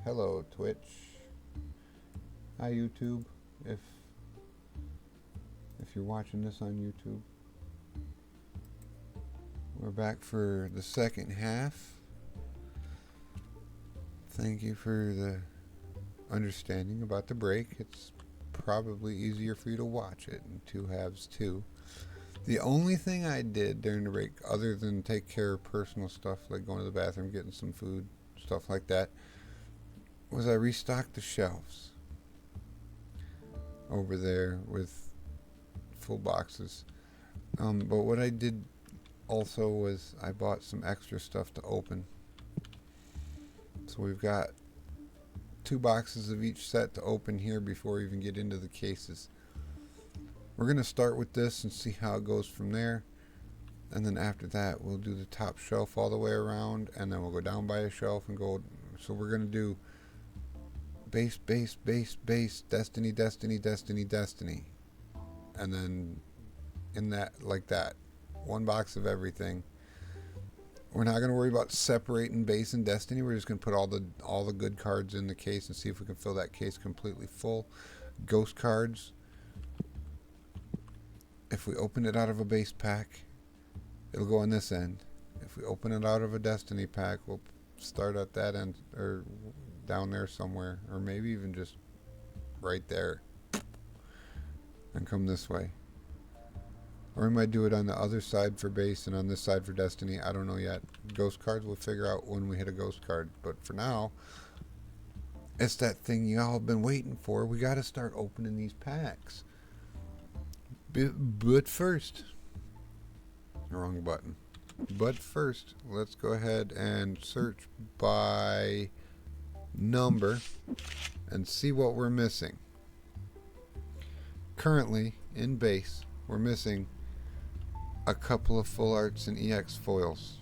Hello, Twitch. Hi, YouTube. If if you're watching this on YouTube, we're back for the second half. Thank you for the understanding about the break. It's probably easier for you to watch it in two halves too. The only thing I did during the break, other than take care of personal stuff like going to the bathroom, getting some food, stuff like that, was I restocked the shelves over there with full boxes. But what I did also was I bought some extra stuff to open. So we've got 2 boxes of each set to open here before we even get into the cases. We're going to start with this and see how it goes from there. And then after that, we'll do the top shelf all the way around. And then we'll go down by a shelf and go. So we're going to do base, base, base, base, Destiny, Destiny, Destiny, Destiny. And then in that, like that. 1 box of everything. We're not going to worry about separating base and Destiny. We're just going to put all the good cards in the case and see if we can fill that case completely full. Ghost cards. If we open it out of a base pack, it'll go on this end. If we open it out of a Destiny pack, we'll start at that end or down there somewhere, or maybe even just right there and come this way. Or we might do it on the other side for base and on this side for Destiny. I don't know yet. Ghost cards we'll figure out when we hit a ghost card. But for now, it's that thing y'all have been waiting for. We got to start opening these packs. But first, wrong button. But first, let's go ahead and search by number and see what we're missing. Currently, in base, we're missing a couple of full arts and EX foils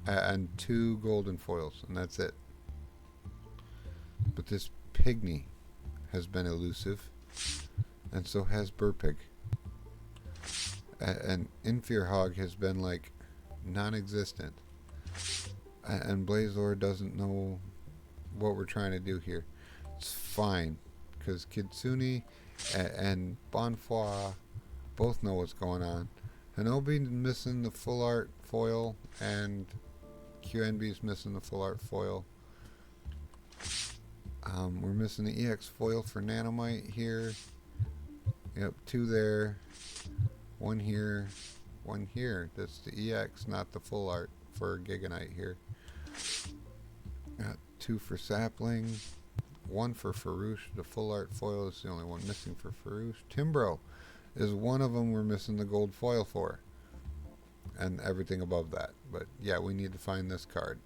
and 2 golden foils, and that's it. But this Pygmy has been elusive, and so has Burpig. And Infearhog has been like non-existent, and Blazor doesn't know what we're trying to do here. It's fine, because Kitsune and Bonfoy both know what's going on. Hinobi's missing the full art foil, and QNB's missing the full art foil. We're missing the EX foil for Nanomite here. Yep, 2 there. 1 here. 1 here. That's the EX, not the full art for Giganite here. Got 2 for Sapling. 1 for Farouche. The full art foil is the only one missing for Farouche. Timbro is one of them we're missing the gold foil for. And everything above that. But yeah, we need to find this card.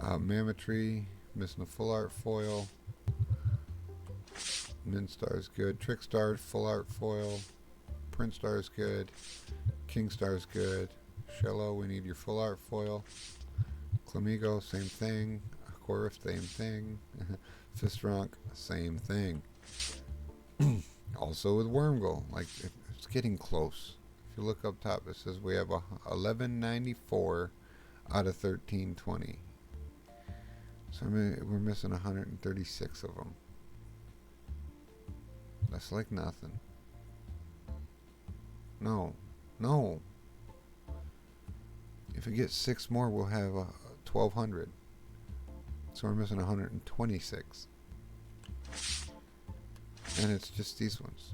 Mammotree, missing the full art foil. Minstar is good. Trickstar, full art foil. Prince Star is good. King Star is good. Shello, we need your full art foil. Clamigo, same thing. Korif, same thing. Fistronk, same thing. Also with Wormgul, like it's getting close. If you look up top, it says we have 1194 out of 1320. So we're missing 136 of them. That's like nothing. No. If we get 6 more, we'll have 1200. So we're missing 126. And it's just these ones.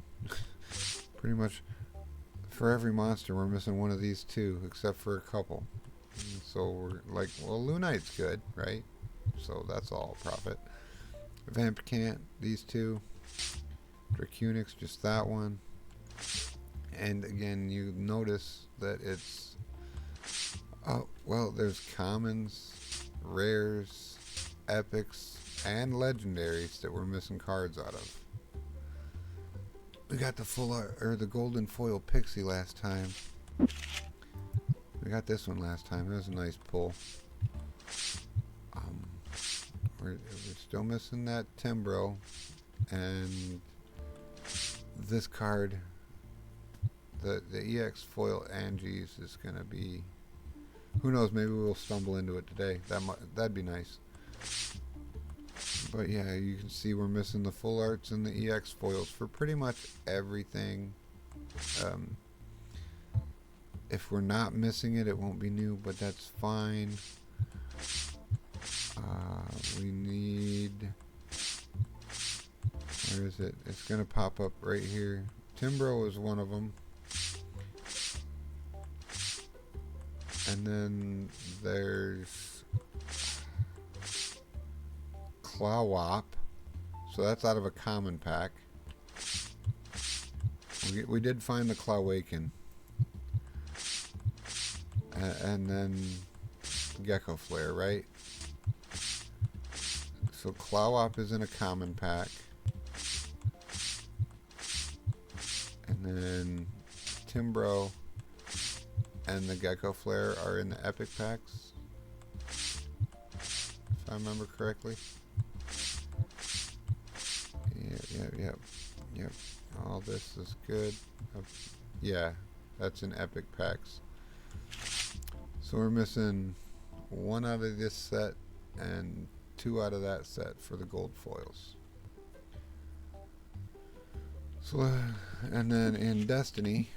Pretty much for every monster, we're missing one of these 2, except for a couple. And so we're like, well, Lunite's good, right? So that's all profit. Vampicant, these 2. Dracunix, just that one. And again, you notice that it's well, there's commons, rares, epics, and legendaries that we're missing cards out of. We got the full art, or the golden foil Pixie last time. We got this one last time. It was a nice pull. We're still missing that Timbro, and this card, the EX foil Angie's is gonna be. Who knows? Maybe we'll stumble into it today. That'd be nice. But yeah, you can see we're missing the full arts and the EX foils for pretty much everything. If we're not missing it, it won't be new, but that's fine. We need... Where is it? It's going to pop up right here. Timbro is one of them. And then there's Clawop. So that's out of a common pack. We did find the Clawaken. And then Gecko Flare, right? So Clawop is in a common pack. And then Timbro and the Gecko Flare are in the epic packs, if I remember correctly. Yep. All this is good. Yeah, that's in epic packs. So we're missing 1 out of this set and 2 out of that set for the gold foils. So, and then in Destiny,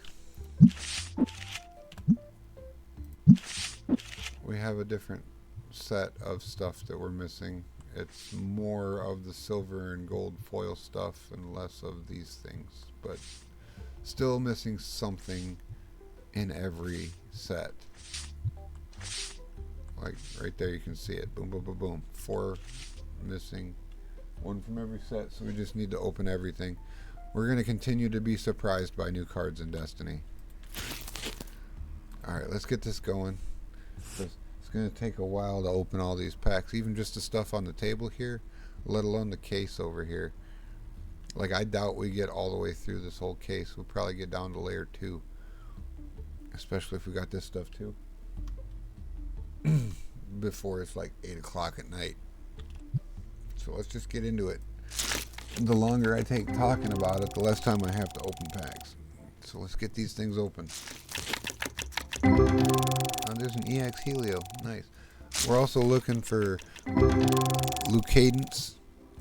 we have a different set of stuff that we're missing. It's more of the silver and gold foil stuff and less of these things, but still missing something in every set. Like right there, you can see it. Boom, boom, boom, boom. 4 missing, 1 from every set. So we just need to open everything. We're going to continue to be surprised by new cards in Destiny. Alright, let's get this going. It's going to take a while to open all these packs. Even just the stuff on the table here, let alone the case over here. Like, I doubt we get all the way through this whole case. We'll probably get down to layer 2. Especially if we got this stuff too. Before it's like 8 o'clock at night. So let's just get into it. The longer I take talking about it, the less time I have to open packs. So let's get these things open. There's an EX Helio. Nice. We're also looking for Lucadence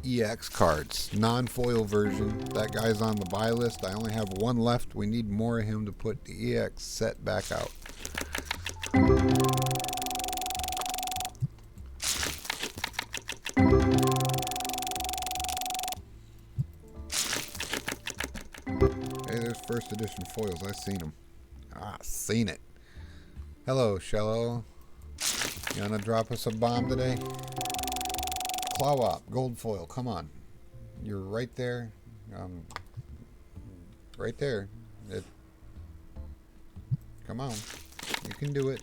EX cards. Non-foil version. That guy's on the buy list. I only have 1 left. We need more of him to put the EX set back out. Hey, there's first edition foils. I've seen them. Seen it. Hello, Shello. You wanna drop us a bomb today? Clawop, gold foil. Come on. You're right there. Right there. Come on. You can do it.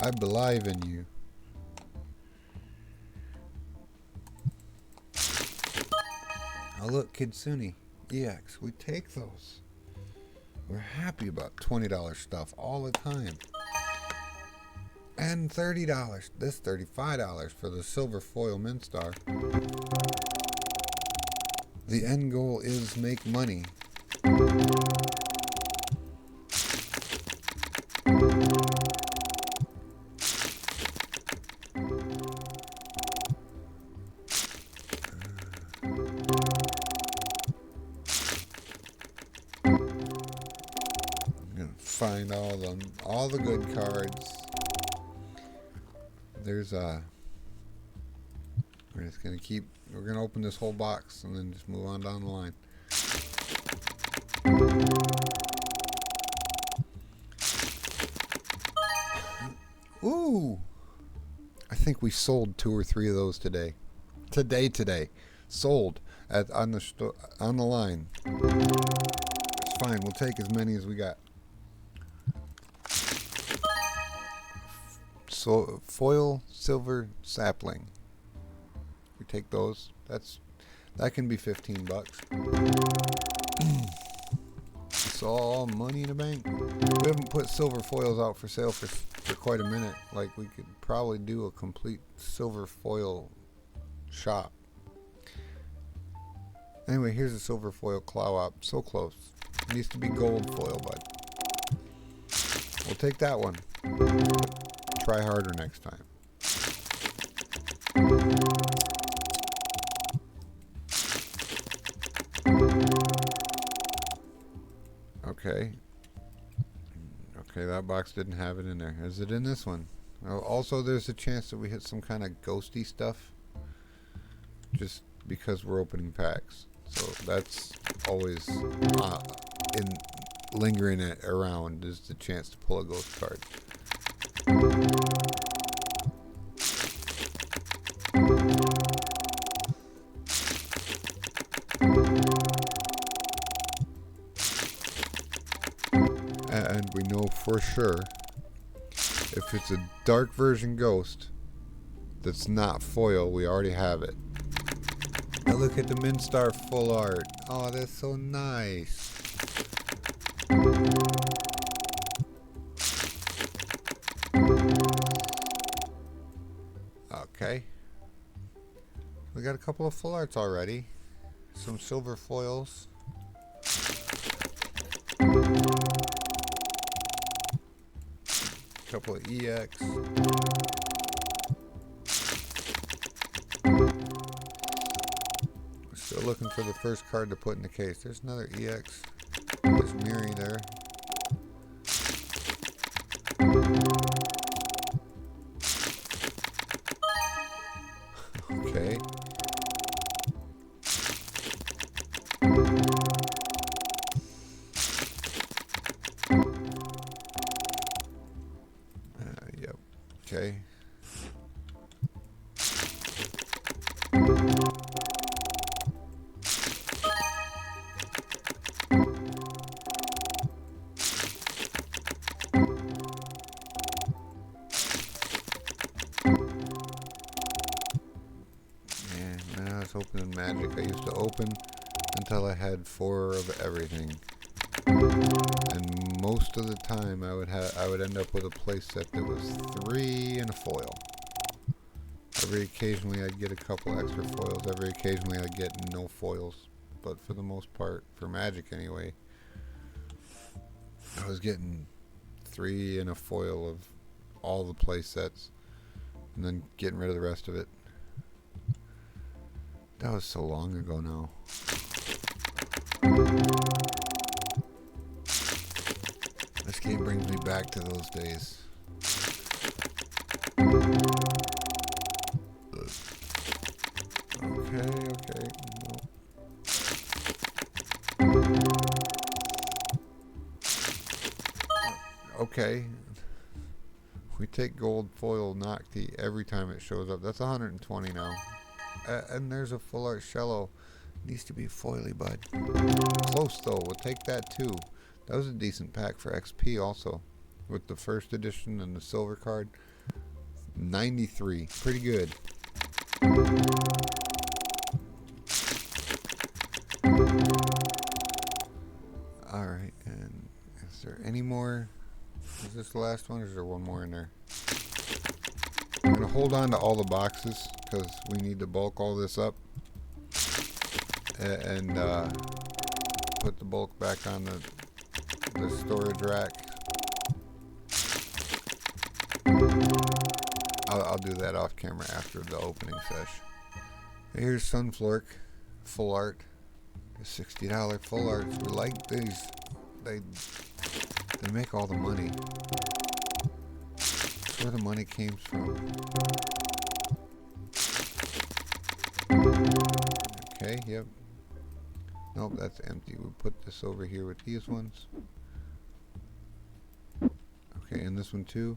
I believe in you. Oh look, Kitsune EX. We take those. We're happy about $20 stuff all the time. And $30. This $35 for the silver foil Minstar. The end goal is make money. Find all the good cards. There's we're just we're gonna open this whole box and then just move on down the line. Ooh, I think we sold 2 or 3 of those today. Today sold on the line. It's fine, we'll take as many as we got. So foil silver sapling. We take those. That can be $15. It's all money in the bank. We haven't put silver foils out for sale for quite a minute. Like, we could probably do a complete silver foil shop. Anyway, here's a silver foil Clawop. So close. It needs to be gold foil, bud. We'll take that one. Try harder next time. Okay. Okay, that box didn't have it in there. Is it in this one? Oh, also, there's a chance that we hit some kind of ghosty stuff. Just because we're opening packs. So that's always in lingering it around is the chance to pull a ghost card. And we know for sure if it's a dark version ghost that's not foil, we already have it. Now look at the Minstar full art. Oh, that's so nice. Okay. We got a couple of full arts already. Some silver foils. Couple of EX. Still looking for the first card to put in the case. There's another EX. There's Miri there. Okay. Yep. Okay. When I was opening Magic, I used to open until I had 4 of everything. And most of the time I would end up with a playset that was 3 and a foil. Every occasionally I'd get a couple extra foils, every occasionally I'd get no foils. But for the most part, for Magic anyway, I was getting 3 and a foil of all the playsets and then getting rid of the rest of it. That was so long ago now. This game brings me back to those days. Okay. No. Okay. We take gold foil Nocti every time it shows up. That's 120 now. And there's a full art Shello. Needs to be foily, bud. Close though. We'll take that too. That was a decent pack for XP also. With the first edition and the silver card. 93. Pretty good. Alright, and is there any more? Is this the last one or is there one more in there? I'm going to hold on to all the boxes because we need to bulk all this up and put the bulk back on the storage rack. I'll do that off camera after the opening sesh. Here's Sunflork, full art, $60 full arts. We like these. They make all the money. That's where the money came from. Okay, yep. Nope, that's empty. We'll put this over here with these ones. Okay, and this one too.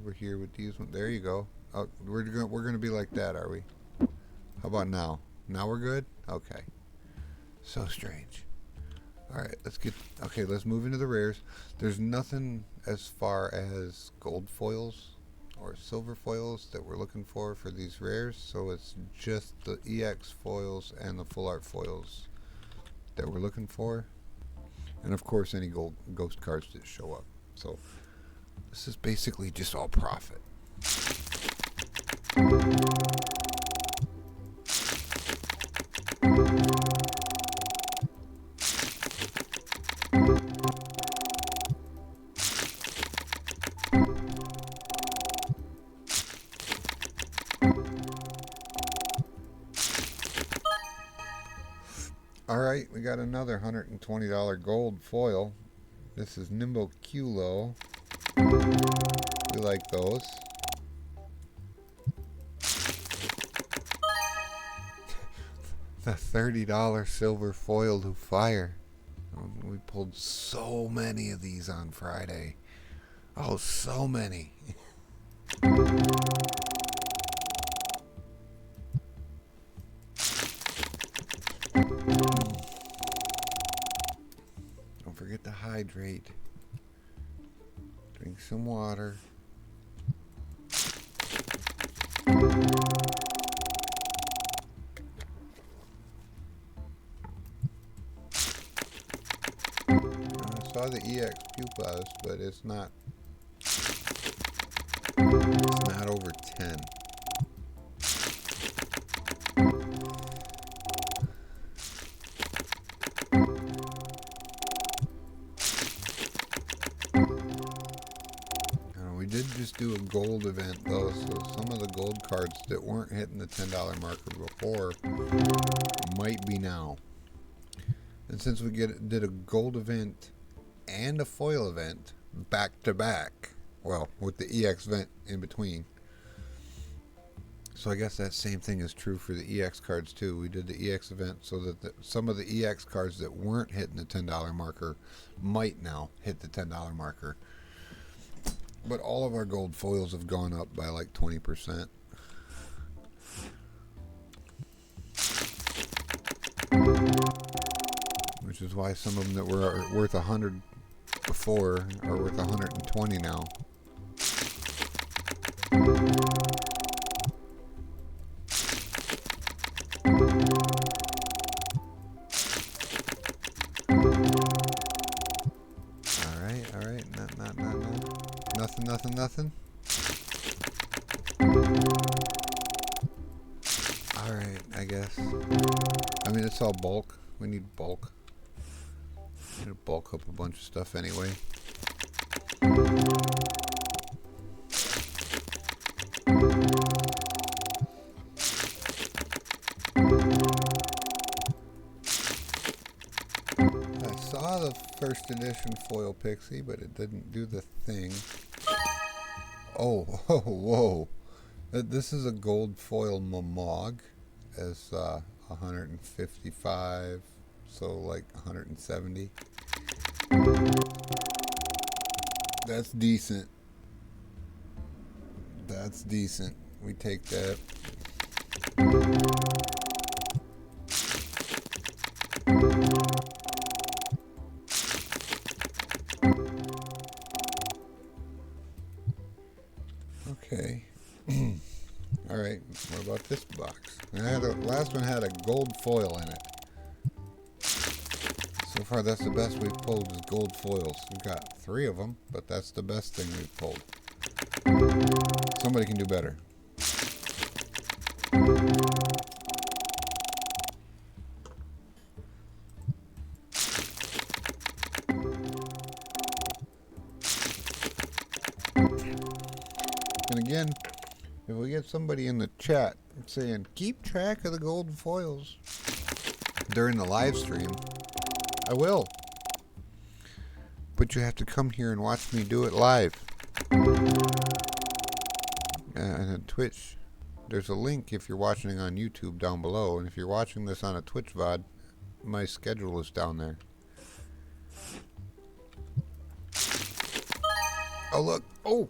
Over here with these ones. There you go. Oh, we're gonna be like that, are we? How about now? Now we're good? Okay. So strange. Alright, let's move into the rares. There's nothing as far as gold foils or silver foils that we're looking for these rares, so it's just the EX foils and the full art foils that we're looking for. And of course any ghost cards that show up. So this is basically just all profit. Alright, we got another $120 gold foil. This is Nimbo Culo. We like those. The $30 silver foil to fire. We pulled so many of these on Friday. Oh, so many. Don't forget to hydrate. Drink some water. I saw the EX pupas, but it's not over 10. We did just do a gold event though, so some of the gold cards that weren't hitting the $10 marker before might be now. And since we did a gold event and a foil event back to back, well, with the EX event in between, so I guess that same thing is true for the EX cards too. We did the EX event so that some of the EX cards that weren't hitting the $10 marker might now hit the $10 marker. But all of our gold foils have gone up by like 20%. Which is why some of them that were worth 100 before are worth 120 now. Alright, nothing. Alright, I guess. I mean, it's all bulk. We need bulk. I'm gonna bulk up a bunch of stuff anyway. I saw the first edition foil pixie, but it didn't do the thing. Oh, whoa. This is a gold foil Mamog as 155, so like 170. That's decent. We take that. Okay. Alright, what about this box? Last one had a gold foil in it. So far that's the best we've pulled is gold foils. We've got 3 of them, but that's the best thing we've pulled. Somebody can do better. And again, if we get somebody in the chat saying, keep track of the gold foils during the live stream, I will. But you have to come here and watch me do it live. And on Twitch, there's a link if you're watching on YouTube down below. And if you're watching this on a Twitch VOD, my schedule is down there. Oh, look. Oh!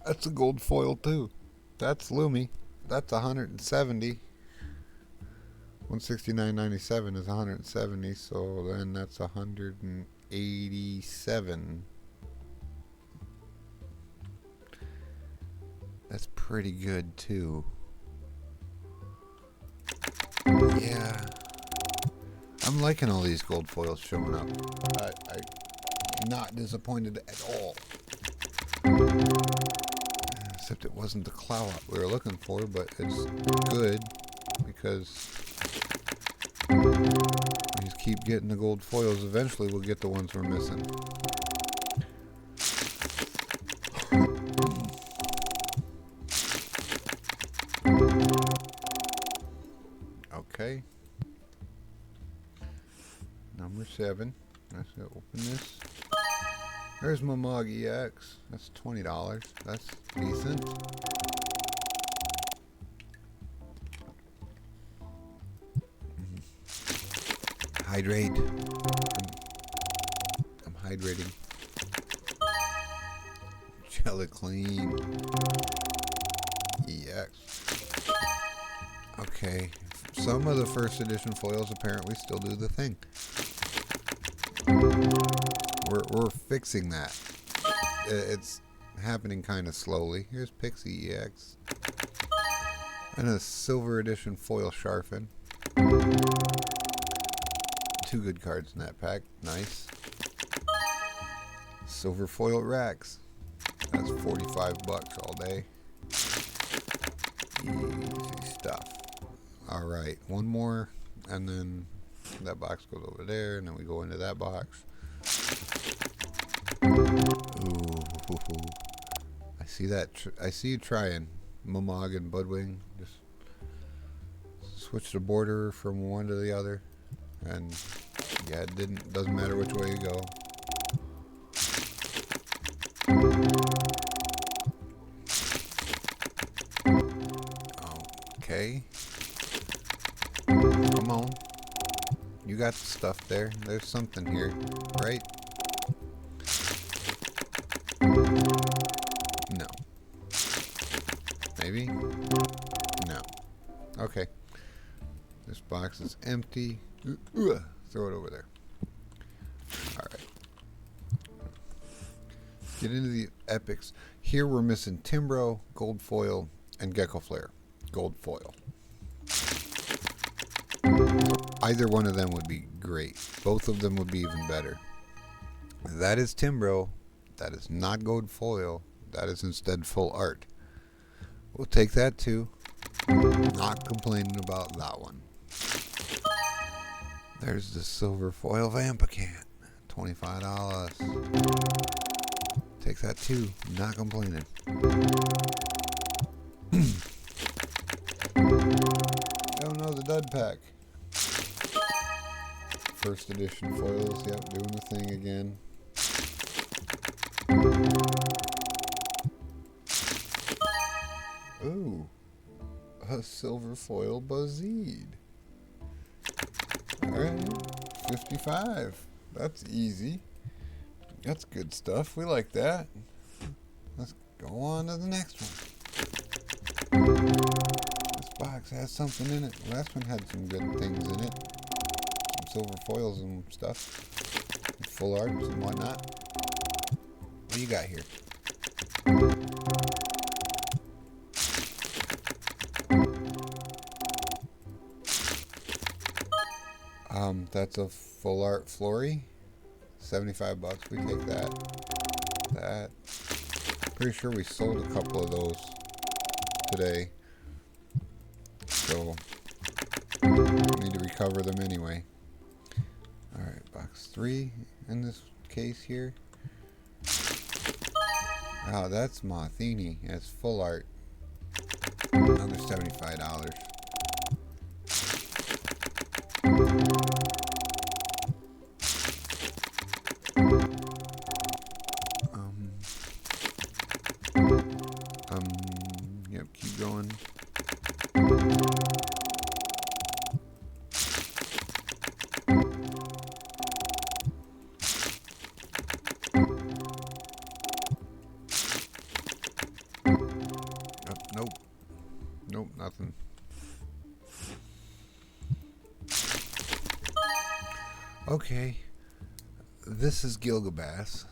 That's a gold foil too. That's Lumi. That's 170. 169.97 is 170, so then that's 187. That's pretty good too. Yeah. I'm liking all these gold foils showing up. I'm not disappointed at all. Except it wasn't the clout we were looking for, but it's good because we just keep getting the gold foils. Eventually we'll get the ones we're missing. Okay. Number 7. Let's open this. There's Momog EX. That's $20. That's decent. Hydrate. I'm hydrating. Geliclean EX. Okay. Some of the first edition foils apparently still do the thing. We're fixing that. It's happening kind of slowly. Here's Pixie EX. And a silver edition foil Sharfin. 2 good cards in that pack. Nice. Silver foil Rex. That's $45 all day. Easy stuff. Alright, one more, and then that box goes over there, and then we go into that box. Ooh, I see that. I see you trying, Momog and Budwing. Just switch the border from one to the other, and yeah, it doesn't matter which way you go. Okay. Come on. You got the stuff there. There's something here, right? No. Maybe? No. Okay. This box is empty. Throw it over there. Alright. Get into the epics. Here we're missing Timbro, Gold Foil, and Gecko Flare. Gold Foil. Either one of them would be great. Both of them would be even better. That is Timbro. That is not Gold Foil. That is instead full art. We'll take that too. Not complaining about that one. There's the silver foil Vampicant. $25. Take that too. Not complaining. Oh no, the dud pack. First edition foils, yep, doing the thing again. Ooh, a silver foil Bazid. Alright, 55. That's easy. That's good stuff. We like that. Let's go on to the next one. This box has something in it. The last one had some good things in it. Some silver foils and stuff. And full arts and whatnot. What do you got here? That's a full art Flory. $75. We take that. Pretty sure we sold a couple of those today. So we need to recover them anyway. Alright, box 3 in this case here. Oh, that's Mothini. It's full art. Another $75. Yep, keep going. Nope. Nope, nothing. Okay. This is Gilgabass.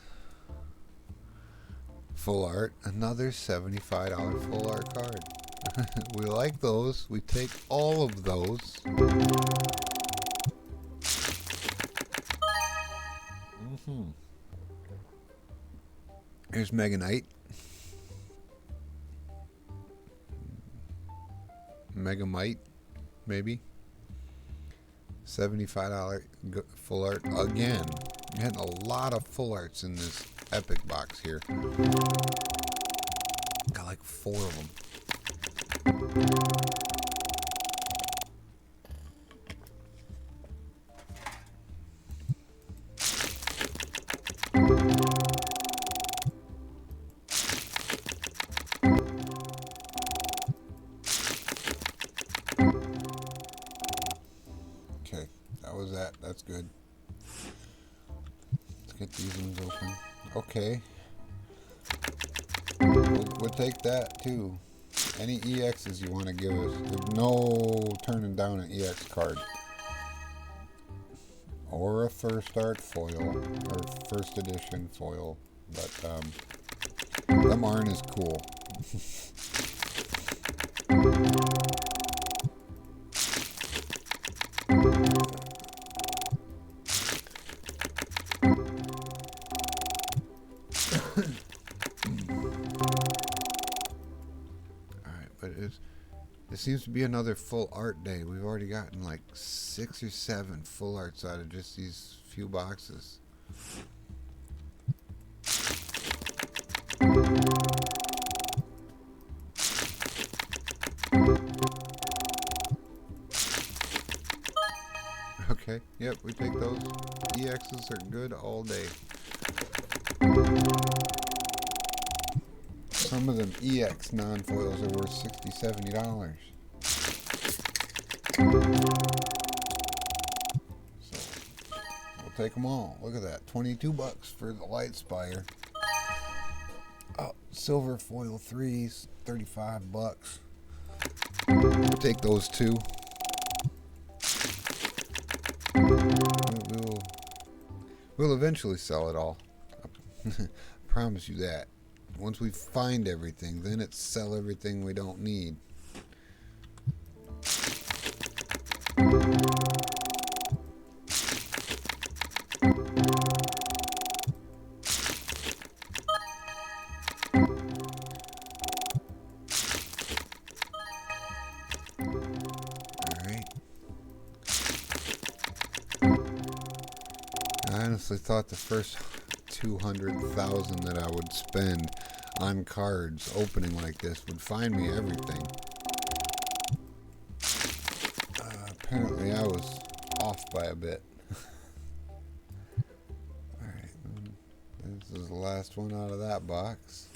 Full art. Another $75 full art card. We like those. We take all of those. Here's Meganite. Megamite, maybe. $75 full art again. We had a lot of full arts in this epic box here. Got like 4 of them. that. That's good. Let's get these ones open. Okay. We'll take that too. Any EXs you want to give us. There's no turning down an EX card. Or a first art foil. Or first edition foil. But, them aren't as cool. But it seems to be another full art day. We've already gotten like 6 or 7 full arts out of just these few boxes. Okay, yep, we take those. EXs are good all day. Some of them EX non-foils are worth $60, $70. So, we'll take them all. Look at that. 22 bucks for the Light Spire. Oh, silver foil 3s, 35 bucks. We'll take those too. We'll eventually sell it all. I promise you that. Once we find everything, then it's sell everything we don't need. Alright. I honestly thought the first 200,000 that I would spend on cards opening like this would find me everything. Apparently I was off by a bit. Alright, this is the last one out of that box.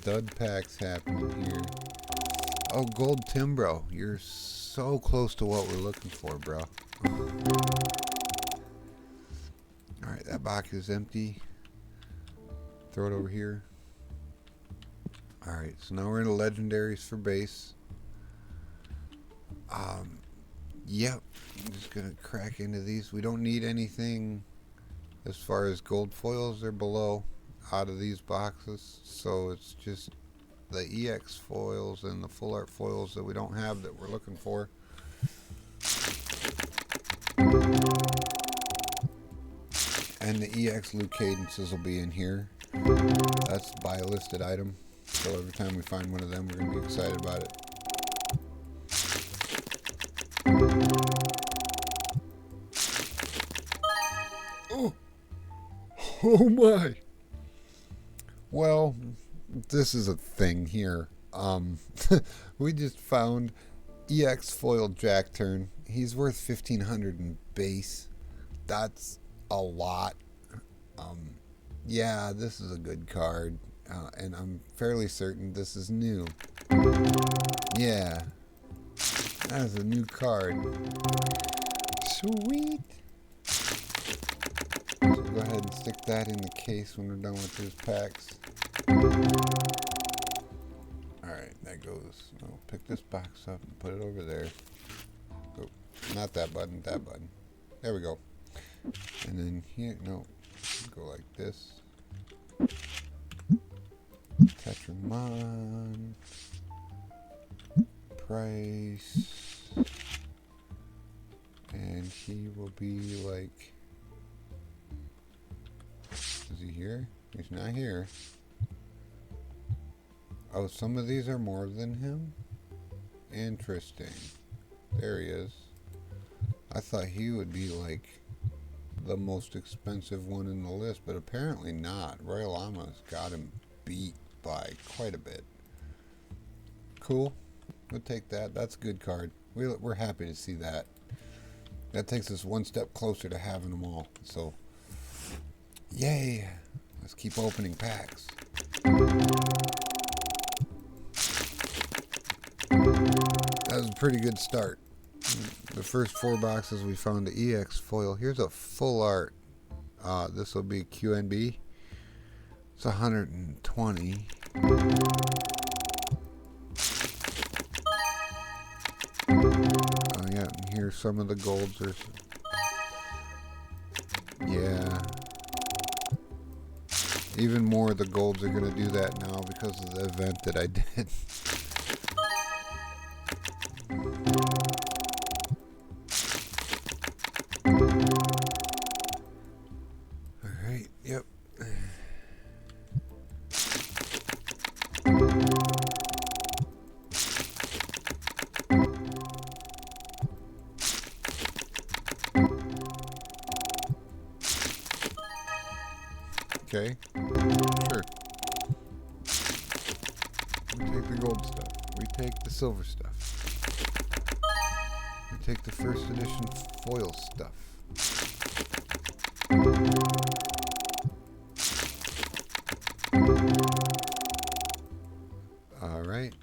Dud packs happening here. Oh, Gold Timbro. You're so close to what we're looking for, bro. Alright, that box is empty. Throw it over here. Alright, so now we're into legendaries for base. Yep. I'm just gonna crack into these. We don't need anything as far as gold foils. They're below out of these boxes, so it's just the EX foils and the full art foils that we don't have that we're looking for. And the EX loot cadences will be in here. That's buy a listed item, so every time we find one of them we're going to be excited about it. Oh my! Well, this is a thing here. We just found EX foil Jack Turn. He's worth 1,500 in base. That's a lot. Yeah, this is a good card, and I'm fairly certain this is new. Yeah, that is a new card. Sweet. So go ahead and stick that in the case when we're done with these packs. Alright, that goes. I'll pick this box up and put it over there. Oh, not that button, that button. There we go. And then here, no, go like this. Tetramon. Price. And he will be like... Is he here? He's not here. Oh, some of these are more than him? Interesting. There he is. I thought he would be like the most expensive one in the list, but apparently not. Royal Llama's got him beat. by quite a bit. Cool. We'll take that. That's a good card. We're happy to see that. That takes us one step closer to having them all. So, yay! Let's keep opening packs. That was a pretty good start. The first 4 boxes we found the EX foil. Here's a full art. This will be QNB. It's 120. Oh yeah, and here's some of the golds. Yeah. Even more of the golds are going to do that now because of the event that I did. Alright, yep. Okay, sure. We take the gold stuff. We take the silver stuff. We take the first edition foil stuff. All right.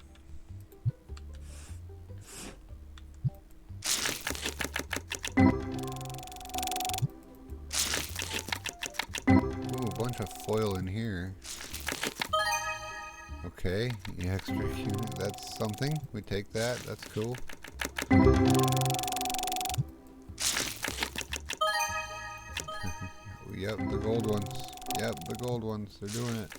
Bunch of foil in here. Okay, the extra unit, that's something. We take that, that's cool. Yep, the gold ones. Yep, the gold ones, they're doing it.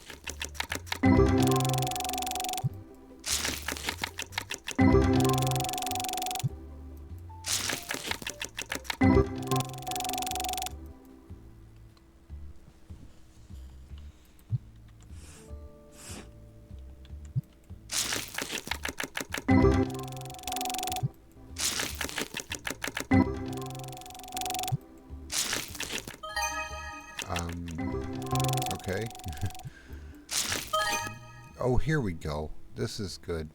Okay. Oh, here we go. This is good.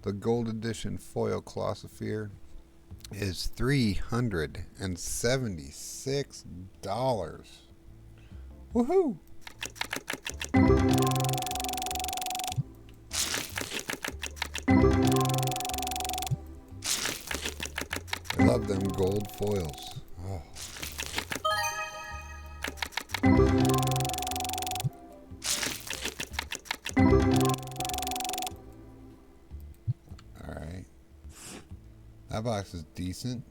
The gold edition foil Colossophere is $376. Woohoo! I love them gold foils. Oh. Alright. That box is decent.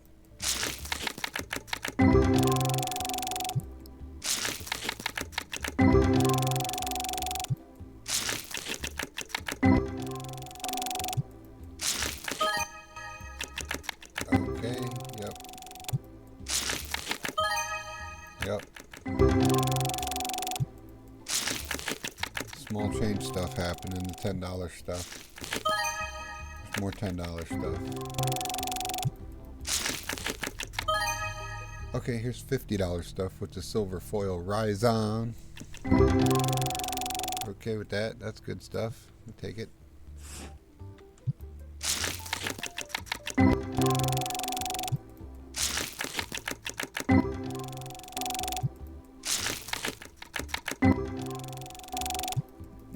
Okay, yep. Yep. Small change stuff happening, the $10 stuff. There's more $10 stuff. Okay, here's $50 stuff with the silver foil Rise On. Okay with that, that's good stuff. We'll take it.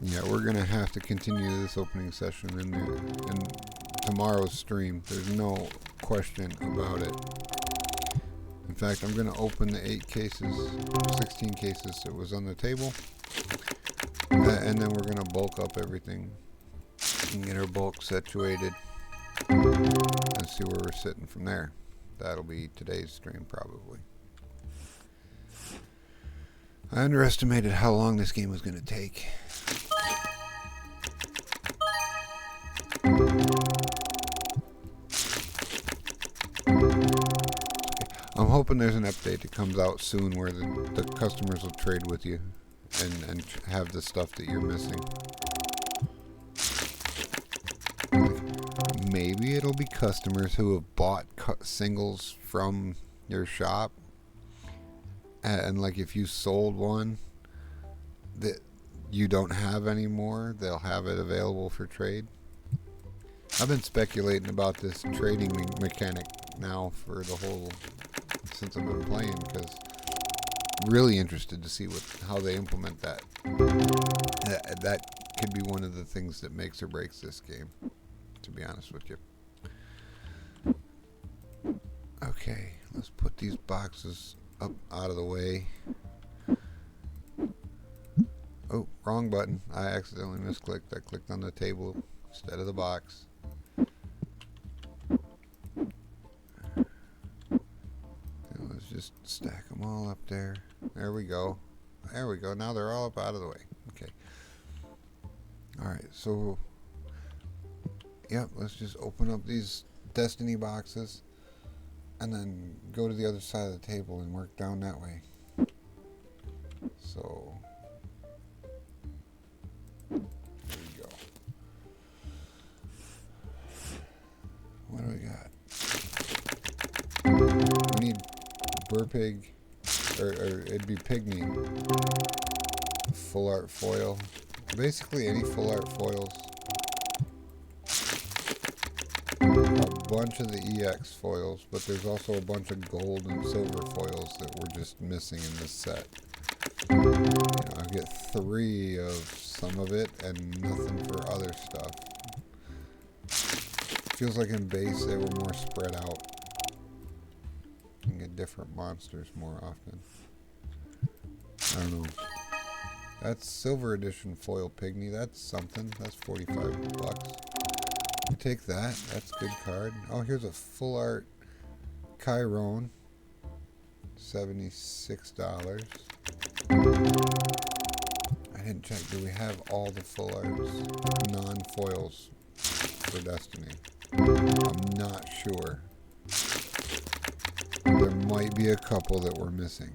Yeah, we're gonna have to continue this opening session in tomorrow's stream. There's no question about it. In fact, I'm gonna open the 8 cases, 16 cases that was on the table, and then we're gonna bulk up everything and get our bulk situated and see where we're sitting from there. That'll be today's stream probably. I underestimated how long this game was gonna take. I'm hoping there's an update that comes out soon where the customers will trade with you and have the stuff that you're missing. Like, maybe it'll be customers who have bought singles from your shop, and like if you sold one, that you don't have anymore, they'll have it available for trade. I've been speculating about this trading mechanic now for the whole since I've been playing, because really interested to see how they implement that. That could be one of the things that makes or breaks this game, to be honest with you. Okay, let's put these boxes up out of the way. Oh, wrong button. I accidentally misclicked. I clicked on the table instead of the box. And let's just stack them all up there. There we go. There we go. Now they're all up out of the way. Okay. Alright, so yep, let's just open up these Destiny boxes and then go to the other side of the table and work down that way. So there we go. What do we got? We need Burpig, or it'd be Pygmy. Full art foil. Basically any full art foils. A bunch of the EX foils, but there's also a bunch of gold and silver foils that we're just missing in this set. You know, I get 3 of some of it and nothing for other stuff. Feels like in base they were more spread out. You can get different monsters more often. I don't know. That's silver edition foil Pygmy. That's something. That's $45. We take that. That's a good card. Oh, here's a full art Chiron. $76. I didn't check. Do we have all the full arts non-foils for Destiny? I'm not sure. There might be a couple that we're missing.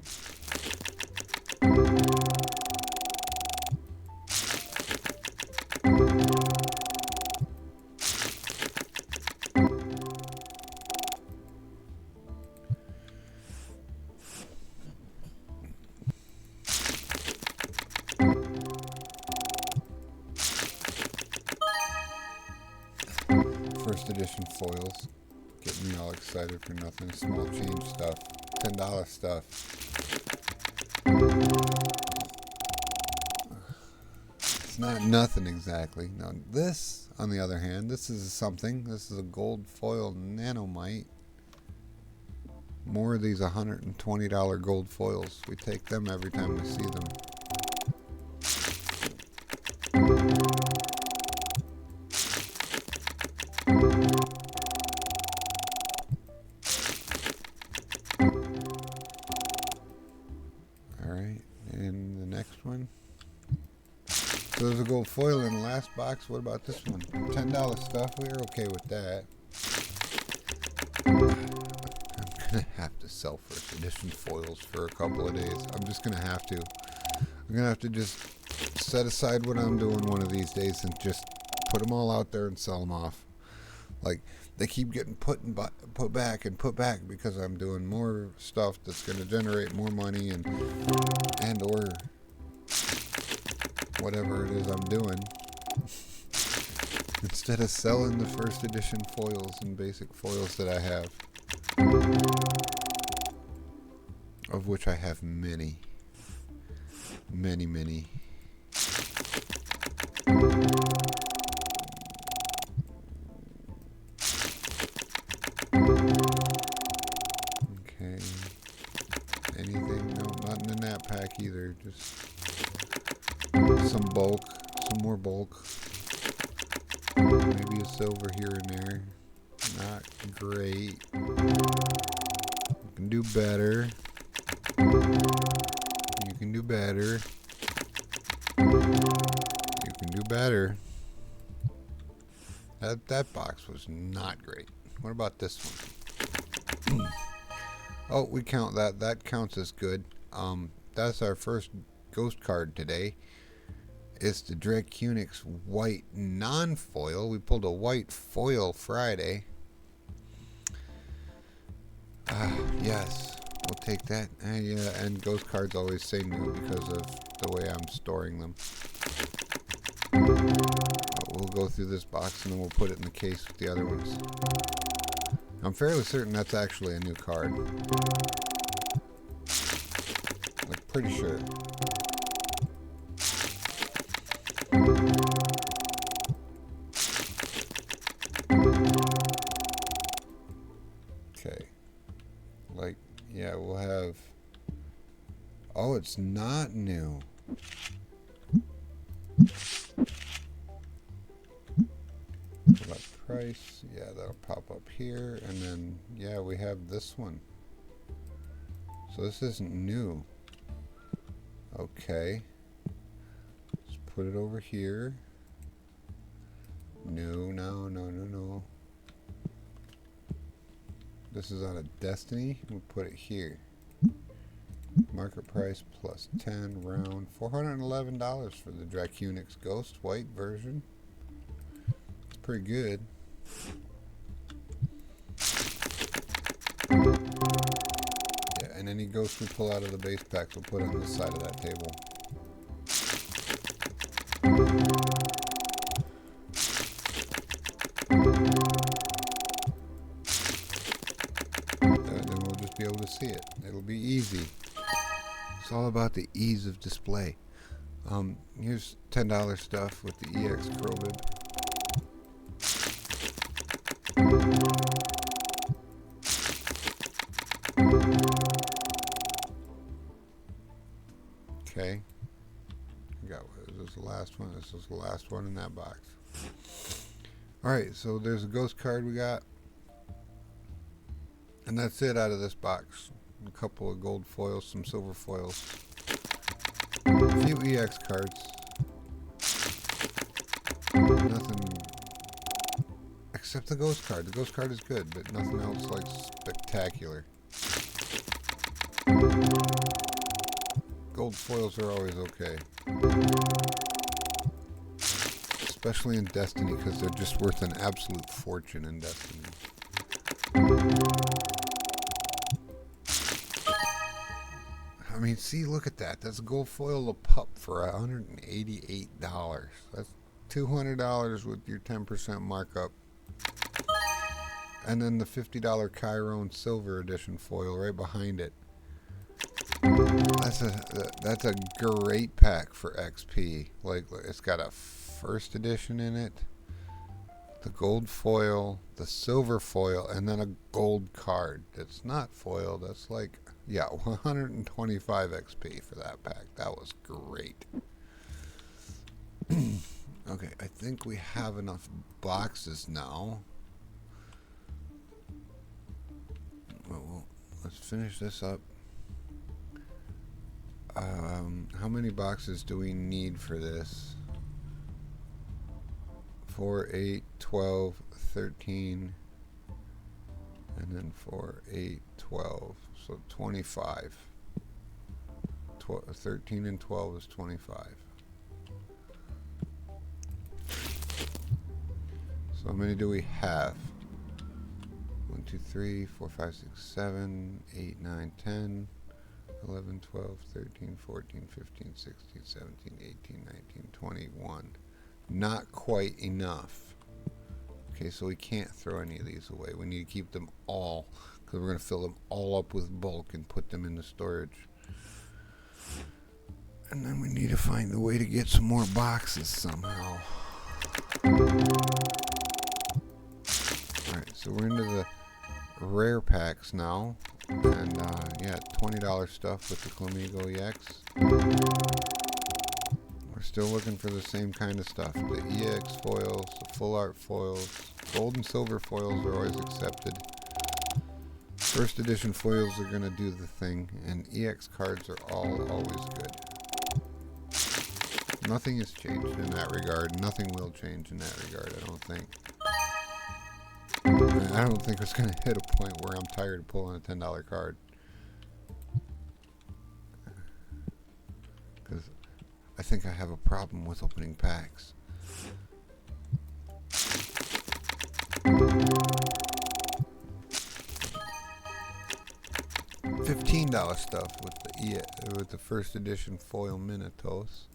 First edition foils. Getting me all excited for nothing. Small change stuff. $10 stuff. It's not nothing exactly. Now this, on the other hand, this is something. This is a gold foil nanomite. More of these $120 gold foils. We take them every time we see them. Alright, and the next one. So there's a gold foil in the last box. What about this one? $10 stuff. We're okay with that. I'm gonna have to sell first edition foils for a couple of days. I'm just gonna have to. I'm gonna have to just set aside what I'm doing one of these days and just put them all out there and sell them off. Like, they keep getting put back because I'm doing more stuff that's going to generate more money and or whatever it is I'm doing. Instead of selling the first edition foils and basic foils that I have. Of which I have many. Many, many. Okay. Anything? No, nothing in that pack either. Just some bulk. Some more bulk. Maybe a silver here and there. Not great. You can do better. You can do better. You can do better. That box was not great. What about this one? Oh, we count that. That counts as good. That's our first ghost card today. It's the Dracunix white non-foil. We pulled a white foil Friday. Yes, we'll take that. Yeah, and ghost cards always say new because of the way I'm storing them. But we'll go through this box and then we'll put it in the case with the other ones. I'm fairly certain that's actually a new card. Like, pretty sure. Okay. Like, yeah, we'll have... Oh, it's not new. Select price. Yeah, that'll pop up here. And then, yeah, we have this one. So this isn't new. Okay. Let's put it over here. No. This is on a Destiny. We'll put it here. Market price plus 10 round. $411 for the Dracunix Ghost White version. It's pretty good. Yeah, and any ghost we pull out of the base packs we'll put on this side of that table. Then we'll just be able to see it. It'll be easy. It's all about the ease of display. Here's $10 stuff with the EX Crobib. Okay. Got what is this, the last one? This is the last one in that box. Alright, so there's a ghost card we got. And that's it out of this box. A couple of gold foils, some silver foils, a few EX cards. Nothing except the ghost card. The ghost card is good, but nothing else like spectacular. Gold foils are always okay, especially in Destiny because they're just worth an absolute fortune in Destiny. I mean, see, look at that. That's a gold foil pup for $188. That's $200 with your 10% markup. And then the $50 Chiron Silver Edition foil right behind it. That's a great pack for XP. Like, it's got a first edition in it, the gold foil, the silver foil, and then a gold card. That's not foil. That's like... yeah, 125 XP for that pack. That was great. Okay, I think we have enough boxes now. Well, let's finish this up. How many boxes do we need for this? 4, 8, 12, 13, and then 4, 8, 12. So 25. 13 and 12 is 25. So how many do we have? 1, 2, 3, 4, 5, 6, 7, 8, 9, 10, 11, 12, 13, 14, 15, 16, 17, 18, 19, 21. Not quite enough. Okay, so we can't throw any of these away. We need to keep them all, because we're going to fill them all up with bulk and put them into storage. And then we need to find a way to get some more boxes somehow. Alright, so we're into the rare packs now. And yeah, $20 stuff with the Clemigo EX. We're still looking for the same kind of stuff. The EX foils, the full art foils. Gold and silver foils are always accepted. First edition foils are going to do the thing, and EX cards are always good. Nothing has changed in that regard. Nothing will change in that regard, I don't think. I don't think it's going to hit a point where I'm tired of pulling a $10 card. Because I think I have a problem with opening packs. $15 $15 stuff with the first edition foil Minotaurs.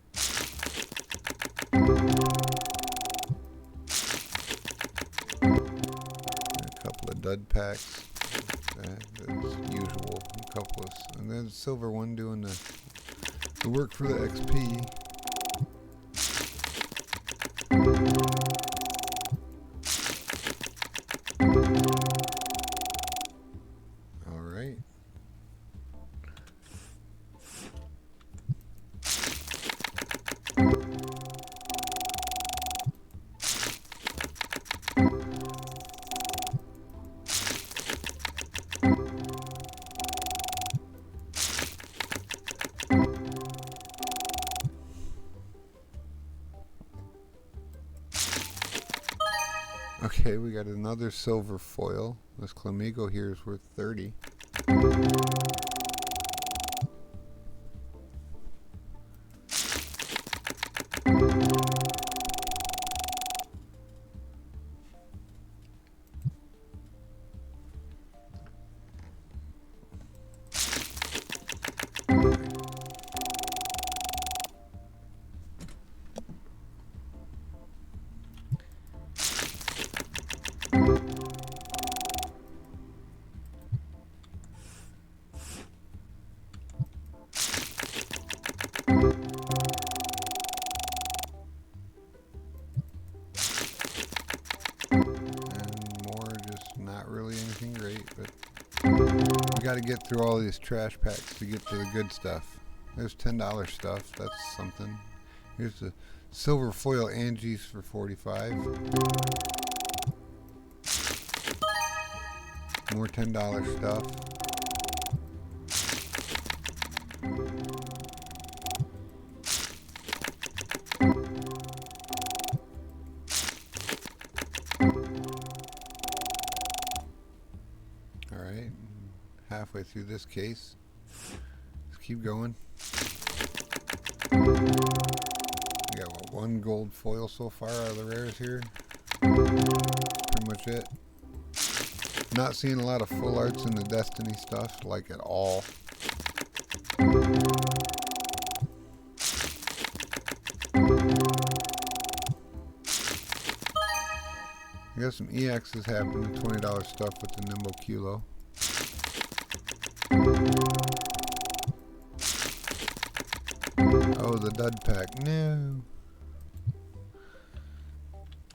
A couple of dud packs. That's usual. And then the silver one doing the work for the XP. Alright. Okay, we got another silver foil. This Clemigo here is worth 30. Not really anything great, but we got to get through all these trash packs to get to the good stuff. There's $10 stuff. That's something. Here's the silver foil Angie's for 45. More $10 stuff. Alright, halfway through this case. Let's keep going. We got one gold foil so far out of the rares here. Pretty much it. Not seeing a lot of full arts in the Destiny stuff, like at all. I got some EXs happening, $20 stuff with the Nimble Kilo. Oh, the dud pack. No.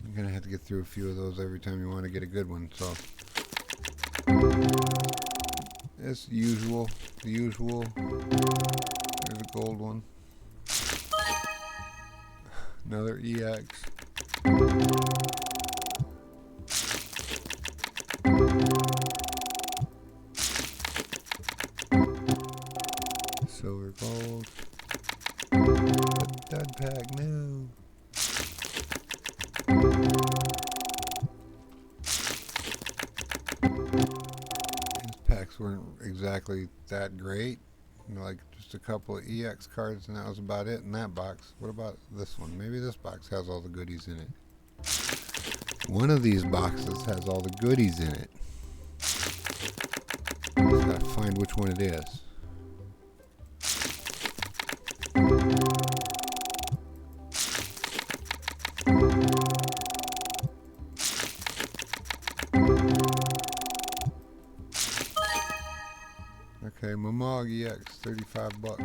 You're going to have to get through a few of those every time you want to get a good one, so. It's the usual. There's a gold one. Another EX. Silver gold. Dud pack, no. These packs weren't exactly that great. Like just a couple of EX cards, and that was about it in that box. What about this one? Maybe this box has all the goodies in it. One of these boxes has all the goodies in it. Just gotta find which one it is. Okay, Momog EX, 35 bucks.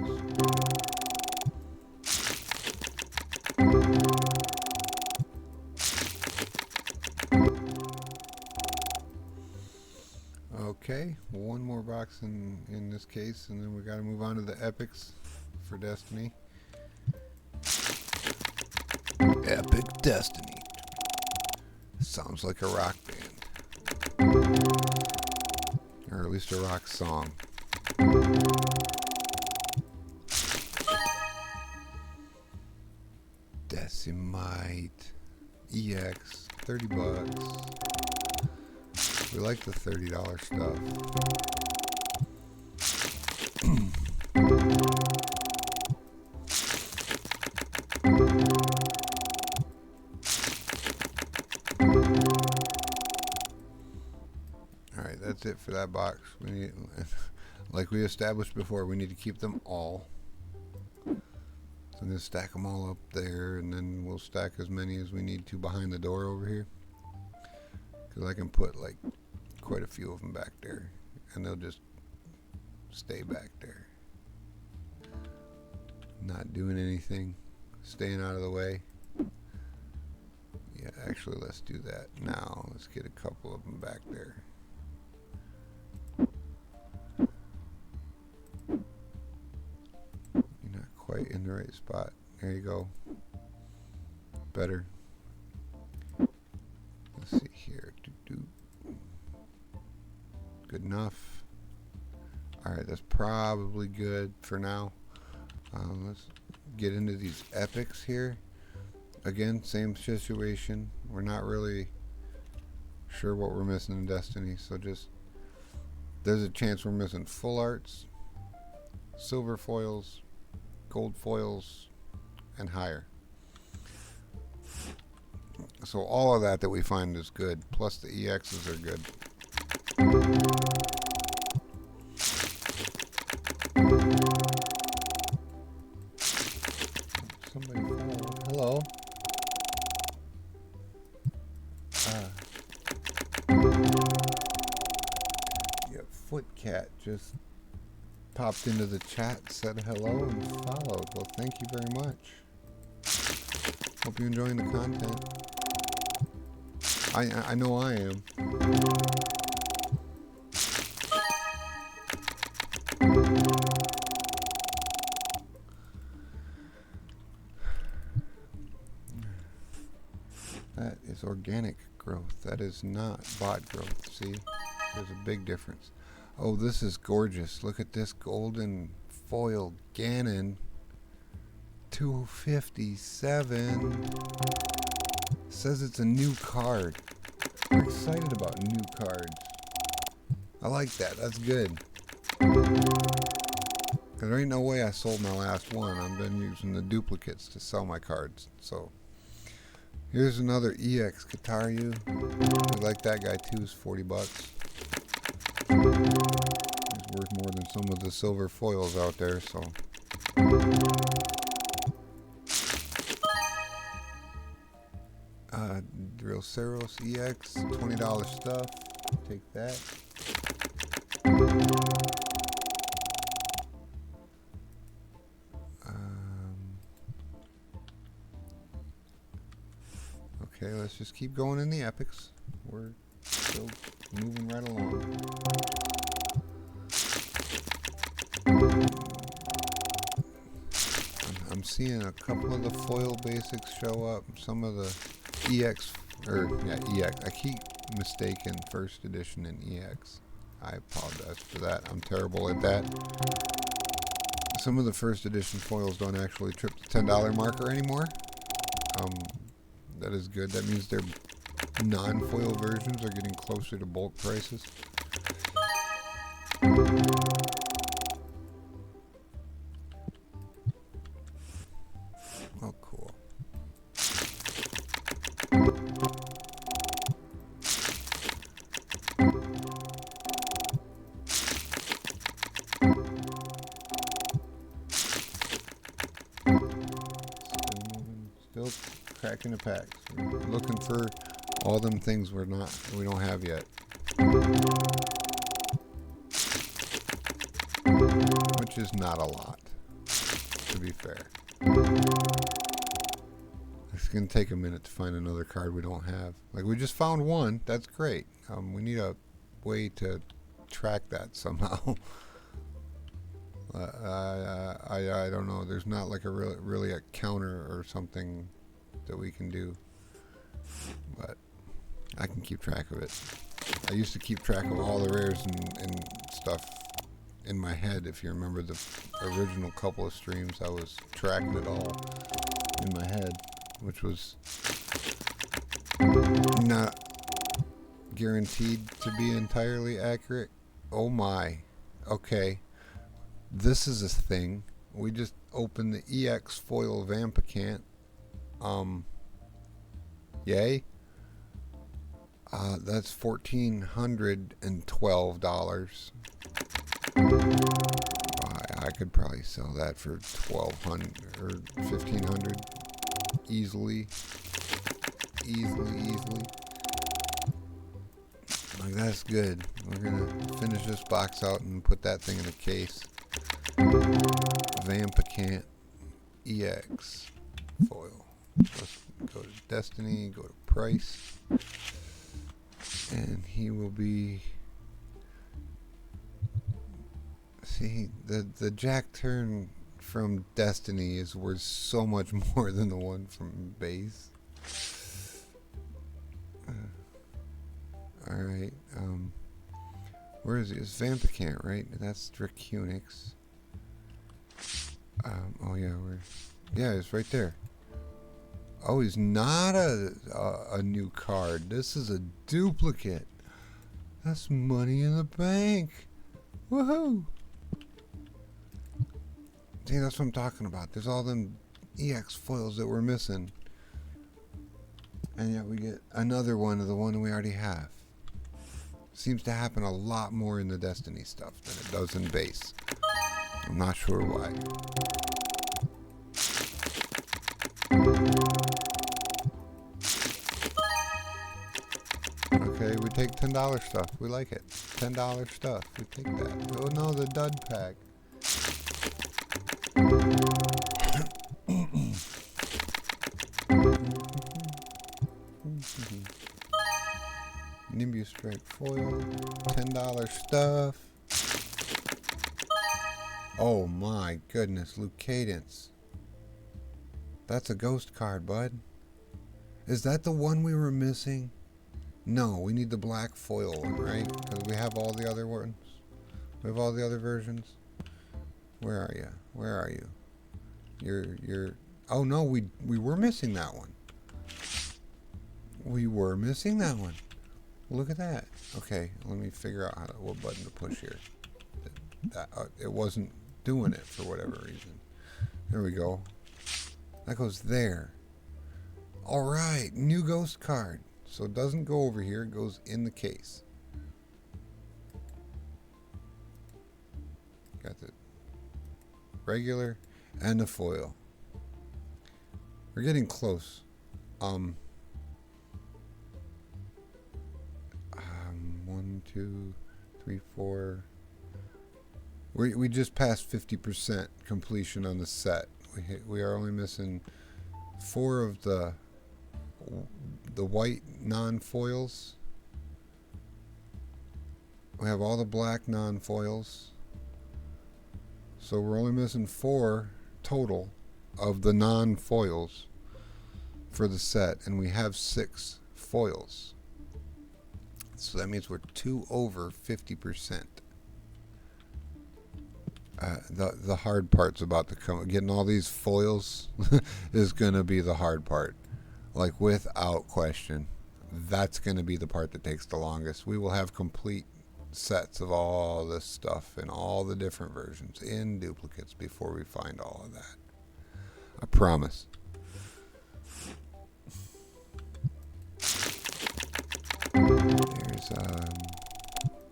Okay, one more box in this case, and then we got to move on to the epics for Destiny. Epic Destiny. Sounds like a rock band. Or at least a rock song. Decimite EX, 30 bucks. We like the $30 stuff. Alright, that's it for that box. We need like we established before, we need to keep them all. So I'm going to stack them all up there, and then we'll stack as many as we need to behind the door over here. Because I can put like quite a few of them back there, and they'll just stay back there. Not doing anything, staying out of the way. Yeah, actually, let's do that now. Let's get a couple of them back there. You're not quite in the right spot. There you go. Better. Let's see here. Good enough. Alright, that's probably good for now. Let's get into these epics here. Again, same situation. We're not really sure what we're missing in Destiny, so just there's a chance we're missing full arts, silver foils, gold foils, and higher. So all of that we find is good, plus the EXs are good. Somebody followed. Hello. Yeah, Footcat just popped into the chat, said hello, and followed. Well, thank you very much. Hope you're enjoying the content. I know I am. That is organic growth. That is not bot growth. See? There's a big difference. Oh, this is gorgeous. Look at this golden foil Ganon. 257. Says it's a new card. We're excited about new cards. I like that. That's good. Because there ain't no way I sold my last one. I've been using the duplicates to sell my cards. So here's another EX Kataryu. I like that guy too. Is 40 bucks. He's worth more than some of the silver foils out there. So Drillceros EX, $20 stuff. Take that. Okay, let's just keep going in the epics. We're still moving right along. I'm seeing a couple of the foil basics show up. Some of the EX, EX. I keep mistaking first edition and EX. I apologize for that. I'm terrible at that. Some of the first edition foils don't actually trip the $10 marker anymore. That is good. That means their non-foil versions are getting closer to bulk prices. Oh, cool. Still cracking the packs. We're looking for all them things we don't have yet. Which is not a lot, to be fair. It's gonna take a minute to find another card we don't have. Like, we just found one. That's great. We need a way to track that somehow. I don't know. There's not like really a counter or something that we can do, but I can keep track of it. I used to keep track of all the rares and stuff in my head. If you remember the original couple of streams, I was tracking it all in my head, which was not guaranteed to be entirely accurate. Oh my. Okay. This is a thing. We just opened the EX foil Vampicant. Yay. That's $1,412. could probably sell that for 1,200 or 1,500 easily. Easily. Like, that's good. We're gonna finish this box out and put that thing in a case. Vampicant EX foil. Let's go to Destiny, go to price, and he will be. See, the Jack Turn from Destiny is worth so much more than the one from base. Alright, where is he? It's Vampicant, right? That's Dracunix. Oh yeah, it's right there. Oh, he's not a new card. This is a duplicate. That's money in the bank. Woohoo! See, that's what I'm talking about. There's all them EX foils that we're missing. And yet we get another one of the one we already have. Seems to happen a lot more in the Destiny stuff than it does in base. I'm not sure why. Okay, we take $10 stuff. We like it. $10 stuff. We take that. Oh no, the dud pack. Nimbus Strike foil. $10 stuff. Oh my goodness, Luke Cadence. That's a ghost card, bud. Is that the one we were missing? No, we need the black foil one, right? Because we have all the other ones. We have all the other versions. Where are you? Where are you? You're. Oh no, we were missing that one. We were missing that one. Look at that. Okay, let me figure out what button to push here. It wasn't doing it for whatever reason. There we go. That goes there. All right, new ghost card. So it doesn't go over here, it goes in the case. Got the regular and the foil. We're getting close. 1, 2, 3, 4. We just passed 50% completion on the set. We are only missing 4 of the white non-foils. We have all the black non-foils. So we're only missing 4 total of the non-foils for the set, and we have 6 foils. So that means we're 2 over 50%. The hard part's about to come. Getting all these foils is going to be the hard part. Like, without question. That's going to be the part that takes the longest. We will have complete sets of all this stuff in all the different versions in duplicates before we find all of that. I promise. There's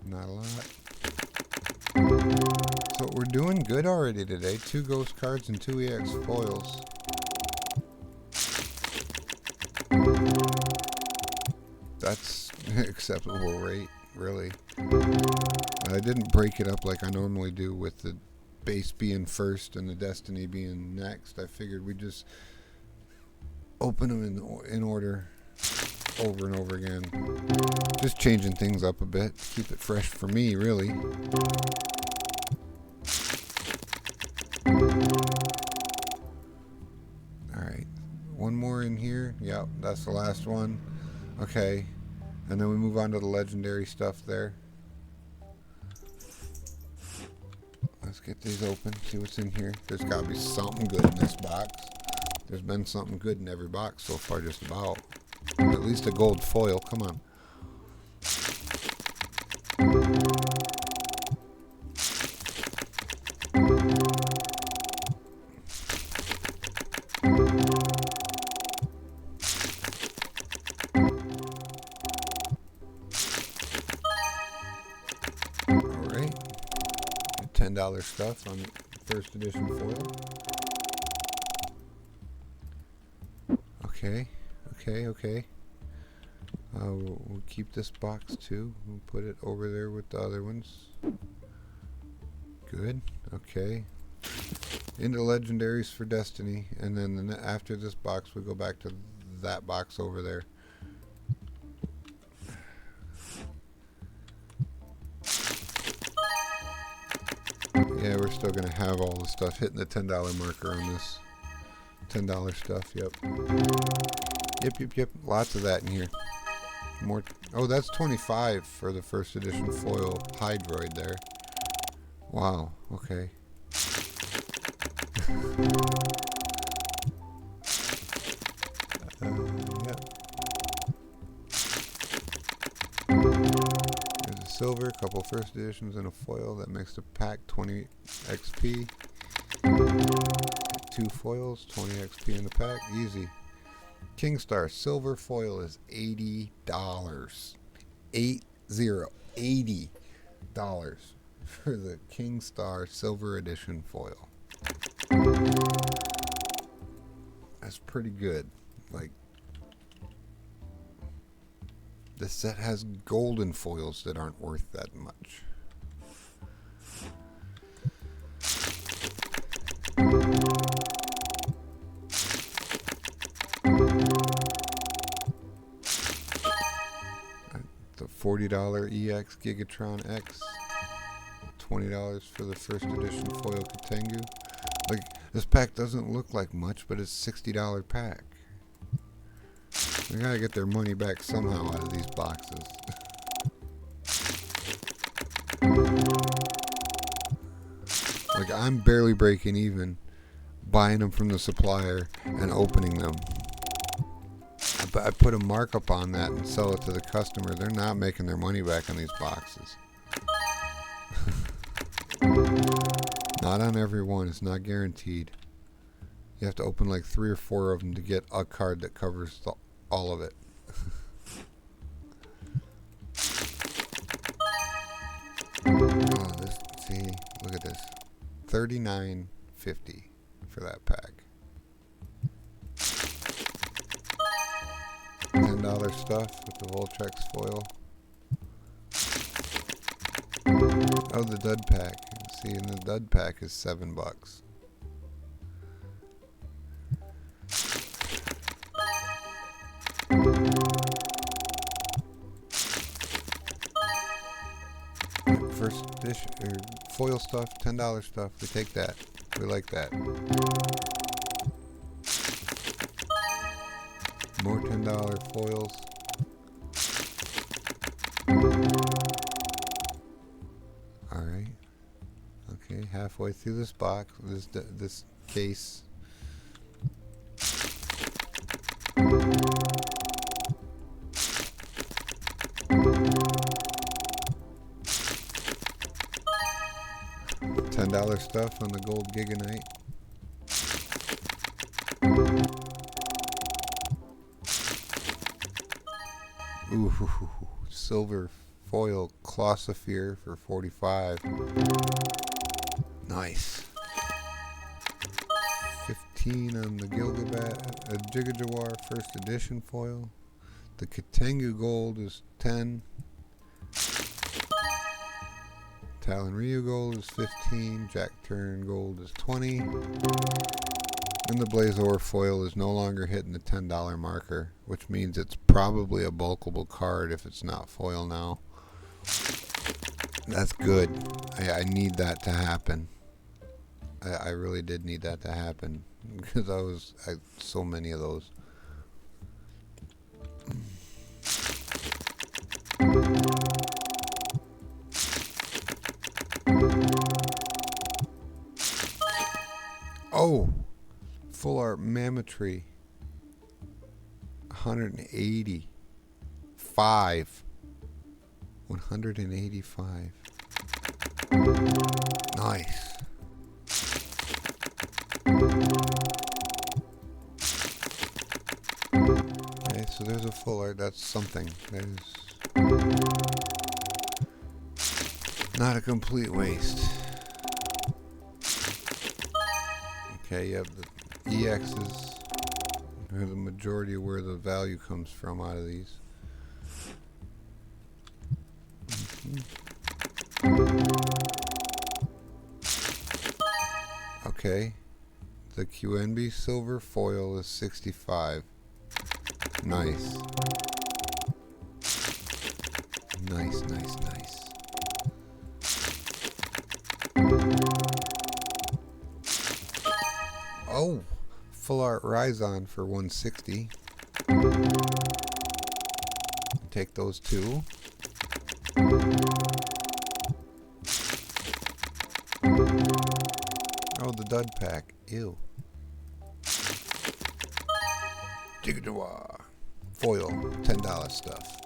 not a lot. So we're doing good already today. 2 ghost cards and 2 EX foils. That's acceptable rate, really. I didn't break it up like I normally do with the base being first and the Destiny being next. I figured we'd just open them in order over and over again. Just changing things up a bit. Keep it fresh for me, really. Alright. One more in here. Yep, that's the last one. Okay. And then we move on to the legendary stuff there. Let's get these open, see what's in here. There's got to be something good in this box. There's been something good in every box so far, just about. At least a gold foil, come on. $10 stuff on first edition foil. Okay, okay. We'll keep this box too. We'll put it over there with the other ones. Good. Okay. Into legendaries for Destiny, and then after this box, we go back to that box over there. Yeah, we're still gonna have all the stuff hitting the $10 marker on this. $10 stuff. Yep. Yep. Lots of that in here. More. Oh, that's 25 for the first edition foil Hydroid there. Wow. Okay. Yep. There's a silver, a couple first editions, and a foil. That makes the pack 20 XP. 2 foils, 20 XP in the pack. Easy. Kingstar silver foil is $80. $80 for the Kingstar silver edition foil. That's pretty good. Like, this set has golden foils that aren't worth that much. The $40 EX Gigatron X, $20 for the first edition foil Katengu. Like, this pack doesn't look like much, but it's $60 pack. They gotta get their money back somehow out of these boxes. Like, I'm barely breaking even buying them from the supplier and opening them. I put a markup on that and sell it to the customer. They're not making their money back on these boxes. Not on every one. It's not guaranteed. You have to open like 3 or 4 of them to get a card that covers all of it. Oh, this, see, look at this. $39.50 for that pack. $10 stuff with the Voltrex foil. Oh, the dud pack. See, and the dud pack is $7. First dish or foil stuff, $10 stuff. We take that. We like that. More $10 foils. Alright. Okay, halfway through this box, this case. $10 stuff on the gold Giganite. Ooh, silver foil Clossophere for $45. Nice. 15 on the Jigajawar first edition foil. The Katengu gold is 10. Talon Ryu gold is 15. Jack Turn gold is 20. And the Blazor foil is no longer hitting the $10 marker, which means it's probably a bulkable card if it's not foil now. That's good. I need that to happen. I really did need that to happen because I had so many of those. Oh, full art Mammotree. 185. 185. Nice. Okay, so there's a full art. That's something. There's not a complete waste. Okay, yep, the EXs are the majority of where the value comes from out of these. Okay, the QNB silver foil is 65. Nice. Nice, nice, nice. Oh, full art Ryzon for 160. Take those two. Oh, the dud pack. Ew. Jiggajawa. Foil. $10 stuff.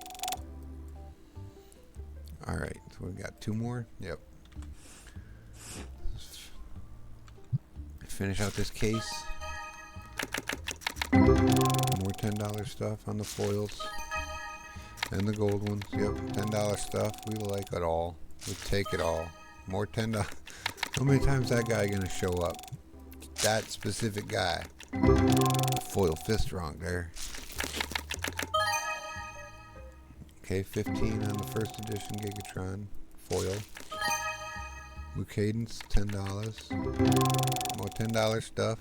Alright, so we got two more. Yep. Finish out this case. More $10 stuff on the foils. And the gold ones. Yep, $10 stuff. We like it all. We take it all. More $10. How many times that guy gonna show up? That specific guy. Foil fist wrong there. Okay, 15 on the first edition Gigatron foil. Blue Cadence, $10. More $10 stuff.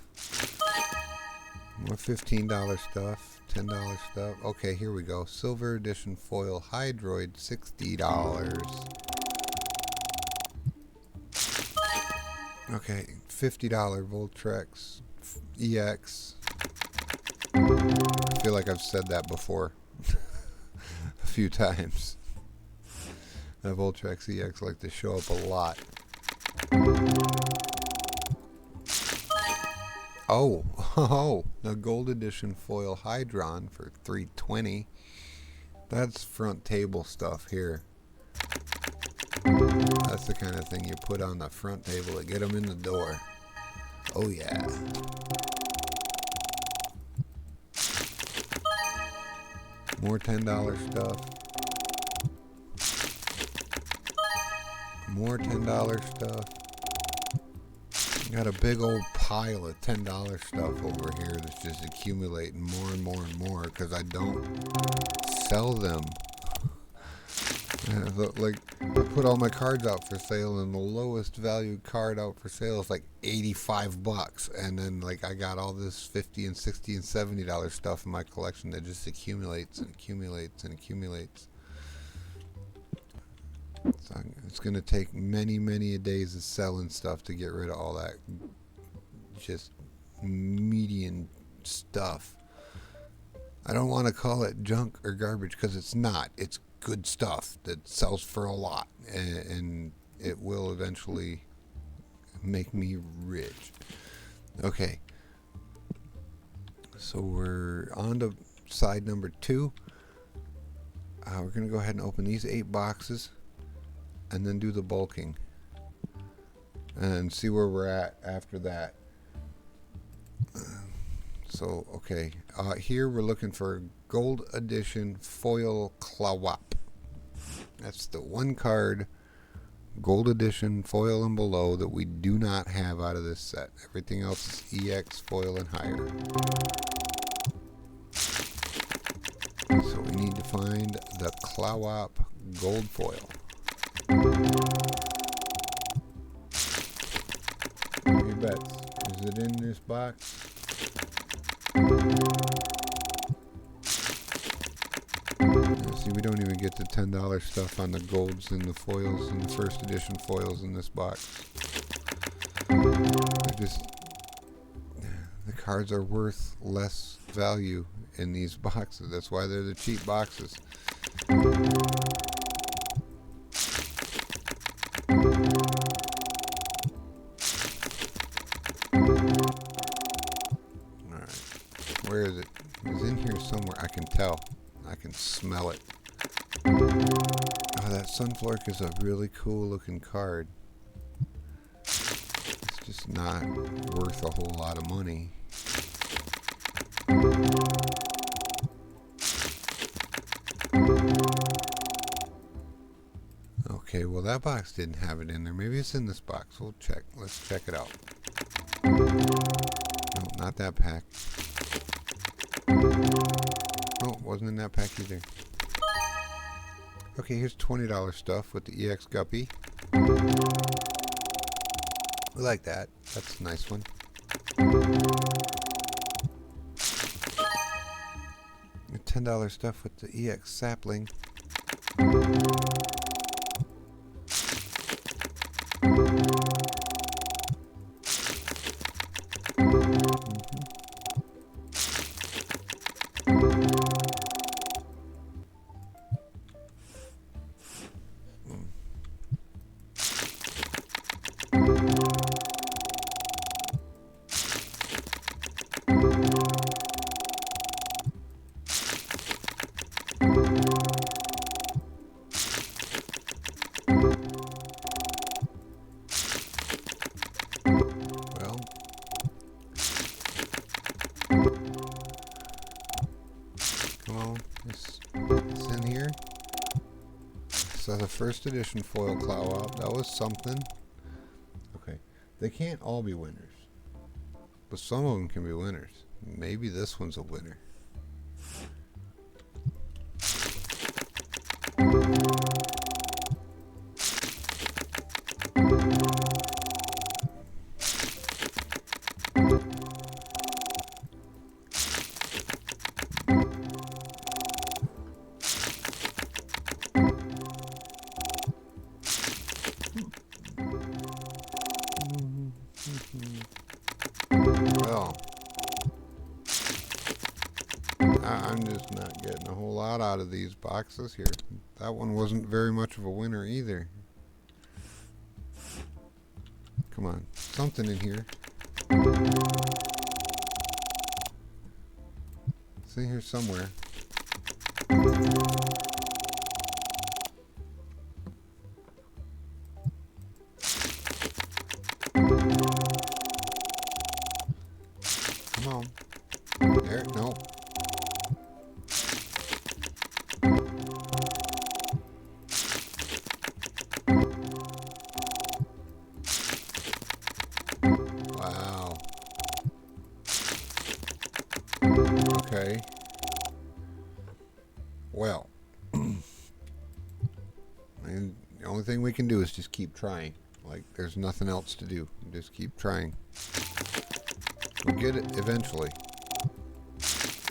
More $15 stuff. $10 stuff. Okay, here we go. Silver edition foil Hydroid, $60. Okay, $50 Voltrex EX. I feel like I've said that before a few times. That Voltrex EX like to show up a lot. Oh, the gold edition foil Hydron for $320. That's front table stuff here. That's the kind of thing you put on the front table to get them in the door. Oh yeah. More $10 stuff. More $10 stuff. Got a big old pile of $10 stuff over here that's just accumulating more and more and more because I don't sell them. Like, I put all my cards out for sale, and the lowest valued card out for sale is like $85, and then like I got all this $50 and $60 and $70 stuff in my collection that just accumulates and accumulates and accumulates. So it's gonna take many days of selling stuff to get rid of all that just median stuff. I don't want to call it junk or garbage because it's not. It's good stuff that sells for a lot, and it will eventually make me rich. Okay, so we're on to side number 2. We're gonna go ahead and open these 8 boxes and then do the bulking and see where we're at after that. So okay, here we're looking for gold edition foil Klawap. That's the one card, gold edition foil and below, that we do not have out of this set. Everything else is EX foil and higher. So we need to find the Klawap gold foil. What are your bets? Is it in this box? See, we don't even get the $10 stuff on the golds and the foils and the first edition foils in this box. The cards are worth less value in these boxes. That's why they're the cheap boxes. Alright. Where is it? It's in here somewhere. I can tell. I can smell it. Oh, that Sunflork is a really cool looking card. It's just not worth a whole lot of money. Okay, well that box didn't have it in there. Maybe it's in this box. We'll check. Let's check it out. not that pack. Oh, it wasn't in that pack either. Okay, here's $20 stuff with the EX Guppy. We like that. That's a nice one. $10 stuff with the EX Sapling. It's in here. So the first edition foil Cloud, that was something. Okay, they can't all be winners, but some of them can be winners. Maybe this one's a winner. Well, I'm just not getting a whole lot out of these boxes here. That one wasn't very much of a winner either. Come on, something in here. It's in here somewhere. Come on. There, no. Wow. Okay. Well. And the only thing we can do is just keep trying. Like, there's nothing else to do. Just keep trying. We'll get it eventually.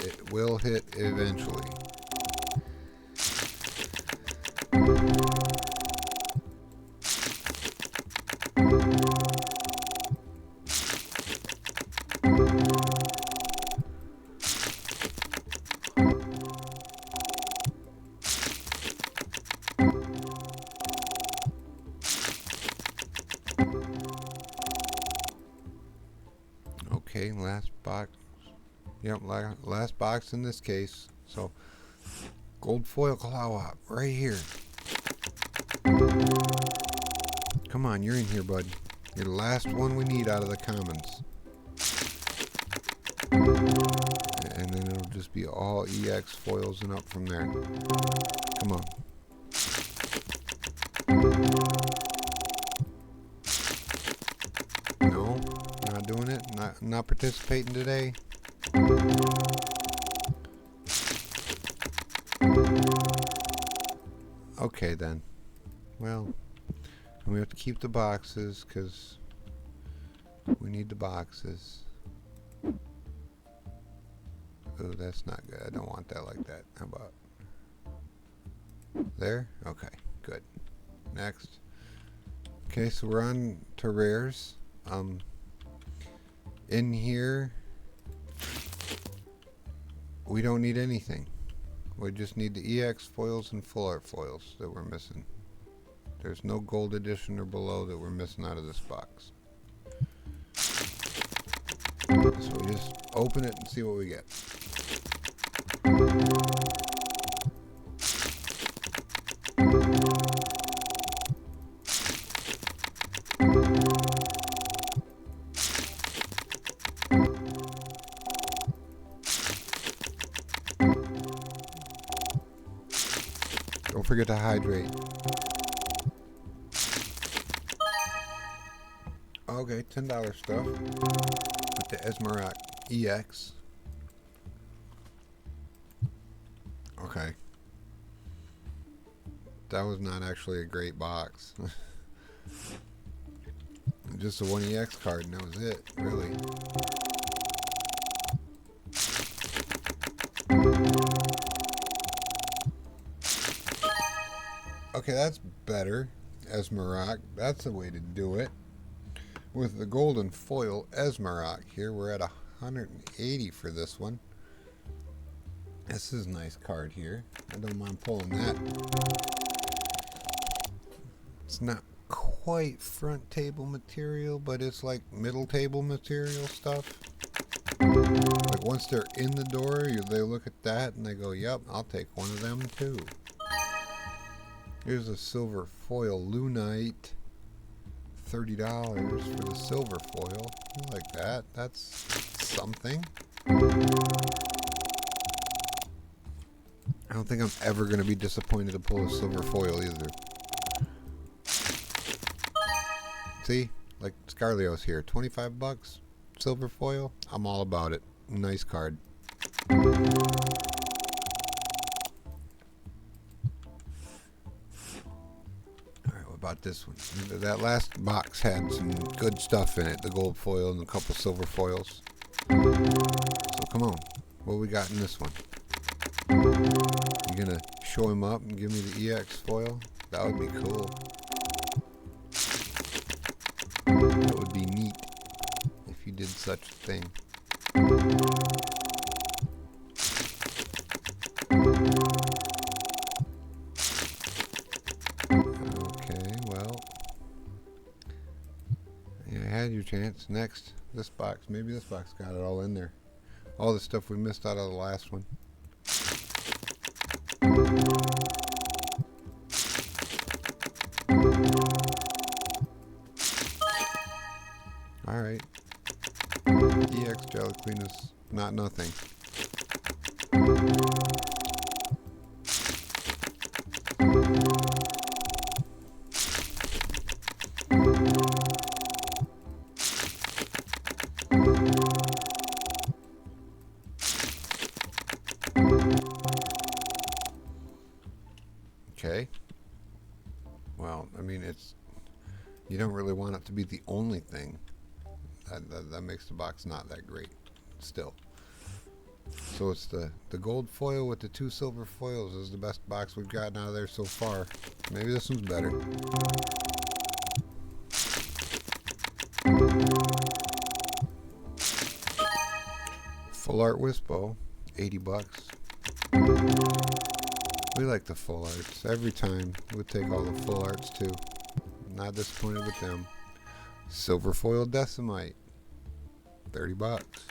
It will hit eventually. Okay, last box. Yep, last box in this case. So, gold foil Cloud right here. Come on, you're in here, bud. You're the last one we need out of the commons. And then it'll just be all EX foils and up from there. Come on. No, not doing it. Not participating today. Okay then. Well, we have to keep the boxes because we need the boxes. Oh, that's not good. I don't want that like that. How about there? Okay, good. Next. Okay, so we're on to rares. In here, we don't need anything. We just need the EX foils and full art foils that we're missing. There's no gold edition or below that we're missing out of this box. So we just open it and see what we get. Don't forget to hydrate. Okay, $10 stuff with the Esmeralda EX. Okay. That was not actually a great box. Just a 1EX card and that was it, really. Okay, that's better. Esmeralda, that's the way to do it. With the golden foil Esmeralda here, we're at 180 for this one. This is a nice card here. I don't mind pulling that. It's not quite front table material, but it's like middle table material stuff. Like once they're in the door, they look at that and they go, yep, I'll take one of them too. Here's a silver foil Lunite. $30 for the silver foil. I like that. That's something. I don't think I'm ever going to be disappointed to pull a silver foil either. See? Like Scarlios here. 25 bucks. Silver foil. I'm all about it. Nice card. About this one. That last box had some good stuff in it. The gold foil and a couple silver foils. So come on. What we got in this one? You gonna show him up and give me the EX foil? That would be cool. That would be neat if you did such a thing. Your chance. Next, this box. Maybe this box got it all in there. All the stuff we missed out of the last one. Alright. EX Jelly Queen is not nothing. Okay. Well, I mean, you don't really want it to be the only thing. That makes the box not that great still. So it's the gold foil with the 2 silver foils is the best box we've gotten out of there so far. Maybe this one's better. Full art Wispo, 80 bucks. We like the full arts. Every time we'll take all the full arts too. Not disappointed with them. Silver foil Decimite, 30 bucks.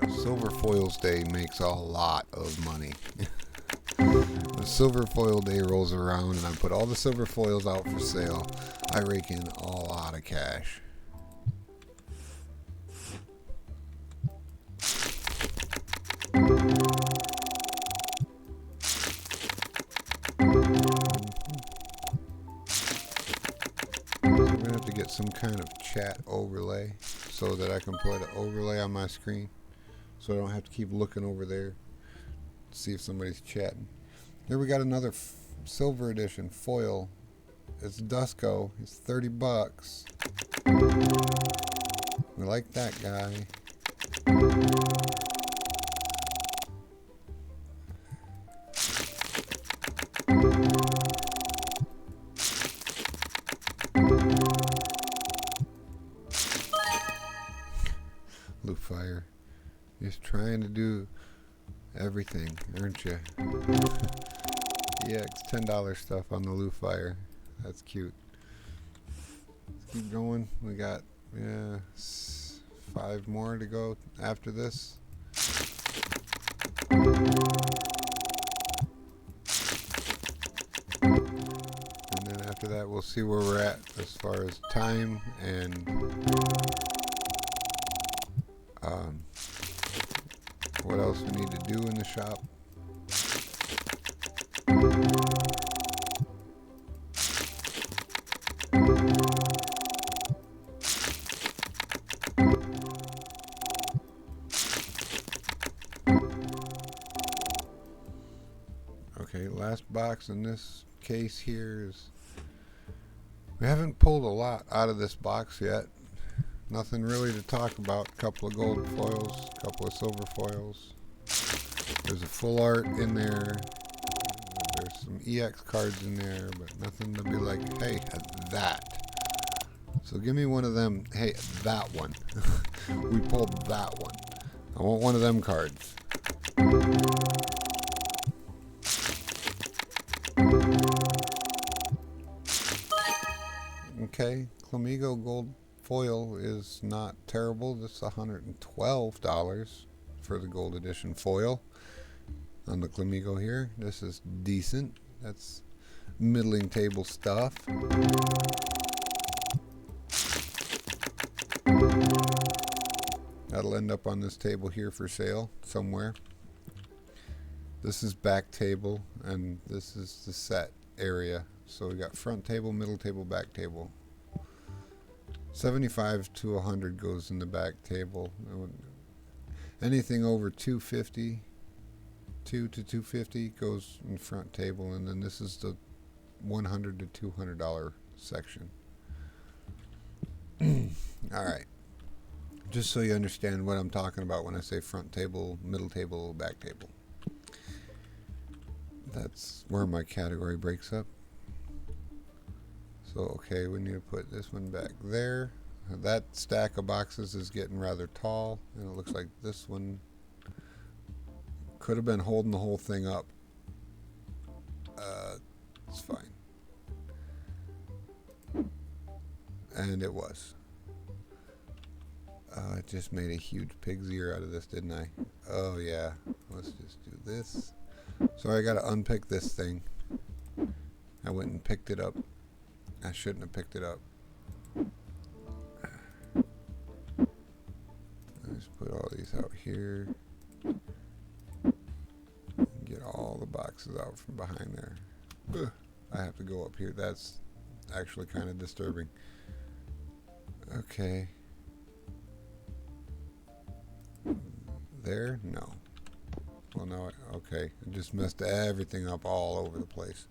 Silver Foils Day makes a lot of money. The Silver Foil Day rolls around and I put all the silver foils out for sale. I rake in a lot of cash. Get some kind of chat overlay so that I can put an overlay on my screen so I don't have to keep looking over there to see if somebody's chatting. Here we got another silver edition foil. It's Dusko. It's 30 bucks. We like that guy. Fire. Just trying to do everything, aren't you? EX $10 stuff on the Lufire. That's cute. Let's keep going. We got 5 more to go after this. And then after that we'll see where we're at as far as time and what else we need to do in the shop. last box in this case here is... We haven't pulled a lot out of this box yet. Nothing really to talk about. A couple of gold foils, a couple of silver foils. There's a full art in there. There's some EX cards in there, but nothing to be like, hey, that. So give me one of them. Hey, that one. We pulled that one. I want one of them cards. Okay, Clemigo gold foil is not terrible. This is $112 for the gold edition foil on the Clemigo here. This is decent. That's middling table stuff. That'll end up on this table here for sale somewhere. This is back table, and this is the set area. So we got front table, middle table, back table. 75 to 100 goes in the back table. Anything over 250, 2 to 250 goes in the front table, and then this is the $100 to $200 section. All right. Just so you understand what I'm talking about when I say front table, middle table, back table. That's where my category breaks up. So, okay, we need to put this one back there. That stack of boxes is getting rather tall, and it looks like this one could have been holding the whole thing up. It's fine. And it was. I just made a huge pig's ear out of this, didn't I? Oh, yeah. Let's just do this. Sorry, I got to unpick this thing. I went and picked it up. I shouldn't have picked it up. Let's put all these out here. Get all the boxes out from behind there. Ugh, I have to go up here. That's actually kind of disturbing. Okay. There? No. Well, no. Okay. I just messed everything up all over the place.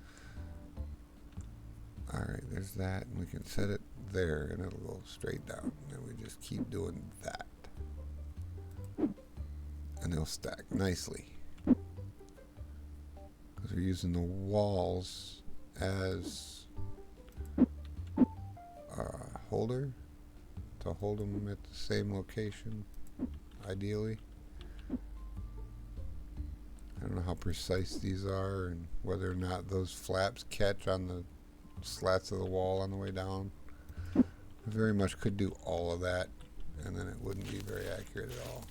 Alright, there's that, and we can set it there, and it'll go straight down. And we just keep doing that. And they'll stack nicely. Because we're using the walls as a holder to hold them at the same location, ideally. I don't know how precise these are, and whether or not those flaps catch on the slats of the wall on the way down. I very much could do all of that, and then it wouldn't be very accurate at all.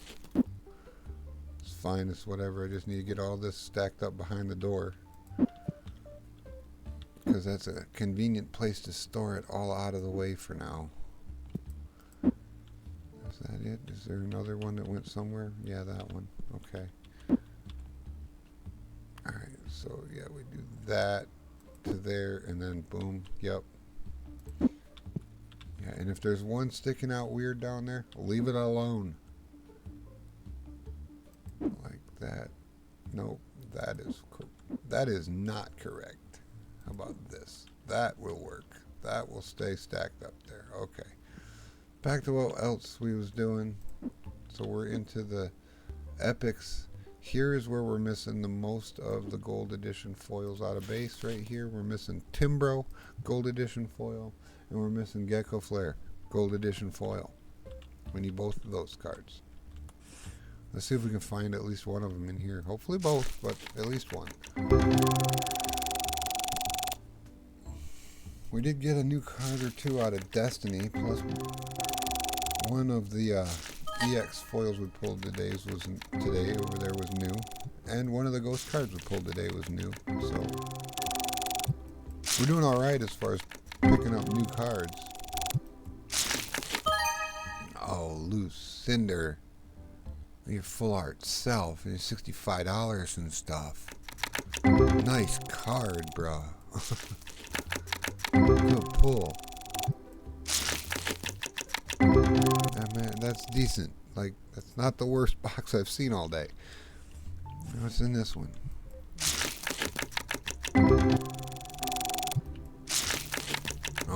It's fine, it's whatever. I just need to get all this stacked up behind the door, because that's a convenient place to store it all out of the way for now. Is that it? Is there another one that went somewhere? Yeah, that one. Okay. Alright, so yeah, we do that to there, and then boom, yep. Yeah, and if there's one sticking out weird down there, leave it alone. Like that. Nope, that is not correct. How about this? That will work. That will stay stacked up there. Okay. Back to what else we was doing. So we're into the epics. Here is where we're missing the most of the gold edition foils out of base. Right here, we're missing Timbro gold edition foil, and we're missing Gecko Flare gold edition foil. We need both of those cards. Let's see if we can find at least one of them in here. Hopefully both, but at least one. We did get a new card or two out of Destiny, plus one of the EX foils we pulled today over there was new, and one of the ghost cards we pulled today was new. So we're doing all right as far as picking up new cards. Oh, Loose Cinder, your full art self, and $65 and stuff. Nice card, bro. Good pull. Man, that's decent. Like, that's not the worst box I've seen all day. What's in this one?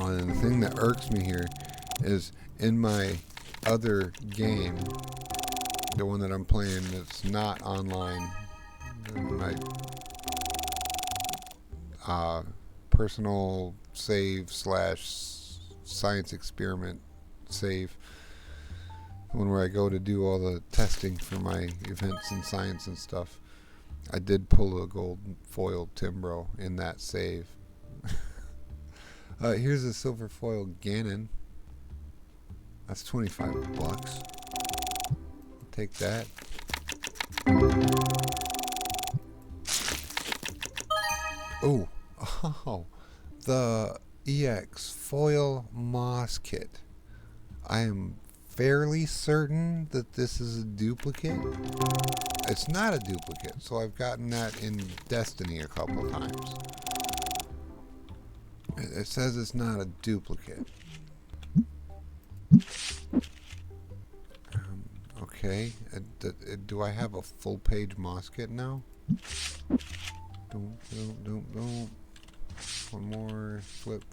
Oh, and the thing that irks me here is in my other game, the one that I'm playing that's not online, my personal save / science experiment save, one where I go to do all the testing for my events in science and stuff. I did pull a gold foil Timbro in that save. Here's a silver foil Ganon. That's 25 bucks. I'll take that. Oh, the EX foil moss kit. I am fairly certain that this is a duplicate. It's not a duplicate, so I've gotten that in Destiny a couple times. It says it's not a duplicate. Okay, do I have a full page moss kit now? Don't. One more. Flip.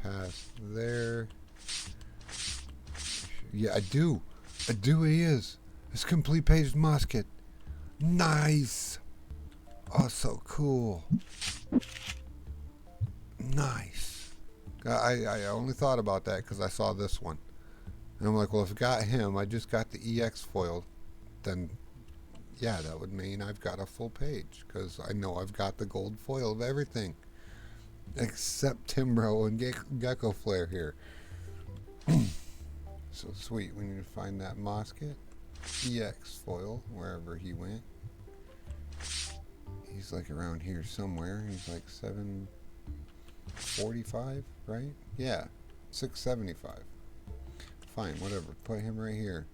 Pass there. Yeah, I do. It is. It's complete page moss kit. Nice. Oh, so cool. Nice. I only thought about that because I saw this one. And I'm like, well, if I got him, I just got the EX foil, then yeah, that would mean I've got a full page because I know I've got the gold foil of everything except Timbro and Gecko Flare here. So sweet. We need to find that moss kit. EX foil, wherever he went. He's like around here somewhere. He's like 745, right? Yeah, 675. Fine, whatever. Put him right here.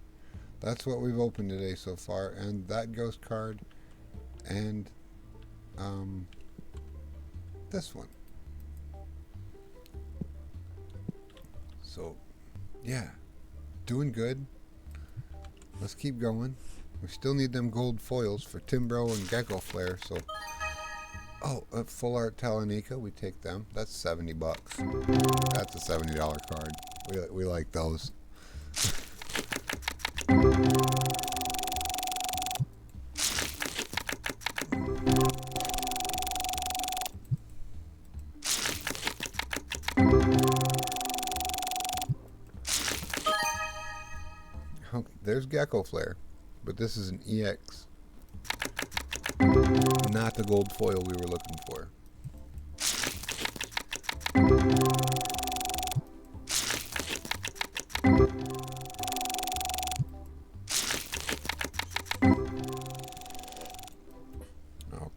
That's what we've opened today so far, and that ghost card, and this one. So, yeah, doing good. Let's keep going. We still need them gold foils for Timbro and Gecko Flare. So, full art Talonika, we take them. That's 70 bucks. That's a $70 card. We like those. There's Gecko Flare, but this is an EX, not the gold foil we were looking for.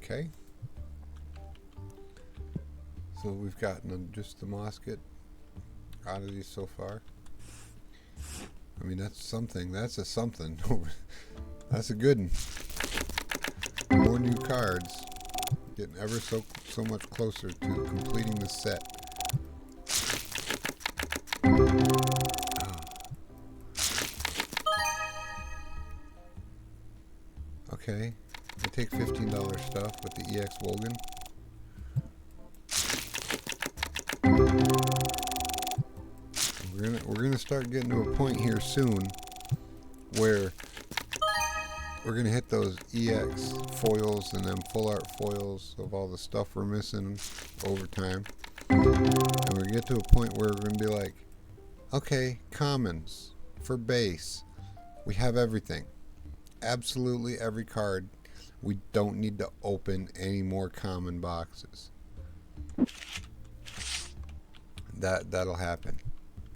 Okay, so we've gotten just the moss kit out of these so far. I mean, that's something. That's a something. That's a good one. More new cards. Getting ever so much closer to completing the set. Okay. I take $15 stuff with the EX Wolgan. We're gonna start getting to a point here soon where we're gonna hit those EX foils and then full art foils of all the stuff we're missing over time, and we're gonna get to a point where we're gonna be like, okay, commons for base, we have everything, absolutely every card. We don't need to open any more common boxes. That'll happen.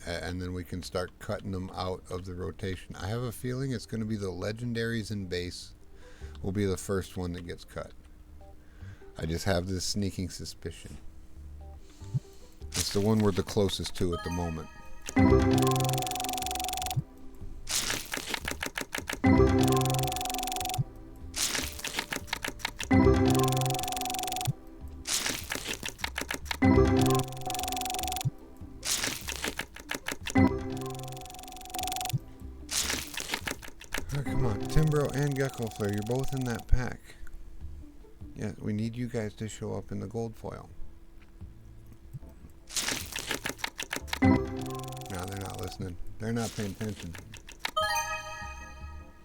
And then we can start cutting them out of the rotation. I have a feeling it's going to be the legendaries in base will be the first one that gets cut. I just have this sneaking suspicion. It's the one we're the closest to at the moment. Oh, come on, Timbro and Gecko Flare, you're both in that pack. Yeah, we need you guys to show up in the gold foil. No, they're not listening. They're not paying attention.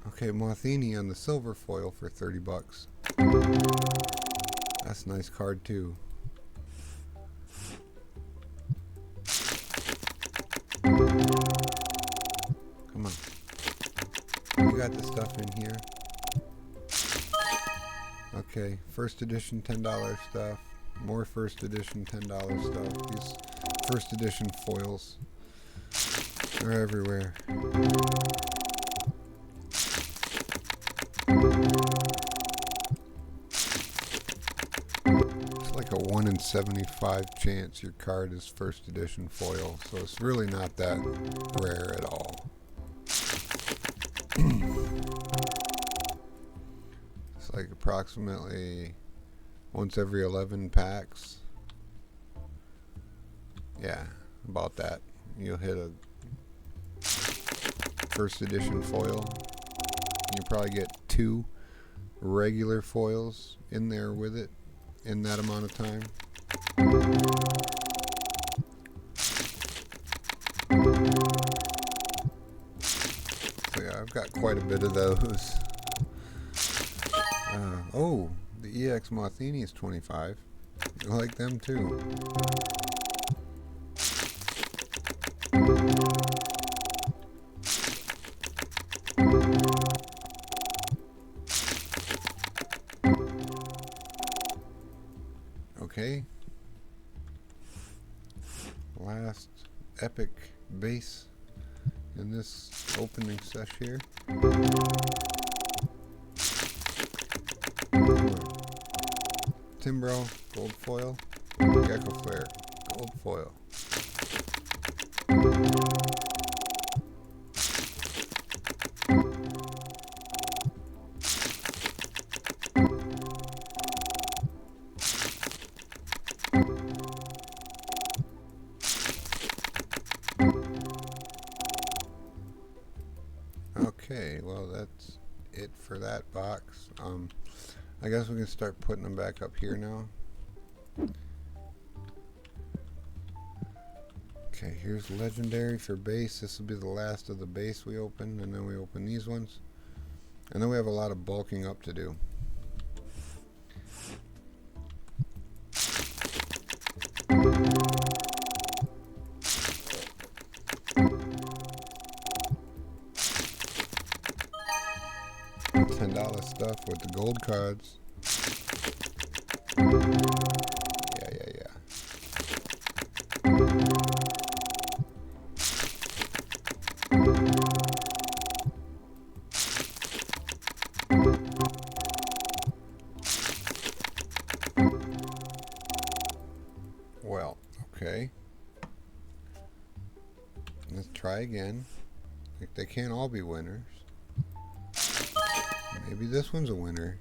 Okay, Mothini on the silver foil for 30 bucks. That's a nice card too. Come on. You got the stuff in here. Okay, first edition $10 stuff. More first edition $10 stuff. These first edition foils are everywhere. It's like a 1 in 75 chance your card is first edition foil, so it's really not that rare at all. It's like approximately once every 11 packs. Yeah, about that. You'll hit a first edition foil. You probably get 2 regular foils in there with it in that amount of time. So yeah, I've got quite a bit of those. Oh, the EX Mothini is 25. I like them too. Okay. Last epic base in this opening sesh here. Timbro, gold foil. Gecko Flare, gold foil. Okay, well that's it for that box. I guess we can start putting them back up here now. Okay, here's legendary for base. This will be the last of the base we open, and then we open these ones. And then we have a lot of bulking up to do. $10 stuff with the gold cards. Yeah. Well, okay. Let's try again. Like they can't all be winners. Maybe this one's a winner.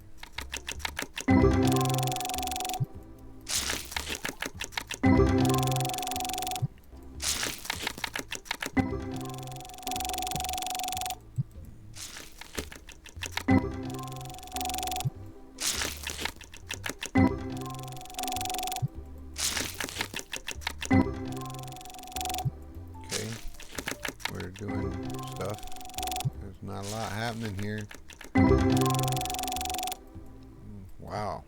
Okay, we're doing stuff. There's not a lot happening here. Wow.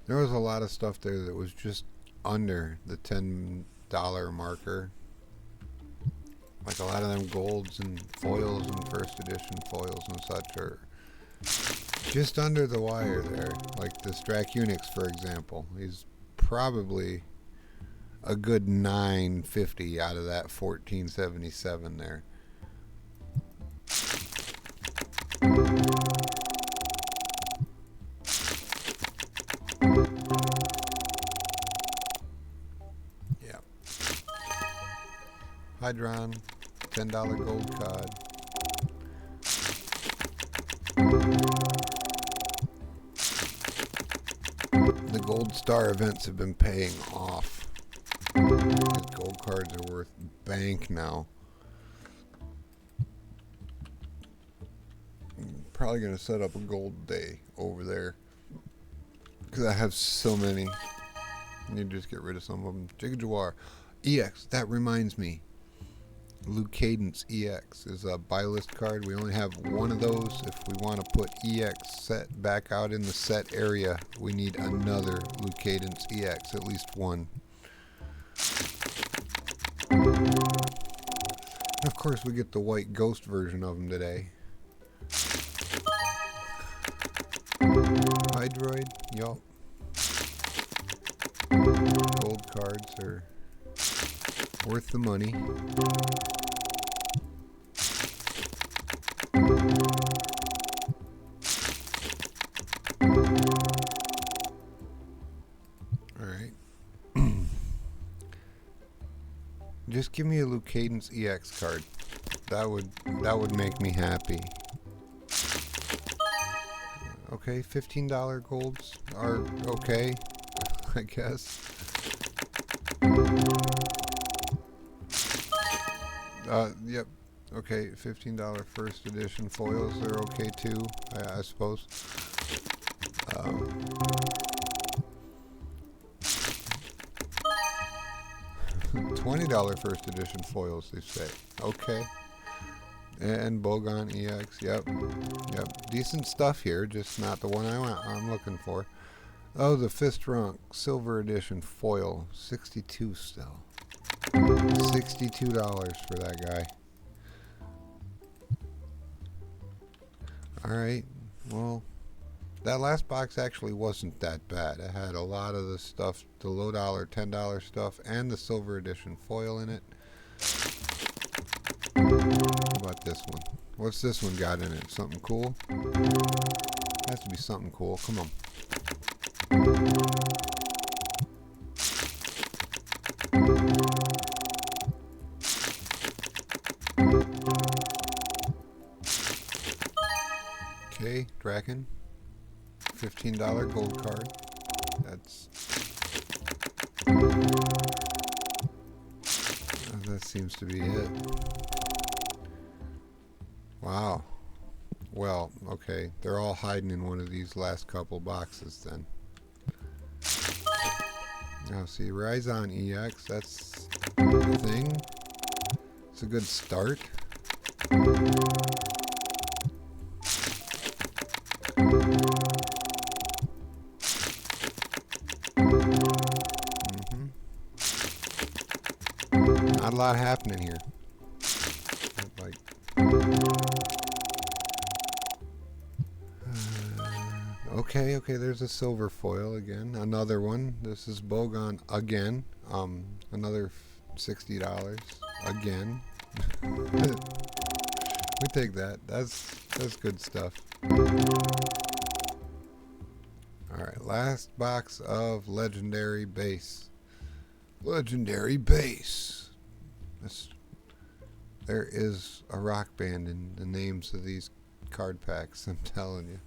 There was a lot of stuff there that was just under the $10 marker. Like a lot of them golds and foils and first edition foils and such are just under the wire there. Like the Strack Unix, for example. He's probably a good $9.50 out of that $14.77 there. Yeah. Hydron, $10 gold cod. The gold star events have been paying off. These gold cards are worth bank now. I'm probably going to set up a gold day over there Because I have so many. I need to just get rid of some of them. Jigajawar. EX. That reminds me. Luke Cadence EX is a buy list card. We only have one of those. If we want to put EX set back out in the set area, we need another Luke Cadence EX, at least one. And of course, we get the white ghost version of him today. Hydroid, yup. Gold cards are worth the money. Alright. Just give me a Luke Cadence EX card. That would make me happy. Okay, $15 golds are okay, I guess. Yep. Okay, $15 first edition foils are okay too, I suppose. $20 first edition foils, they say. Okay. And Bogon EX, yep. Decent stuff here, just not the one I'm looking for. Oh, the Fist Runk Silver Edition foil, 62 still. $62 for that guy. Alright, well, that last box actually wasn't that bad. It had a lot of the stuff, the low dollar, $10 stuff, and the Silver Edition foil in it. How about this one? What's this one got in it? Something cool? Has to be something cool. Come on. Okay, Draken. $15 gold card. That seems to be it. Wow. Well, okay. They're all hiding in one of these last couple boxes then. Now see, Ryzon EX, that's the thing. It's a good start. Not a lot happening here. Like, okay, there's a silver foil again. Another one. This is Bogon again. Another $60 again. We take that. That's good stuff. Alright, last box of Legendary Base. Legendary Base. There is a rock band in the names of these card packs, I'm telling you.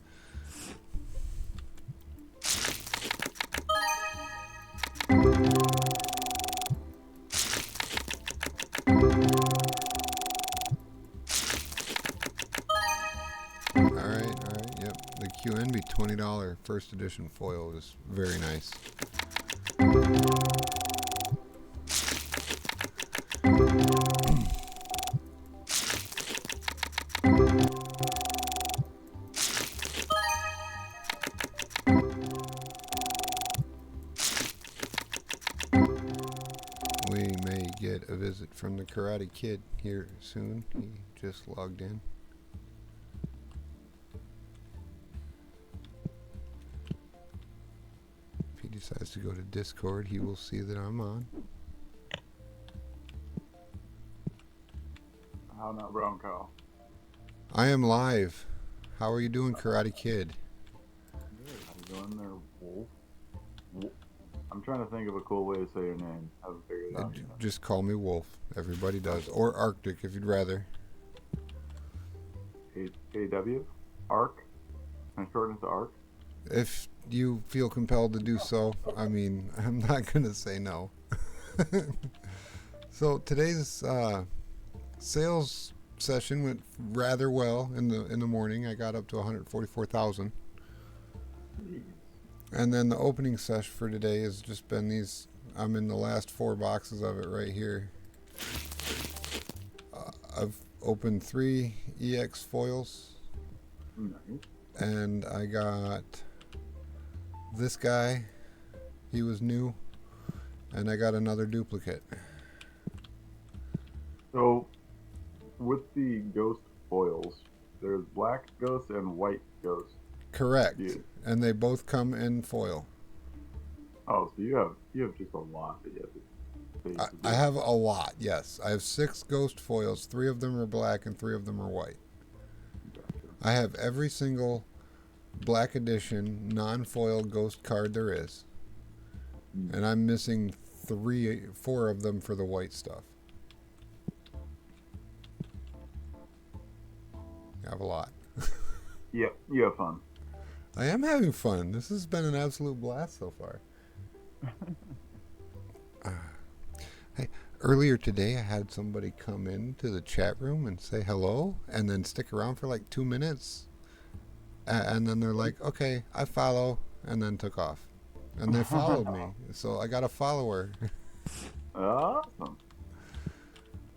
Alright, yep. The QNB $20 first edition foil is very nice. We may get a visit from the Karate Kid here soon. He just logged in. If he decides to go to Discord, he will see that I'm on. How not, Bronco? I am live. How are you doing, Karate Kid? Good. How you doing there, Wolf? I'm trying to think of a cool way to say your name. I haven't figured it out yet. Just call me Wolf. Everybody does. Or Arctic if you'd rather. AW? Arc? Can I shorten it to Arc? If you feel compelled to do so, I mean, I'm not going to say no. So today's sales session went rather well in the morning. I got up to 144,000. And then the opening sesh for today has just been these. I'm in the last 4 boxes of it right here. I've opened 3 EX foils, Nice. and I got this guy. He was new, and I got another duplicate. So, with the ghost foils, there's black ghost and white ghost. Correct. Yeah. And they both come in foil. Oh, so you have just a lot that you have to take. I have a lot, yes. I have 6 ghost foils. 3 of them are black and 3 of them are white. Gotcha. I have every single black edition non-foil ghost card there is. And I'm missing 4 of them for the white stuff. I have a lot. Yep, you have fun. I am having fun. This has been an absolute blast so far. Hey, earlier today I had somebody come into the chat room and say hello and then stick around for like 2 minutes. And then they're like, okay, I follow, and then took off. And they followed me. So I got a follower. Awesome.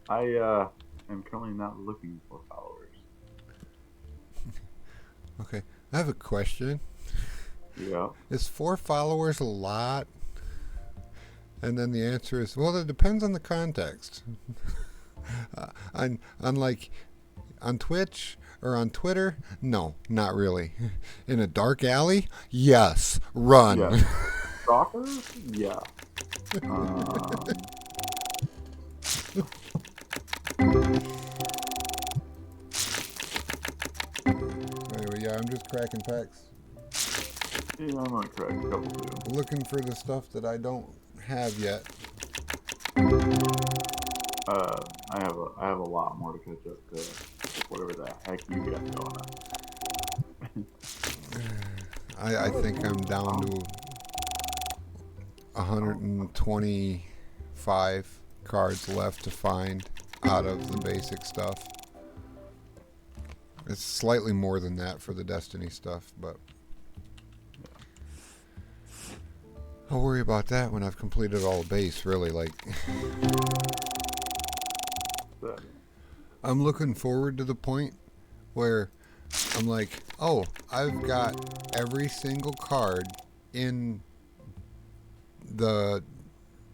I am currently not looking for followers. Okay, I have a question. Yeah. Is 4 followers a lot? And then the answer is, well, it depends on the context. Unlike on Twitch or on Twitter, no, not really. In a dark alley, yes, run. Yeah. Stalker? Yeah. Anyway, yeah, I'm just cracking packs, Yeah, I'm gonna crack a couple too. looking for the stuff that I don't have yet. I have a lot more to catch up to whatever the heck you got going on. I think I'm down to 125 cards left to find out of the basic stuff. It's slightly more than that for the Destiny stuff, but I'll worry about that when I've completed all the base, really. Like, I'm looking forward to the point where I'm like, oh, I've got every single card in the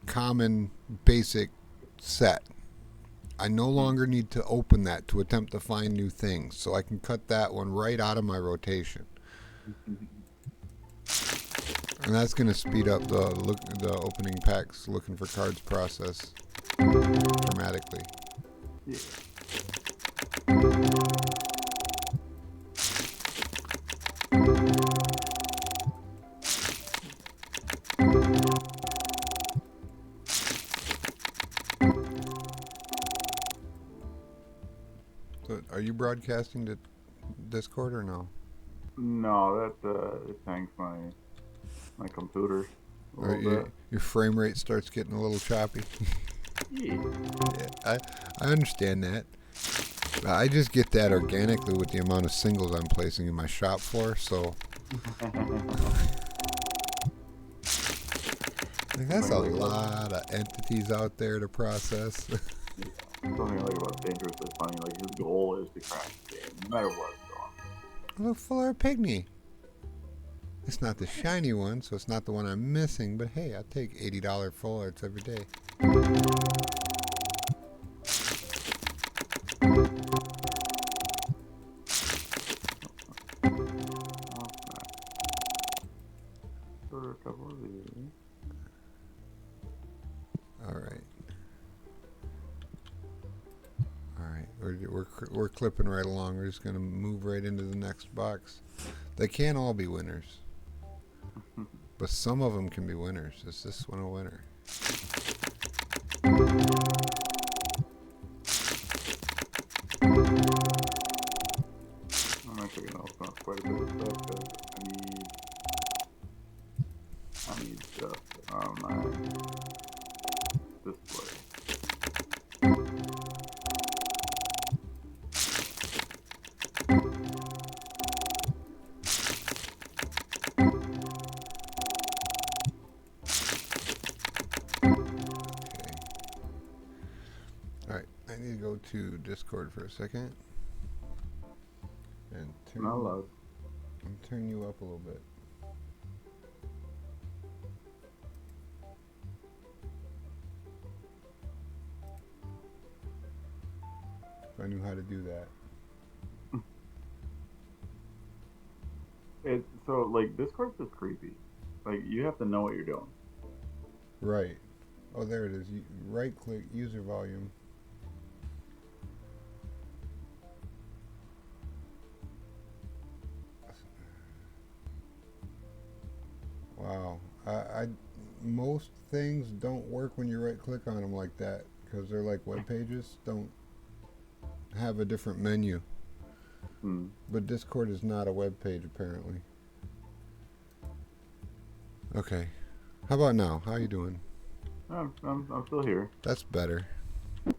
common basic set. I no longer need to open that to attempt to find new things, so I can cut that one right out of my rotation. And that's going to speed up the opening packs looking for cards process dramatically. Yeah. So are you broadcasting to Discord or no? No, that it tanks my computer a Or little bit. your frame rate starts getting a little choppy? Yeah. Yeah, I understand that. I just get that organically with the amount of singles I'm placing in my shop floor, so like, that's a lot of entities out there to process. Something I like about Dangerously Funny, like his goal is to crack the game, no matter what's going. Look, Fuller Pygmy. It's not the shiny one, so it's not the one I'm missing, but hey, I take $80 full arts every day. For a couple of these. Alright. We're clipping right along. We're just going to move right into the next box. They can't all be winners. But some of them can be winners. Is this one a winner? I'm actually gonna open up quite a bit of stuff because I need stuff on my display. me go to Discord for a second and Not allowed. turn you up a little bit. If I knew how to do that. So like Discord's just creepy. Like you have to know what you're doing. Right. Oh, there it is. You right click user volume. Wow. I most things don't work when you right click on them like that because they're like web pages. Don't have a different menu. But Discord is not a web page apparently. Okay. How about now? How you doing? I'm still here. That's better.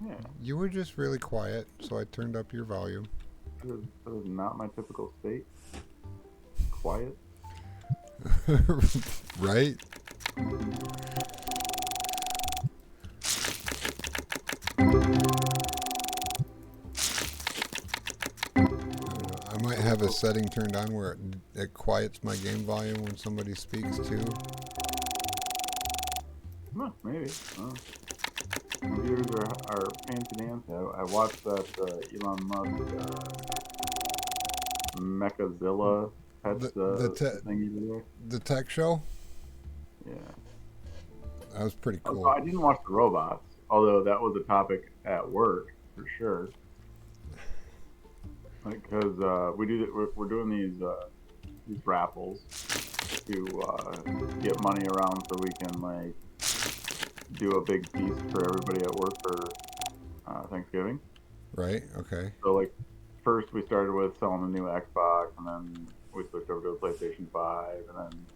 Yeah. You were just really quiet, so I turned up your volume. That is not my typical state. Quiet. Right? I might have a setting turned on where it quiets my game volume when somebody speaks too. Well, maybe. Computers are fancy dancy. I watched that Elon Musk Mechazilla thing he did there. The tech show? Yeah. That was pretty cool. I didn't watch the robots, although that was a topic at work for sure. Because we're doing these raffles to get money around so we can like do a big feast for everybody at work for Thanksgiving. Right. Okay. So like first we started with selling a new Xbox, and then we switched over to a PlayStation 5, and then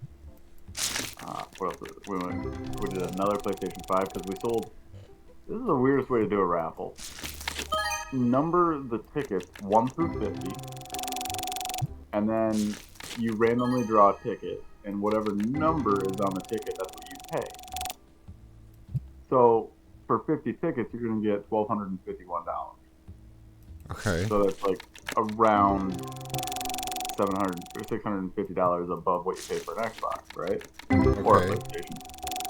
what else? We did another PlayStation 5 because we sold. This is the weirdest way to do a raffle. Number the tickets 1 through 50, and then you randomly draw a ticket, and whatever number is on the ticket, that's what you pay. So for 50 tickets, you're going to get $1,251. Okay. So that's like around $700 or $650 above what you pay for an Xbox, right? Okay. Or a PlayStation.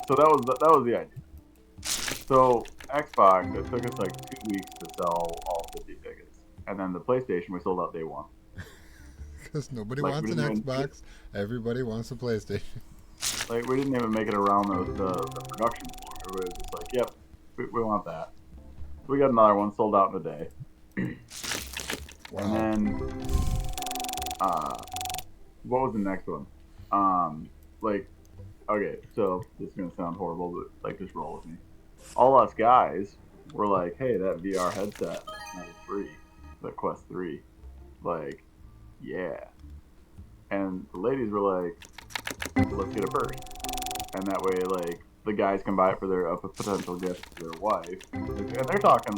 So that was the idea. So Xbox, it took us like 2 weeks to sell all 50 tickets, and then the PlayStation we sold out day one. Because nobody Like, wants an Xbox, everybody wants a PlayStation. Like we didn't even make it around the production floor. Everybody was just like, "Yep, we want that." We got another one sold out in a day. Wow. And then, what was the next one? Like, okay, so this is gonna sound horrible, but like, just roll with me. All us guys were like, "Hey, that VR headset is free, the Quest 3, like, yeah." And the ladies were like, "Let's get it first," and that way, like, the guys can buy it for their a potential gift to their wife, and they're talking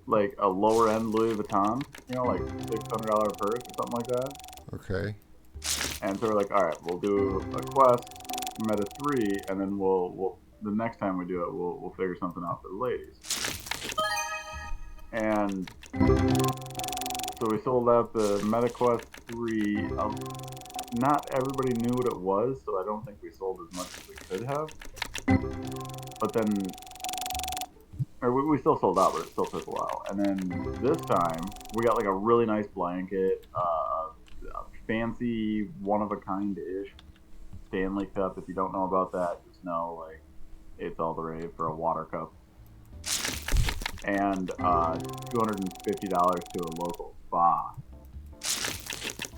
like a lower end Louis Vuitton, you know, like $600 purse or something like that. Okay. And so we're like, all right, we'll do a Quest Meta 3, and then we'll the next time we do it, we'll figure something out for the ladies. And so we sold out the Meta Quest 3. Not everybody knew what it was, so I don't think we sold as much as we could have. But then, or we still sold out, but it still took a while. And then this time, we got like a really nice blanket, a fancy, one-of-a-kind-ish Stanley cup. If you don't know about that, just know, like, it's all the rave for a water cup. And $250 to a local spa.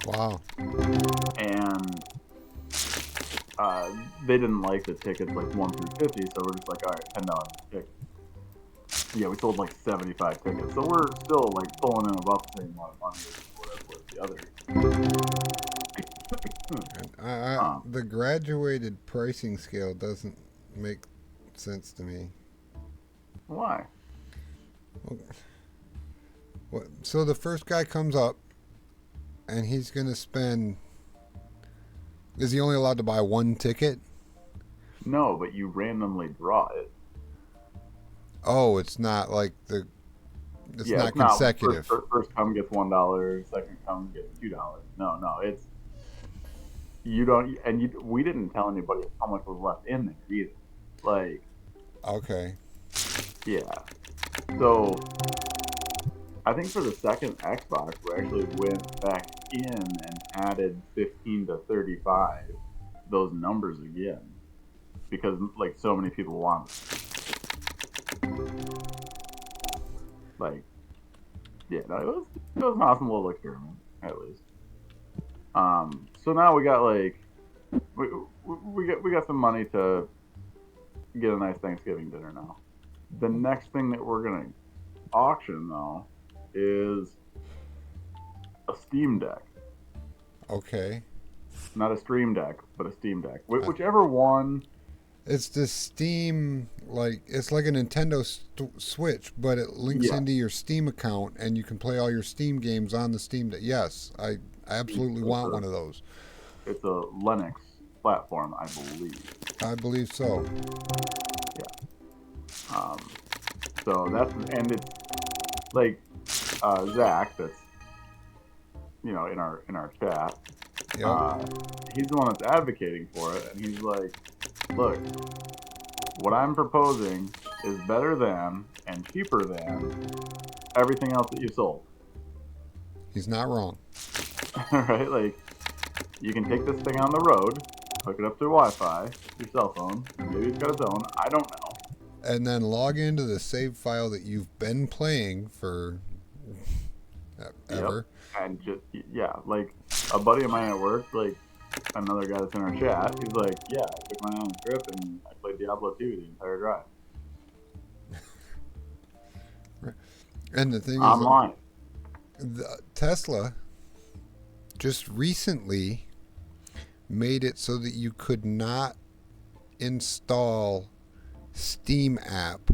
Wow. And they didn't like the tickets like 1 through 50, so we're just like, all right, $10 a ticket. Yeah, we sold like 75 tickets, so we're still like pulling in about the same amount of money as whatever was the other. And the graduated pricing scale doesn't make sense to me. Why? What? So the first guy comes up, and he's gonna spend. Is he only allowed to buy one ticket? No, but you randomly draw it. Oh, it's not like It's Yeah, not it's not consecutive. first come gets $1, second come gets $2. No, it's you don't, and we didn't tell anybody how much was left in there either. Like, Okay. yeah. So I think for the second Xbox, we actually went back in and added 15 to 35, those numbers again, because like so many people want it. Like, yeah, no, it was an awesome little experiment, at least. So now we got like we got some money to get a nice Thanksgiving dinner now. The next thing that we're gonna auction though is a Steam Deck. Okay. Not a Stream Deck, but a Steam Deck. Uh, Whichever one. It's the Steam, like it's like a Nintendo Switch, but it links Yeah, into your Steam account, and you can play all your Steam games on the Steam Deck. Yes, I absolutely it's want a one of those. it's a Linux platform, I believe. I believe so. Yeah. So that's, and it's like Zach, that's in our chat. Yep. He's the one that's advocating for it, and he's like, look, what I'm proposing is better than and cheaper than everything else that you sold. He's not wrong. Right? Like, you can take this thing on the road, hook it up to Wi-Fi, your cell phone, or maybe it's got its own. I don't know. And then log into the save file that you've been playing for ever. Yep. And just, yeah, like a buddy of mine at work, like another guy that's in our chat, he's like, yeah, I took mine on the trip and I played Diablo 2 the entire drive. And the thing is, Online. Tesla just recently made it so that you could not install Steam app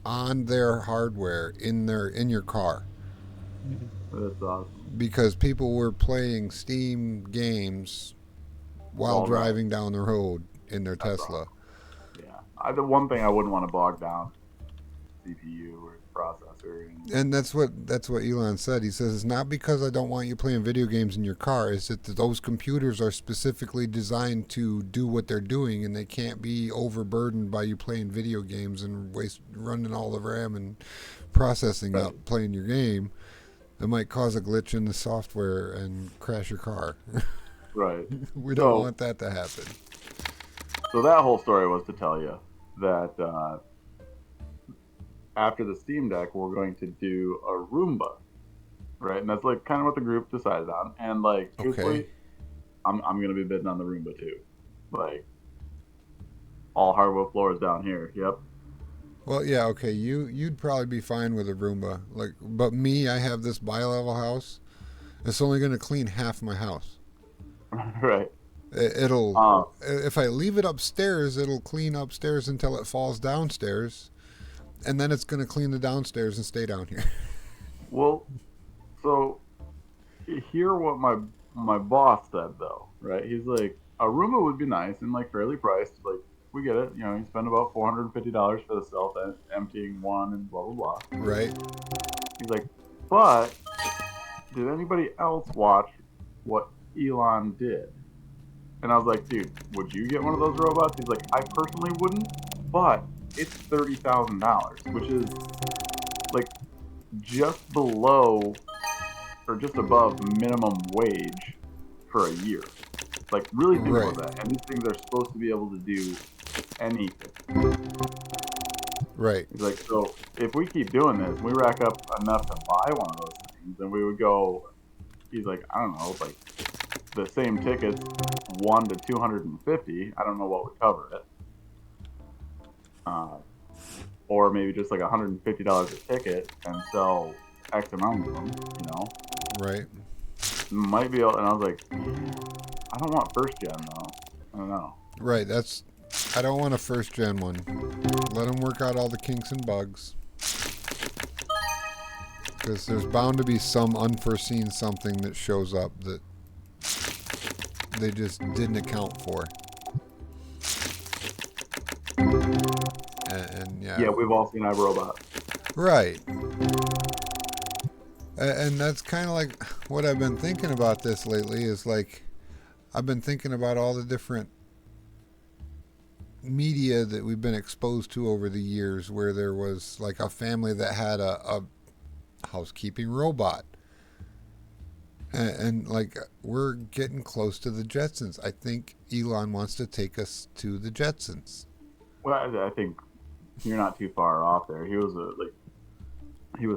on their hardware in your car That's awesome. because people were playing Steam games while driving down the road in their Tesla. Awesome. Yeah. The one thing I wouldn't want to bog down CPU or processor. And that's what Elon said. He says it's not because I don't want you playing video games in your car. It's that those computers are specifically designed to do what they're doing, and they can't be overburdened by you playing video games and running all the RAM and processing up playing your game. It might cause a glitch in the software and crash your car. Right. We don't want that to happen. So that whole story was to tell you that after the Steam Deck, we're going to do a Roomba, right? And that's like kind of what the group decided on. And like, truthfully, I'm going to be bidding on the Roomba too. Like, all hardwood floors down here. Yep. Well, yeah, okay. You'd probably be fine with a Roomba, like, but me, I have this bi-level house. It's only going to clean half my house. Right. It'll if I leave it upstairs, it'll clean upstairs until it falls downstairs, and then it's going to clean the downstairs and stay down here. Well, so hear what my boss said though, right? He's like, a Roomba would be nice and like fairly priced. Like, we get it. You spend about $450 for the self-emptying one and blah blah blah. Right. He's like, but did anybody else watch what Elon did? And I was like, dude, would you get one of those robots? He's like, I personally wouldn't, but it's $30,000, which is like just below or just above minimum wage for a year. Like, really think about that. And these things are supposed to be able to do anything. Right. He's like, so if we keep doing this, we rack up enough to buy one of those things, then we would go. He's like, I don't know, like the same tickets, 1 to 250. I don't know what would cover it. Or maybe just like $150 a ticket and sell X amount of them, Right. Might be able, and I was like, I don't want first gen though. I don't know. Right. I don't want a first gen one. Let them work out all the kinks and bugs. Because there's bound to be some unforeseen something that shows up that they just didn't account for. And yeah. Yeah, we've all seen iRobot. Right. And that's kind of like what I've been thinking about this lately is like I've been thinking about all the different media that we've been exposed to over the years where there was like a family that had a housekeeping robot. And like we're getting close to the Jetsons. I think Elon wants to take us to the Jetsons. Well, I think you're not too far off there. He was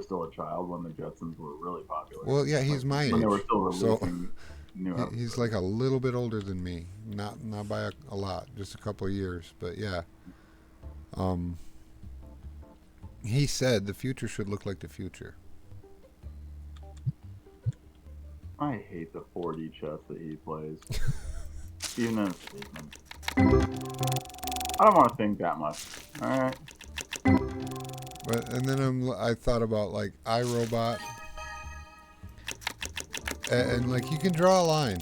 still a child when the Jetsons were really popular. Well, yeah, he's my age. When they were still So releasing new episodes. he's like a little bit older than me. Not by a lot, just a couple of years, but yeah. He said the future should look like the future. I hate the 4D chess that he plays. Even in a statement. I don't want to think that much. Alright. But and then I thought about like iRobot, and like you can draw a line.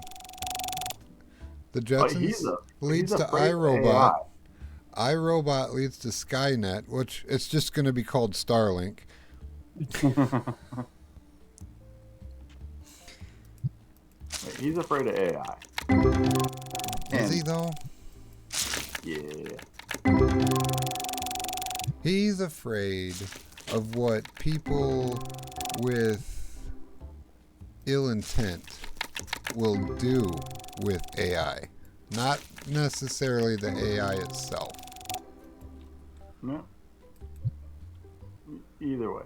The Jetsons leads to iRobot. iRobot leads to Skynet, which it's just going to be called Starlink. He's afraid of AI. Is he though? Yeah. He's afraid of what people with ill intent will do with AI, not necessarily the AI itself. Yeah. Either way.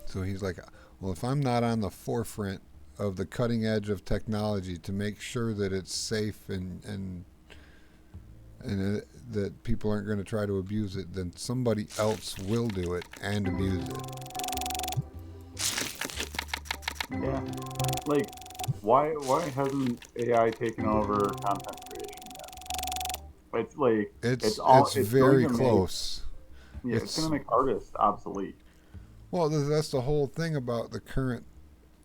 So he's like, well, if I'm not on the forefront of the cutting edge of technology to make sure that it's safe and that people aren't going to try to abuse it, then somebody else will do it and abuse it. Yeah. Like, why hasn't AI taken over content creation yet? It's like It's it's very going to close. it's going to make artists obsolete. Well, that's the whole thing about the current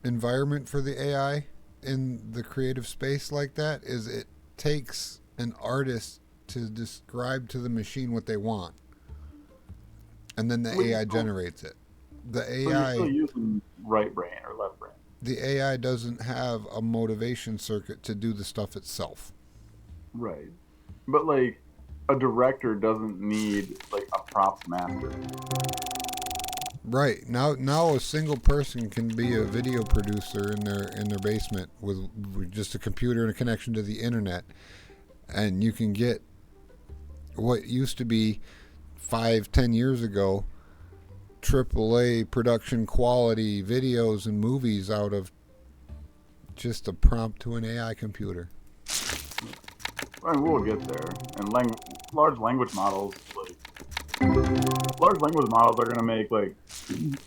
environment for the AI in the creative space like that is it takes an artist to describe to the machine what they want, and then the AI generates it. The So you're AI, still using right brain or left brain. the AI doesn't have a motivation circuit to do the stuff itself. Right. But like a director doesn't need like a props master. Right now, a single person can be a video producer in their basement with just a computer and a connection to the internet, and you can get what used to be 5-10 years ago AAA production quality videos and movies out of just a prompt to an AI computer. I mean, we'll get there. And large language models, large language models are going to make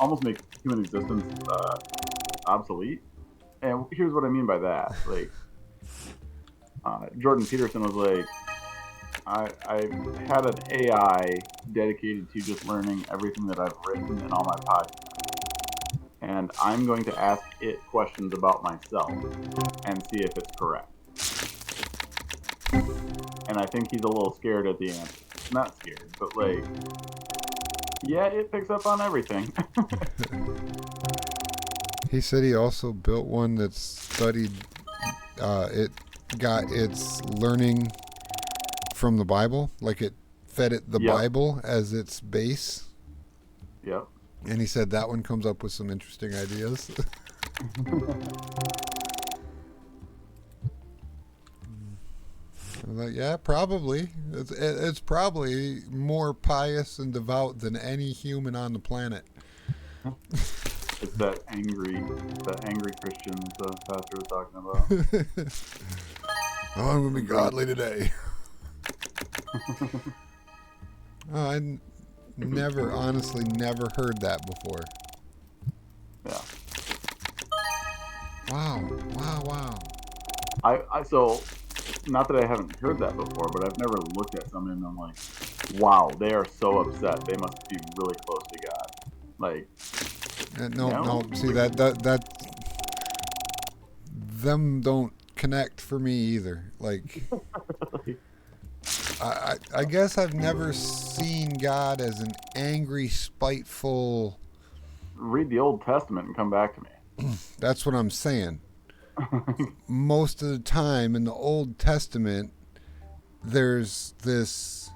almost make human existence obsolete. And here's what I mean by that. Like, Jordan Peterson was like, I had an AI dedicated to just learning everything that I've written in all my podcasts. And I'm going to ask it questions about myself and see if it's correct. And I think he's a little scared at the answer. Not scared, but like, yeah, it picks up on everything. He said he also built one that studied, it got its learning from the Bible, like it fed it the Bible as its base. Yep. And he said that one comes up with some interesting ideas. I was like, yeah, probably. It's probably more pious and devout than any human on the planet. It's that angry Christians the pastor was talking about. Oh, I'm going to be godly today. Oh, honestly never heard that before. Yeah. Wow. So, not that I haven't heard that before, but I've never looked at something and I'm like, wow, they are so upset. They must be really close to God. Like, no. See that them don't connect for me either. Like, I guess I've never seen God as an angry, spiteful read the Old Testament and come back to That's what I'm saying. me. Most of the time in the Old Testament, there's this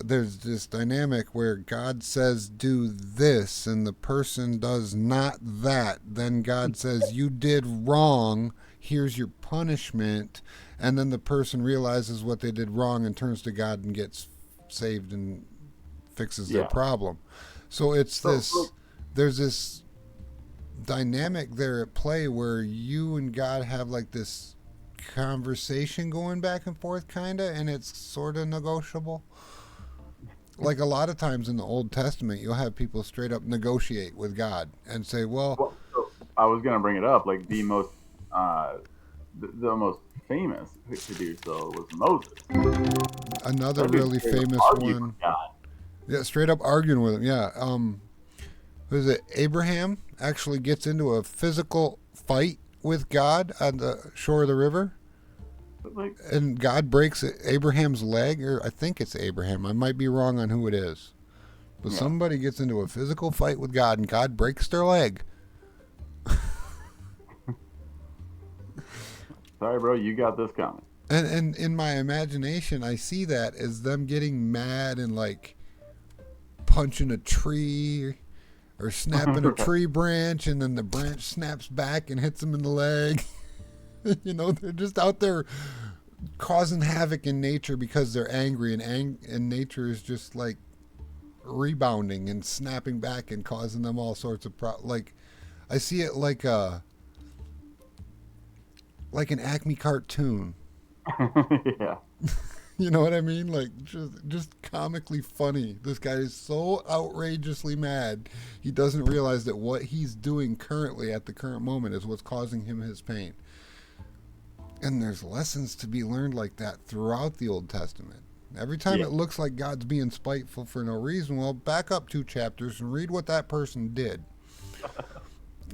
there's this dynamic where God says do this and the person does not that. Then God says you did wrong. Here's your punishment. And then the person realizes what they did wrong and turns to God and gets saved and fixes their Yeah. problem. So it's So, this there's this dynamic there at play where you and God have like this conversation going back and forth kind of, and it's sort of negotiable. Like a lot of times in the Old Testament, you'll have people straight up negotiate with God and say, well, so I was gonna bring it up. Like uh, the most famous to do so was Moses. another That dude really straight up famous argued one. with God. Yeah, straight up arguing with him. Yeah. Who is it? Abraham actually gets into a physical fight with God on the shore of the river. But, like, And God breaks Abraham's leg, or I think it's Abraham. I might be wrong on who it is. But yeah. somebody gets into a physical fight with God, and God breaks their leg. Sorry, bro, you got this coming. And in my imagination, I see that as them getting mad and like punching a tree or snapping a tree branch, and then the branch snaps back and hits them in the leg. You know, they're just out there causing havoc in nature because they're angry, and nature is just like rebounding and snapping back and causing them all sorts of like I see it like an Acme cartoon. Yeah. You know what I mean? Like just comically funny. This guy is so outrageously mad. He doesn't realize that what he's doing currently at the current moment is what's causing him his pain. And there's lessons to be learned like that throughout the Old Testament. Every time Yeah. it looks like God's being spiteful for no reason, well, back up 2 chapters and read what that person did.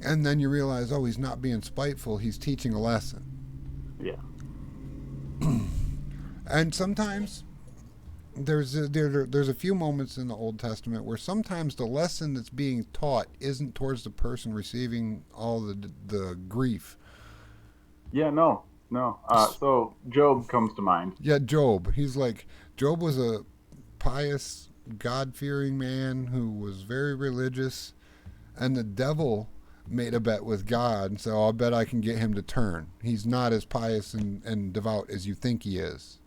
And then you realize, oh, he's not being spiteful, he's teaching a lesson. Yeah. And sometimes there's a few moments in the Old Testament where sometimes the lesson that's being taught isn't towards the person receiving all the grief. Yeah, no. So Job comes to mind. Yeah, Job. Job was a pious, God-fearing man who was very religious, and the devil made a bet with God, so I'll bet I can get him to turn. He's not as pious and devout as you think he is.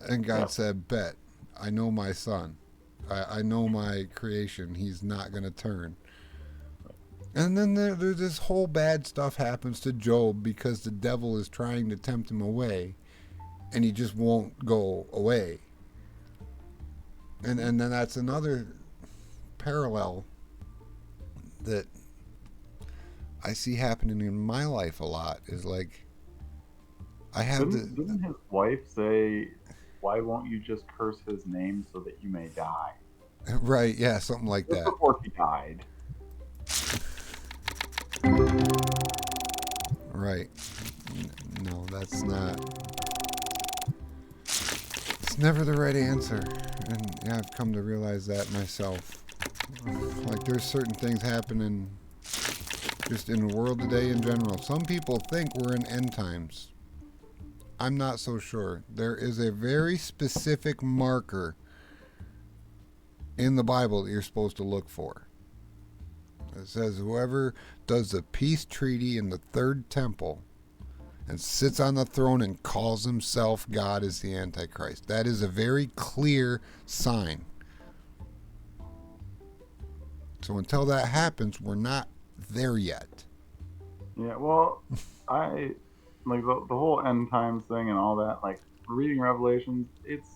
And God said, bet. I know my son. I know my creation. He's not going to turn. And then there's this whole bad stuff happens to Job because the devil is trying to tempt him away, and he just won't go away. And then that's another parallel that I see happening in my life a lot. Is like I have Didn't his wife say, "Why won't you just curse his name so that you may die?" right, yeah, something like Just that. before he died. Right. No, that's not. It's never the right answer. And yeah, I've come to realize that myself. Like there's certain things happening just in the world today in general. Some people think we're in end times. I'm not so sure. There is a very specific marker in the Bible that you're supposed to look for. It says whoever does the peace treaty in the third temple and sits on the throne and calls himself God is the Antichrist. That is a very clear sign. So until that happens, we're not there yet. Yeah, well, I like the whole end times thing and all that. Like reading Revelations, it's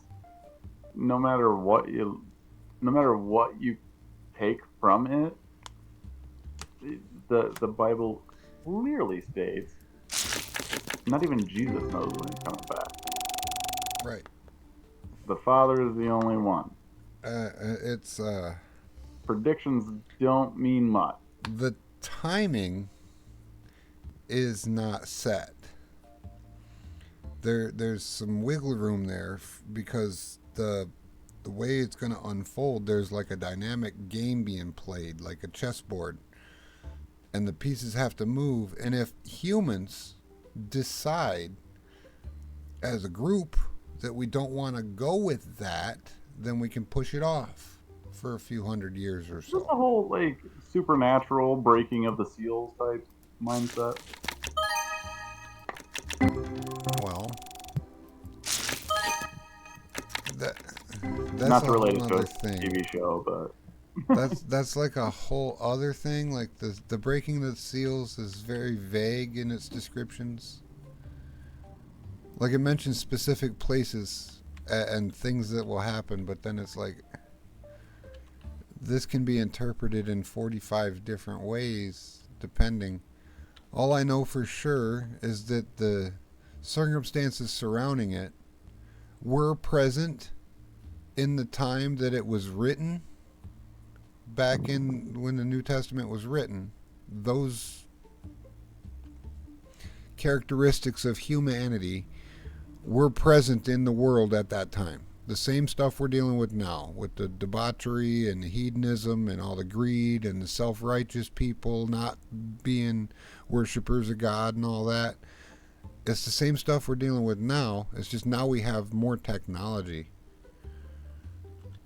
no matter what you take from it, the Bible clearly states not even Jesus knows when he's coming back. Right. The Father is the only one. It's Predictions don't mean much. the timing is not set. There's some wiggle room there because the the way it's going to unfold, there's like a dynamic game being played, like a chessboard, and the pieces have to move. And if humans decide as a group that we don't want to go with that, then we can push it off for a few hundred years or Just a so. whole like supernatural breaking of the seals type mindset. Well, that that's Not a to relate whole it to other a thing. TV show, but That's like a whole other thing. Like the breaking of the seals is very vague in its descriptions. Like it mentions specific places and things that will happen, but then it's like this can be interpreted in 45 different ways depending. All I know for sure is that the circumstances surrounding it were present in the time that it was written, back in when the New Testament was written. Those characteristics of humanity were present in the world at that time. The same stuff we're dealing with now, with the debauchery and the hedonism and all the greed and the self-righteous people not being worshippers of God and all that. It's the same stuff we're dealing with now. It's just now we have more technology.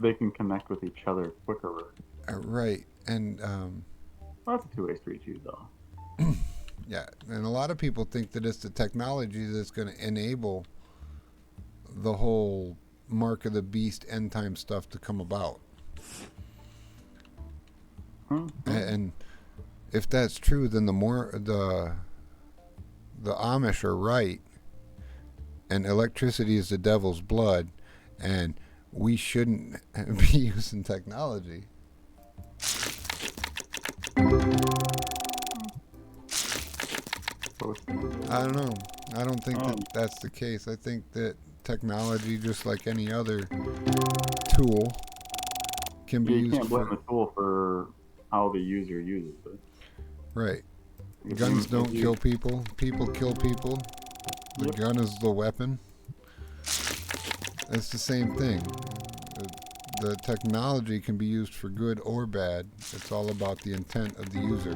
they can connect with each other quicker. Right. And Well, that's a two-way street too, though. yeah, and a lot of people think that it's the technology that's going to enable the whole mark of the beast end time stuff to come about. And if that's true, then the Amish are right, and electricity is the devil's blood, and we shouldn't be using technology. I don't know. I don't think that that's the case. I think that technology, just like any other tool, can be You used can't blame for the tool for how the user uses it. right. If Guns you- don't if you- kill people. People kill people. The Yep. gun is the weapon. It's the same thing. The technology can be used for good or bad. It's all about the intent of the user.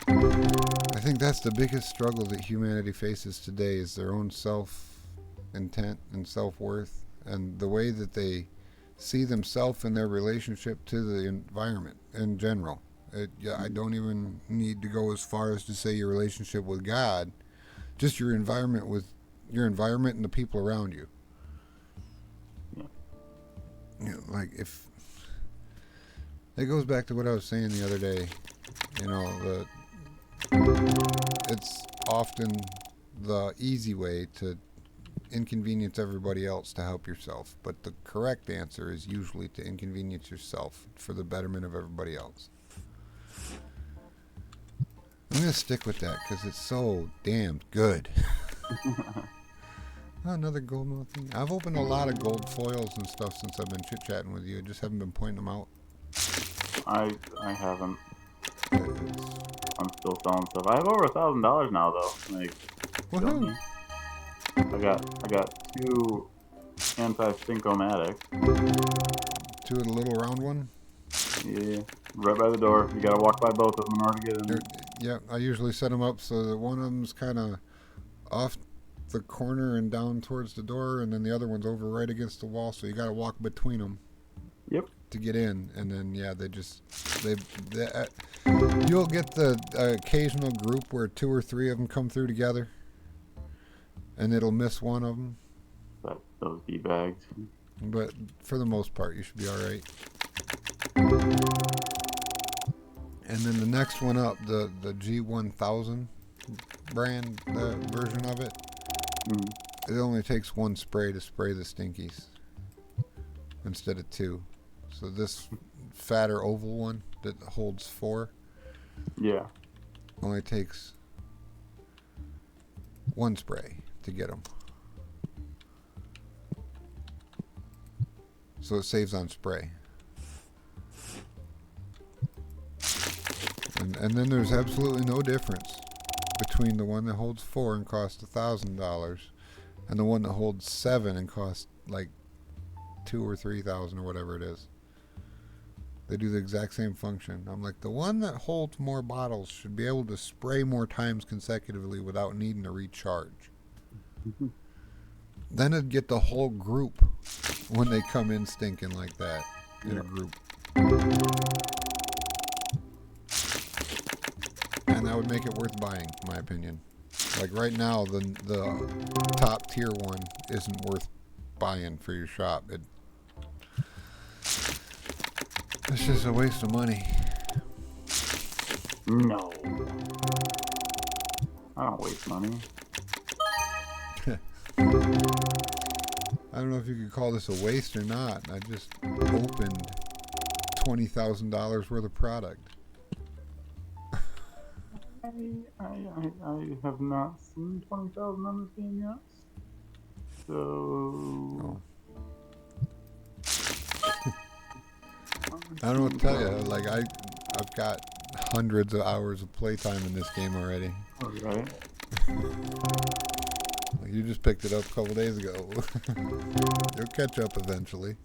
I think that's the biggest struggle that humanity faces today is their own self-intent and self-worth and the way that they see themselves and their relationship to the environment in general. I don't even need to go as far as to say your relationship with God, just your environment and the people around you. You know, like if it goes back to what I was saying the other day, you know, it's often the easy way to inconvenience everybody else to help yourself, but the correct answer is usually to inconvenience yourself for the betterment of everybody else. I'm gonna stick with that because it's so damn good. Another gold mouth thing. I've opened a lot of gold foils and stuff since I've been chit chatting with you. I just haven't been pointing them out. I haven't. It's, I'm still selling stuff. I have over $1,000 now, though. Like, woohoo! I got two anti-stinkomatic. To the little round one. Yeah, right by the door. You gotta walk by both of them in order to get in. Yeah, I usually set them up so that one of them's kind of off the corner and down towards the door, and then the other one's over right against the wall. So you got to walk between them. Yep. To get in, and then yeah, they you'll get the occasional group where 2 or 3 of them come through together, and it'll miss one of them. Those D-bags. But for the most part, you should be all right. And then the next one up, the G1000 brand version of it, it only takes 1 spray to spray the stinkies instead of 2. So this fatter oval one that holds 4 Yeah. only takes 1 spray to get them. So it saves on spray. And then there's absolutely no difference between the one that holds 4 and costs $1,000 and the one that holds 7 and costs like 2 or 3,000 or whatever it is. They do the exact same function. I'm like, the one that holds more bottles should be able to spray more times consecutively without needing to recharge. Then it'd get the whole group when they come in stinking like that in a group. And that would make it worth buying, in my opinion. Like right now, the top tier one isn't worth buying for your shop. It's just a waste of money. No. I don't waste money. I don't know if you could call this a waste or not. I just opened $20,000 worth of product. I have not seen 20,000 on this game yet. So. Oh. I don't know what to tell you. Like I've got hundreds of hours of playtime in this game already. Alright. Like you just picked it up a couple days ago. You'll catch up eventually.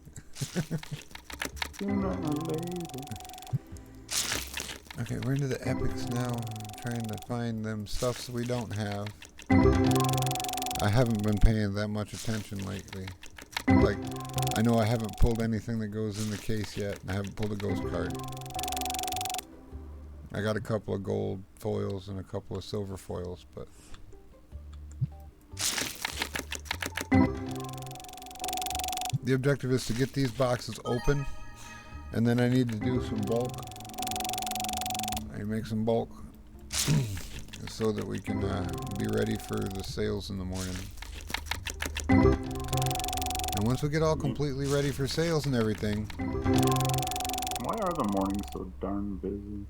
You're not lazy. Okay, we're into the epics now. I'm trying to find them stuffs we don't have. I haven't been paying that much attention lately. Like, I know I haven't pulled anything that goes in the case yet. I haven't pulled a ghost card. I got a couple of gold foils and a couple of silver foils, but... The objective is to get these boxes open, and then I need to do some bulk. I make some bulk so that we can be ready for the sales in the morning. And once we get all completely ready for sales and everything... Why are the mornings so darn busy?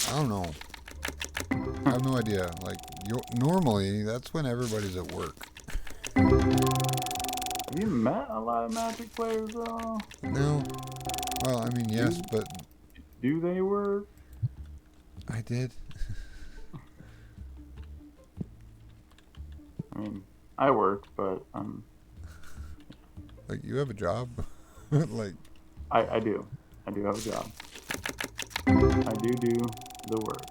I don't know. I have no idea. Like, normally, that's when everybody's at work. Have you met a lot of Magic players, though? No. Well, I mean, yes, but... Do they work? I did. I mean, I work, but Like, you have a job? Like... I do. I do have a job. I do the work.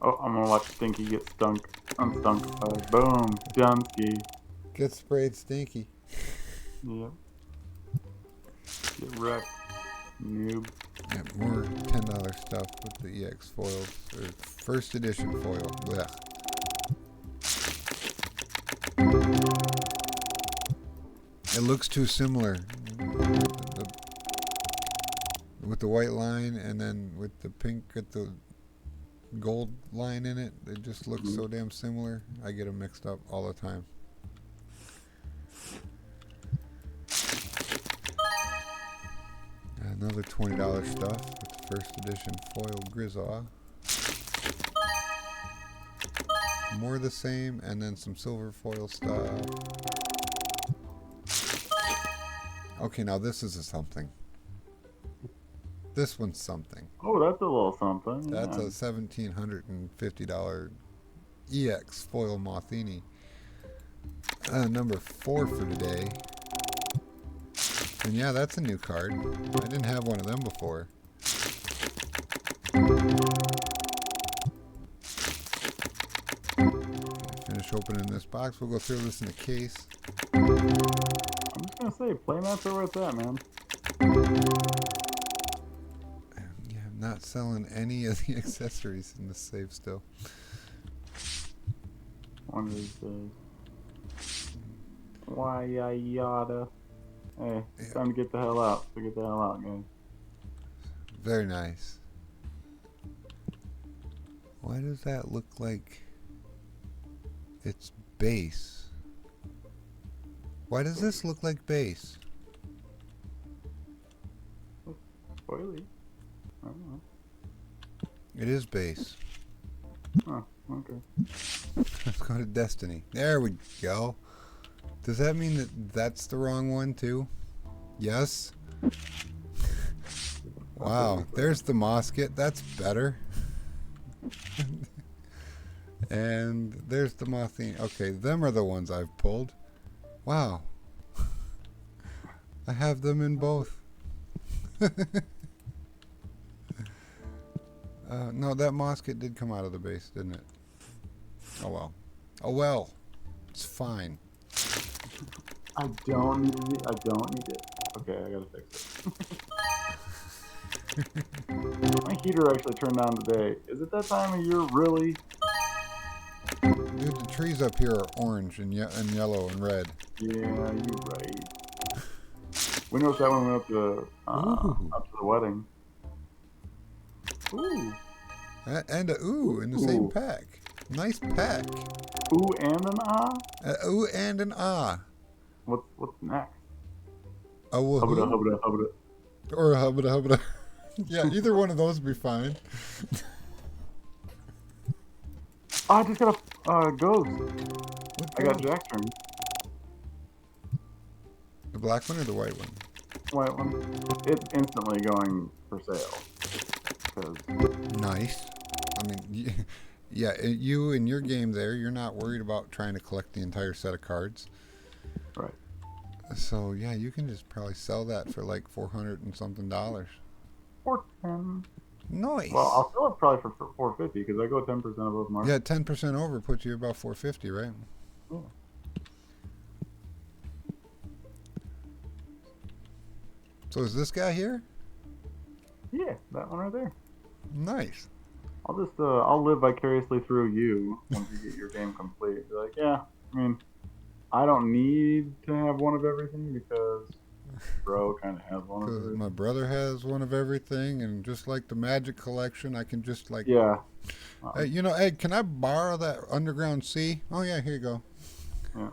Oh, I'm gonna watch Stinky get unstunk. Boom, Dunsky. Get sprayed stinky. Yep. Get wrecked, noob. Yeah, more $10 stuff with the EX foils. Or first edition foil. Blech. It looks too similar. With the white line and then with the pink at the gold line in it. It just looks so damn similar. I get them mixed up all the time. Another $20 stuff with the first edition foil Grizzaw. More of the same, and then some silver foil stuff. Okay, now this is a something. This one's something. Oh, that's a little something. That's a $1,750 EX foil Mothini. Number 4 for today. And yeah, that's a new card. I didn't have one of them before. Finish opening this box. We'll go through this in the case. I'm just gonna say, playmats are worth that, man. Yeah, I'm not selling any of the accessories in the safe still. One of these days. Why yada? Hey, it's time to get the hell out. So get the hell out, guys. Very nice. Why does that look like it's base? Why does this look like base? Spoily. I don't know. It is base. Oh, okay. Let's go to Destiny. There we go. Does that mean that that's the wrong one too? Yes? Wow, there's the Mosket. That's better. And there's the Mothine. Okay, them are the ones I've pulled. Wow. I have them in both. No, that Mosket did come out of the base, didn't it? Oh well. Oh well. It's fine. I don't need it. I don't need it. Okay, I gotta fix it. My heater actually turned on today. Is it that time of year, really? Dude, the trees up here are orange and, and yellow and red. Yeah, you're right. We noticed that when we went up to the wedding. Ooh. And a ooh in the same pack. Nice pack. Ooh and an ah? Ooh and an ah. What's next? A woohoo. Hubba hubba hubba. Or a hubba hubba. Yeah, either one of those would be fine. Oh, I just got a ghost. What I got ghost? Jack turn. The black one or the white one? White one. It's instantly going for sale. 'Cause Nice. I mean, yeah, you in your game there, you're not worried about trying to collect the entire set of cards. right. So yeah, you can just probably sell that for like $400 and something. Or 10. Nice. Well, I'll sell it probably for 450 because I go 10% above market. Yeah, 10% over puts you about 450, right? Yeah. So is this guy here? Yeah, that one right there. Nice. I'll live vicariously through you once you get your game complete. Be like, yeah, I mean, I don't need to have one of everything because bro kind of has one of Because everything. my brother has one of everything, and just like the Magic collection, I can just like, Yeah. hey, hey, can I borrow that Underground Sea? Oh yeah, here you go. Yeah.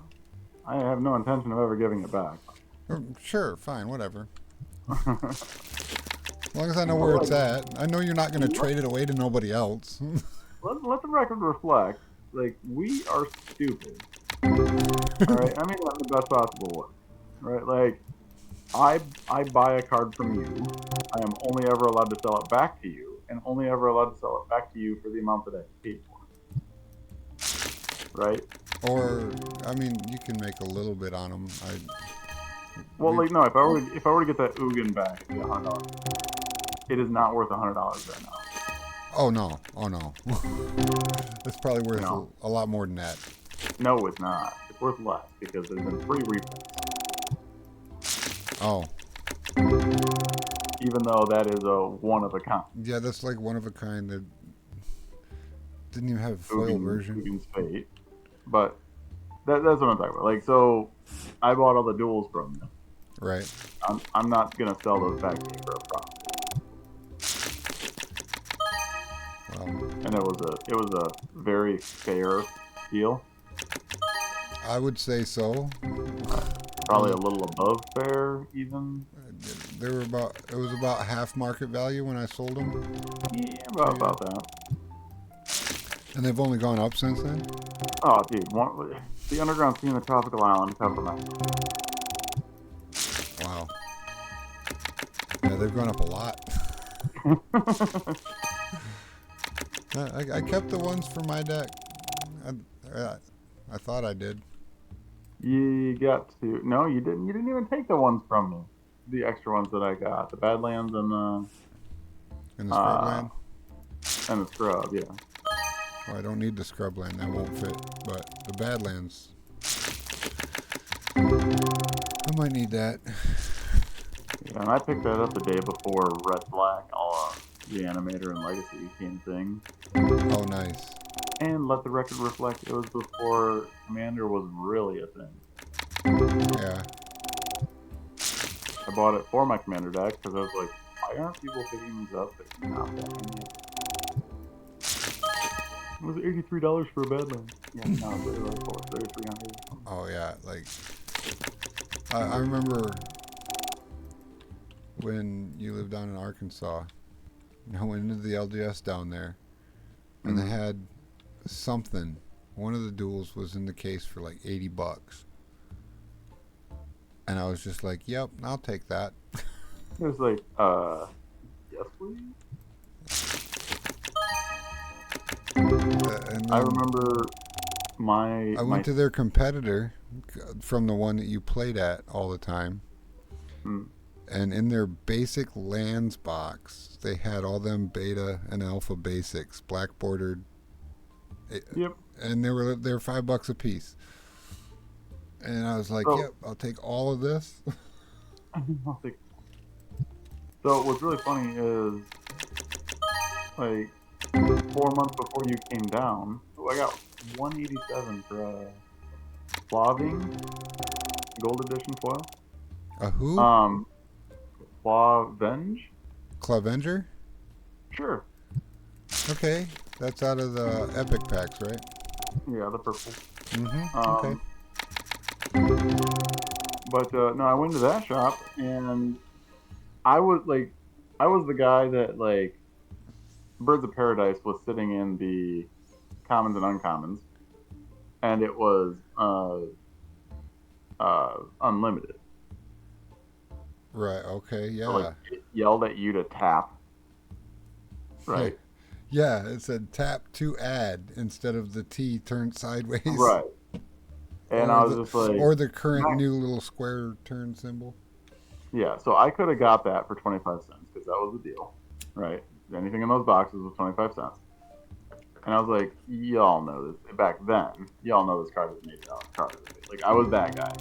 I have no intention of ever giving it back. Sure, fine, whatever. As long as I know where it's at. I know you're not going to trade it away to nobody else. Let the record reflect, like, we are stupid. Alright? I mean that in the best possible way. Right? Like, I buy a card from you. I am only ever allowed to sell it back to you, and only ever allowed to sell it back to you for the amount that I paid for. Right? Or, I mean, you can make a little bit on them. Well, like, no, if I were to get that Ugin back, it'd be $100. It is not worth $100 right now. Oh no, it's probably worth No. a lot more than that. No, it's not. It's worth less because there's been free reprints. Oh, Even though that is a one of a kind. yeah, that's like one of a kind. That didn't even have a foil version. Ugin's Fate. But that's what I'm talking about. Like, so I bought all the duels from you. Right. I'm not gonna sell those back to you for a profit. Well, And it was a very fair deal. I would say so. Probably a little above fair, even. They were it was about half market value when I sold them, Yeah, about that. and they've only gone up since then. Oh, dude, the Underground Sea in the Tropical Island, Peppermint. Wow. Yeah, they've gone up a lot. I kept the ones for my deck. I thought I did. You got to. No, you didn't. You didn't even take the ones from me. The extra ones that I got, the Badlands and the In the scrubland. and the Scrub. Yeah. Well, I don't need the scrubland. That won't fit. But the Badlands, I might need that. Yeah, and I picked that up the day before Red Black, the Animator and Legacy came thing. Oh, nice. And let the record reflect, it was before Commander was really a thing. Yeah. I bought it for my Commander deck because I was like, why aren't people picking these up? They're not that many. It was $83 for a Badland. Yeah, no, it was $300. Oh yeah. Like I remember when you lived down in Arkansas. I went into the LGS down there, and they had something. One of the duels was in the case for like $80, and I was just like, "Yep, I'll take that." It was like, yes, please. And I then remember my I went to their competitor from the one that you played at all the time. mm, And in their basic lands box, they had all them beta and alpha basics, black bordered, eh, yep. and they were $5 a piece. And I was like, So "Yep, I'll take all of this." I was like, so what's really funny is like 4 months before you came down, I got 187 for Flaving Gold Edition foil. A who? Um, Flavenge? Clavenger? Sure. Okay, that's out of the epic packs, right? Yeah, the purple. Mm-hmm. Okay. Um, but no, I went to that shop and I was like, I was the guy that like Birds of Paradise was sitting in the commons and uncommons, and it was unlimited. Right. Okay. So like Yeah. it yelled at you to tap, Yeah. right? Yeah. It said tap to add instead of the T turned sideways, Right. And or I was the just like, or the current "Nice." new little square turn symbol. Yeah. So I could have got that for 25 cents because that was the deal, right? Anything in those boxes was 25 cents. And I was like, y'all know this. Back then, y'all know this card was made out of card. Like, I was that guy.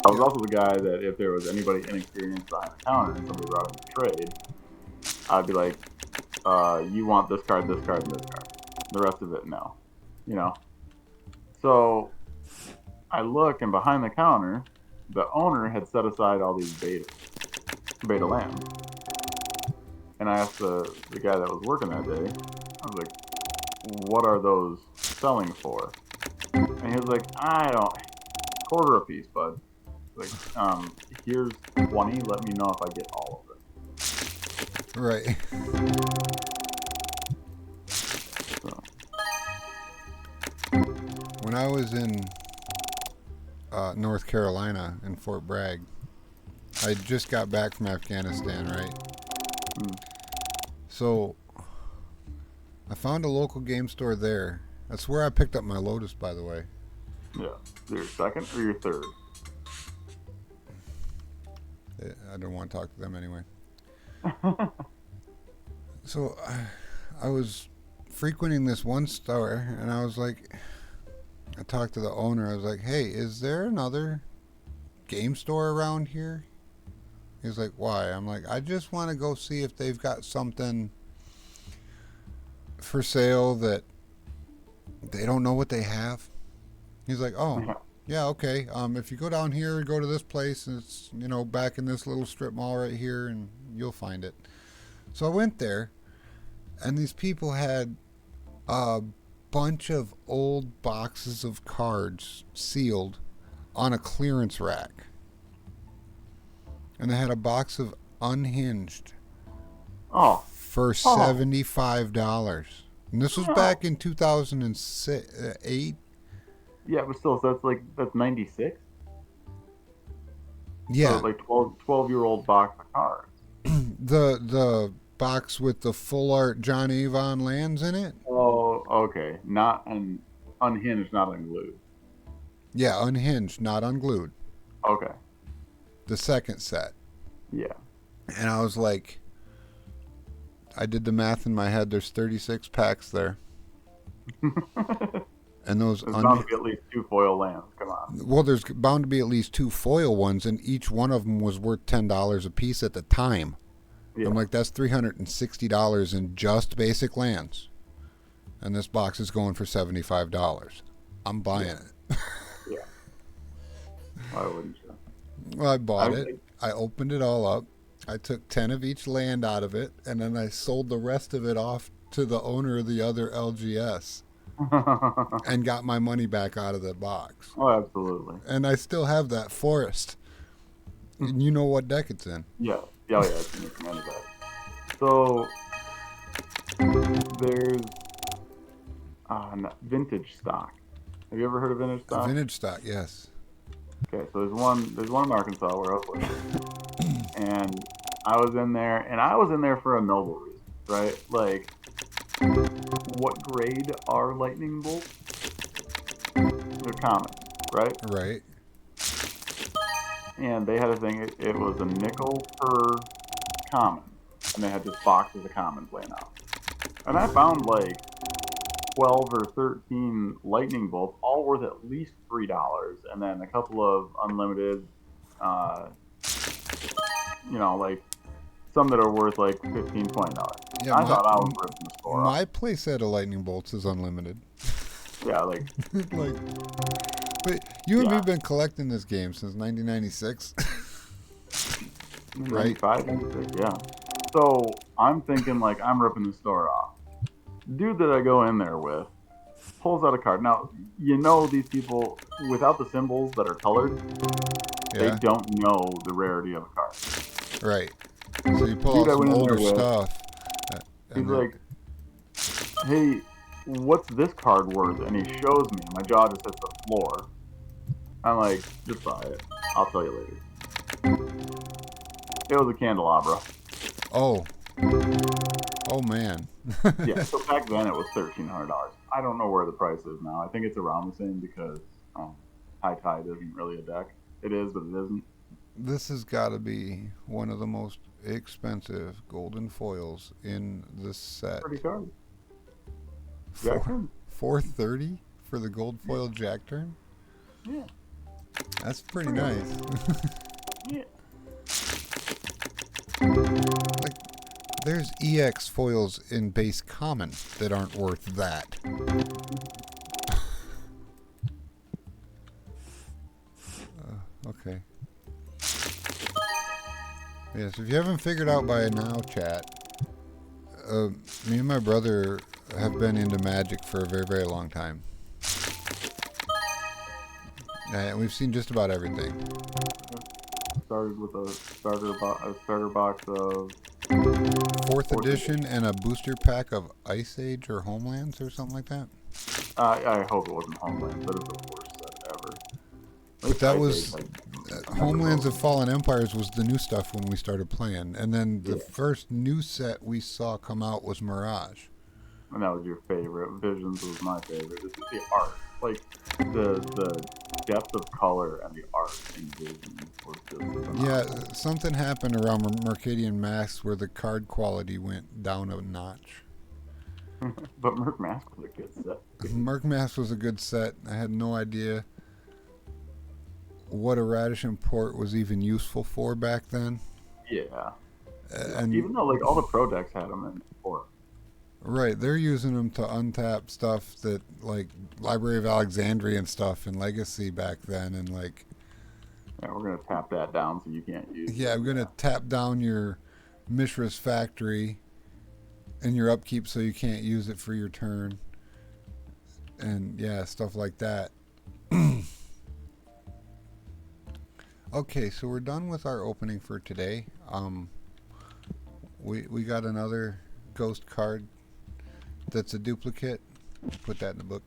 I was Yep. also the guy that if there was anybody inexperienced behind the counter and somebody brought in a trade, I'd be like, you want this card, and this card. The rest of it, no. You know? So I look, and behind the counter, the owner had set aside all these beta lands. And I asked the guy that was working that day, I was like, what are those selling for? And he was like, I don't, quarter a piece, bud. Like, here's 20. Let me know if I get all of it. Right. So, When I was in North Carolina in Fort Bragg, I just got back from Afghanistan, right? mm, So I found a local game store there. That's where I picked up my Lotus, by the way. yeah. Your second or your third? I don't want to talk to them anyway. So I was frequenting this one store, and I was like, I talked to the owner. I was like, "Hey, is there another game store around here?" He's like, "Why?" I'm like, "I just want to go see if they've got something for sale that they don't know what they have." He's like, "Oh, yeah, okay. If you go down here, go to this place, and it's back in this little strip mall right here, and you'll find it." So I went there, and these people had a bunch of old boxes of cards sealed on a clearance rack, and they had a box of Unhinged Oh, for $75. And this was back in 2008. yeah, but still, so that's 96. So Yeah, like 12-year-old box of cards. the box with the full art John Avon lands in it. Oh, okay. Not unhinged, not unglued. Yeah, unhinged, not unglued. Okay. The second set. Yeah. And I was like, I did the math in my head. There's 36 packs there. And those There's bound to be at least 2 foil lands. Come on. well, there's bound to be at least 2 foil ones, and each one of them was worth $10 a piece at the time. Yeah. I'm like, that's $360 in just basic lands, and this box is going for $75. I'm buying it. Yeah. Why wouldn't you? Well, I bought I- it. I opened it all up. I took 10 of each land out of it, and then I sold the rest of it off to the owner of the other LGS and got my money back out of the box. Oh, absolutely. And I still have that forest. And you know what deck it's in. Yeah. Yeah, yeah. It's in the commander bag. So there's vintage stock. Have you ever heard of vintage stock? Vintage stock, yes. Okay, so there's one in Arkansas where I was living, and I was in there, and I was in there for a noble reason, right? Like, what grade are lightning bolts? They're common, right? Right. And they had a thing. It was a nickel per common, and they had this box of the commons laying out. And I found like 12 or 13 lightning bolts, all worth at least $3, and then a couple of unlimited, uh, like some that are worth like $15, $20. Yeah, I thought I was ripping the store off. my playset of lightning bolts is unlimited. Yeah, like Like, but you and me Yeah. have been collecting this game since 1996. Right. 95, 96, yeah. So I'm thinking like I'm ripping the store off. Dude that I go in there with pulls out a card. Now, these people, without the symbols that are colored, they Yeah. don't know the rarity of a card. Right. So you pull Dude I out some went in there older with- stuff. He's and then- like, hey, what's this card worth? And he shows me. My jaw just hits the floor. I'm like, just buy it. I'll tell you later. It was a candelabra. oh. Oh man. Yeah, so back then it was $1,300. I don't know where the price is now. I think it's around the same because High Tide isn't really a deck. It is, but it isn't. This has got to be one of the most expensive golden foils in this set. Pretty card. Four- Jack turn. 430 for the gold foil jack turn. Yeah. That's pretty nice. Yeah. Like, there's EX foils in base common that aren't worth that. Okay. Yes, if you haven't figured out by now, chat, me and my brother have been into Magic for a very, very long time. And we've seen just about everything. Started with a starter box of Fourth edition and a booster pack of Ice Age or Homelands or something like that. I hope it wasn't Homeland, but it's the worst set ever. But that Ice was Age, Homelands of Fallen Empires was the new stuff when we started playing, and then the Yeah. first new set we saw come out was Mirage. and that was your favorite. Visions was my favorite. It's the art, like the depth of color and the art in Visions was just phenomenal. Yeah, something happened around Mercadian Masks where the card quality went down a notch. But Merc Mask was a good set. Merc Mask was a good set. I had no idea what a Radish Import was even useful for back then. Yeah. And Even though like all the pro decks had them in before. right, they're using them to untap stuff that like Library of Alexandria and stuff in Legacy back then, and like Yeah, we're gonna tap that down so you can't use. yeah, I'm gonna tap down your Mishra's Factory and your upkeep so you can't use it for your turn, and yeah, stuff like that. Okay, so we're done with our opening for today. We got another ghost card that's a duplicate. Put that in the book.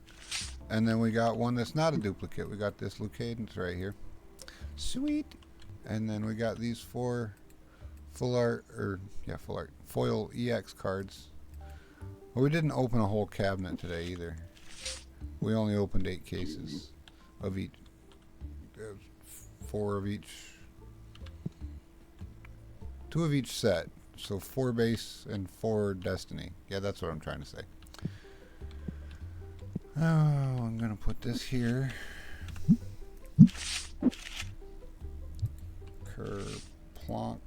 And then we got one that's not a duplicate. We got this Lucadence right here. Sweet. And then we got these four full art foil EX cards. Well, we didn't open a whole cabinet today either. We only opened 8 cases of each. 4 of each. 2 of each set. So 4 base and 4 destiny. Yeah, that's what I'm trying to say. Oh, I'm gonna put this here. Kerplunk.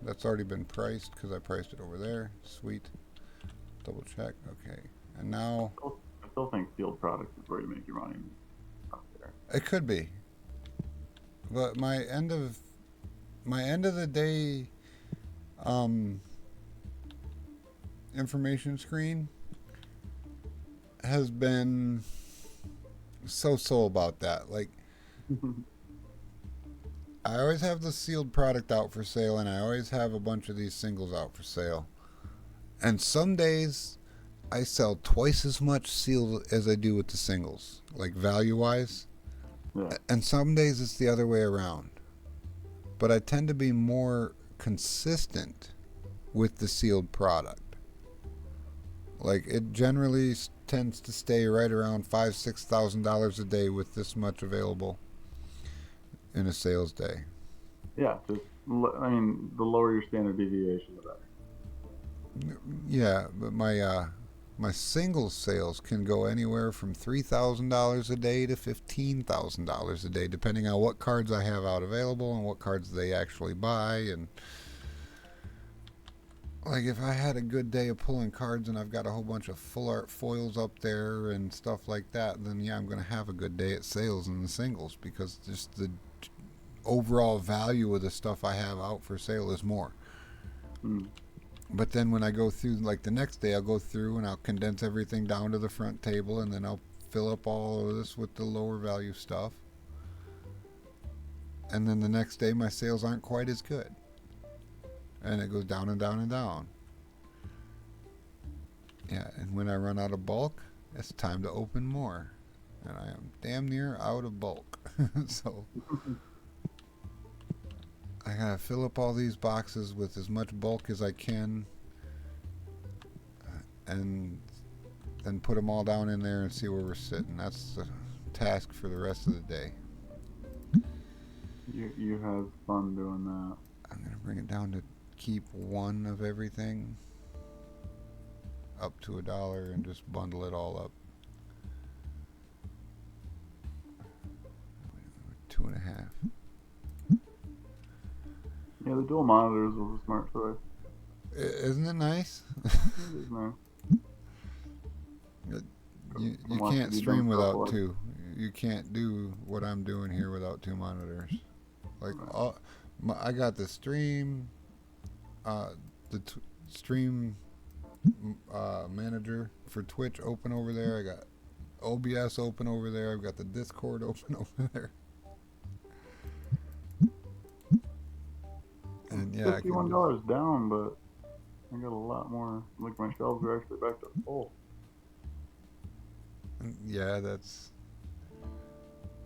That's already been priced because I priced it over there. Sweet. Double check. Okay. And now I still think field products is where you make your money. Up there. it could be. But my end of the day information screen has been so about that. Like, I always have the sealed product out for sale, and I always have a bunch of these singles out for sale. And some days I sell twice as much sealed as I do with the singles, like value wise. Yeah. And some days it's the other way around. But I tend to be more consistent with the sealed product. Like it generally tends to stay right around $5,000-6,000 a day with this much available in a sales day. Yeah, just I mean, the lower your standard deviation, the better. Yeah, but my single sales can go anywhere from $3,000 a day to $15,000 a day, depending on what cards I have out available and what cards they actually buy. And like if I had a good day of pulling cards and I've got a whole bunch of full art foils up there and stuff like that, then yeah, I'm going to have a good day at sales in the singles, because just the overall value of the stuff I have out for sale is more. Mm. But then when I go through, like the next day, I'll go through and I'll condense everything down to the front table, and then I'll fill up all of this with the lower value stuff. And then the next day, my sales aren't quite as good. And it goes down and down and down. Yeah, and when I run out of bulk, it's time to open more. And I am damn near out of bulk. So I gotta fill up all these boxes with as much bulk as I can, and then put them all down in there and see where we're sitting. That's the task for the rest of the day. You have fun doing that. I'm gonna bring it down to keep one of everything up to $1 and just bundle it all up. 2.5. Yeah, the dual monitors was a smart choice. Isn't it nice? It is nice. You Watch can't the stream dumb stuff without like- two. You can't do what I'm doing here without two monitors. Like I got the stream, stream manager for Twitch open over there. I got OBS open over there. I've got the Discord open over there. And yeah, $51 down, but I got a lot more. Like my shelves are actually back to full. Yeah, that's.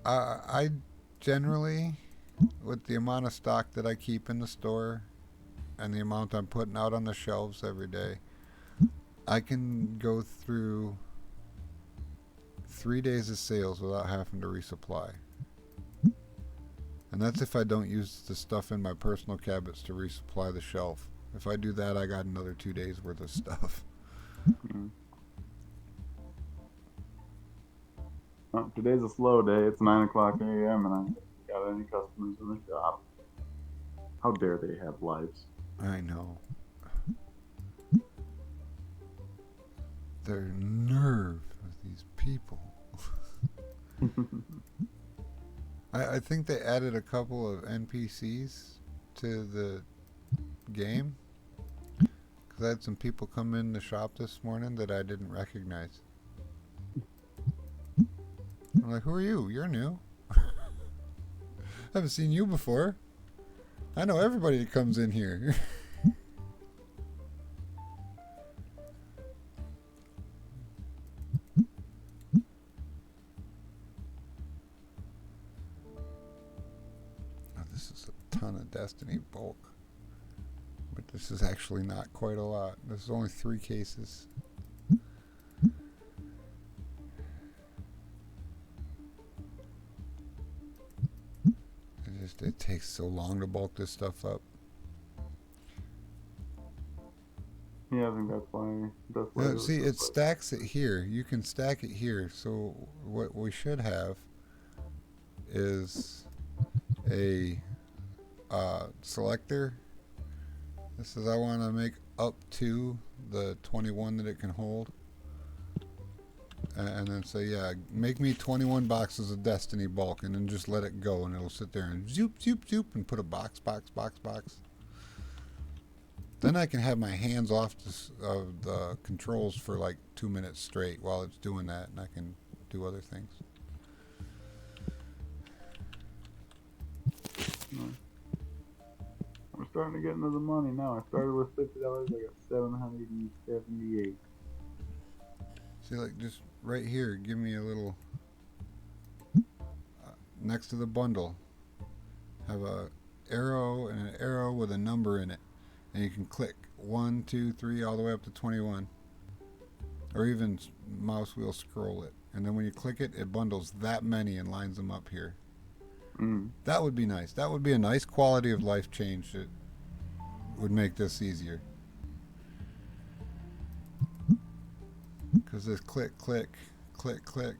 I generally, with the amount of stock that I keep in the store and the amount I'm putting out on the shelves every day, I can go through 3 days of sales without having to resupply. And that's if I don't use the stuff in my personal cabinets to resupply the shelf. If I do that, I got another 2 days worth of stuff. Mm. Today's a slow day. It's 9 o'clock a.m. and I haven't got any customers in the shop. How dare they have lives? I know. Their nerve of these people. I think they added a couple of NPCs to the game. Because I had some people come in the shop this morning that I didn't recognize. I'm like, who are you? You're new. I haven't seen you before. I know everybody that comes in here. Oh, this is a ton of Destiny bulk. But this is actually not quite a lot. This is only 3 cases. It takes so long to bulk this stuff up. Yeah, I think that's why. See, it stacks it here. You can stack it here. So what we should have is a selector. This is I want to make up to the 21 that it can hold. And then say, yeah, make me 21 boxes of Destiny bulk, and then just let it go, and it'll sit there and zoop, zoop, zoop, and put a box. Then I can have my hands off of the controls for like 2 minutes straight while it's doing that, and I can do other things. We're starting to get into the money now. I started with $50. I got $778. See, like just right here, give me a little next to the bundle. Have a arrow and an arrow with a number in it, and you can click 1, 2, 3 all the way up to 21, or even mouse wheel scroll it, and then when you click it, it bundles that many and lines them up here. Mm. That would be nice. That would be a nice quality of life change that would make this easier. Because this click, click, click, click,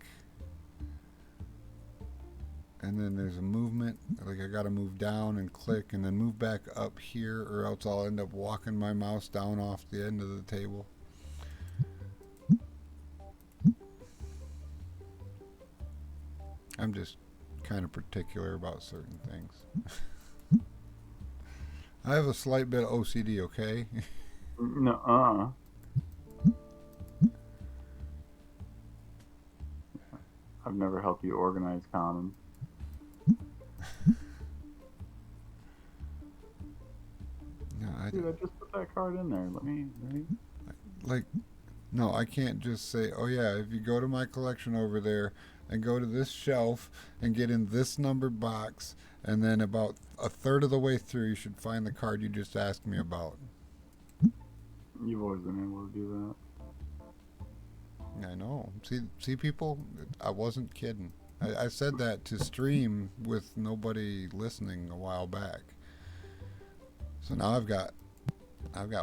and then there's a movement. Like I got to move down and click, and then move back up here, or else I'll end up walking my mouse down off the end of the table. I'm just kind of particular about certain things. I have a slight bit of OCD, okay? No. I've never helped you organize commons. No, Dude, I just put that card in there. Let me. like, no, I can't just say, oh yeah, if you go to my collection over there and go to this shelf and get in this numbered box, and then about a third of the way through, you should find the card you just asked me about. You've always been able to do I know. See, people, I wasn't kidding. I said that to stream with nobody listening a while back. So now I've got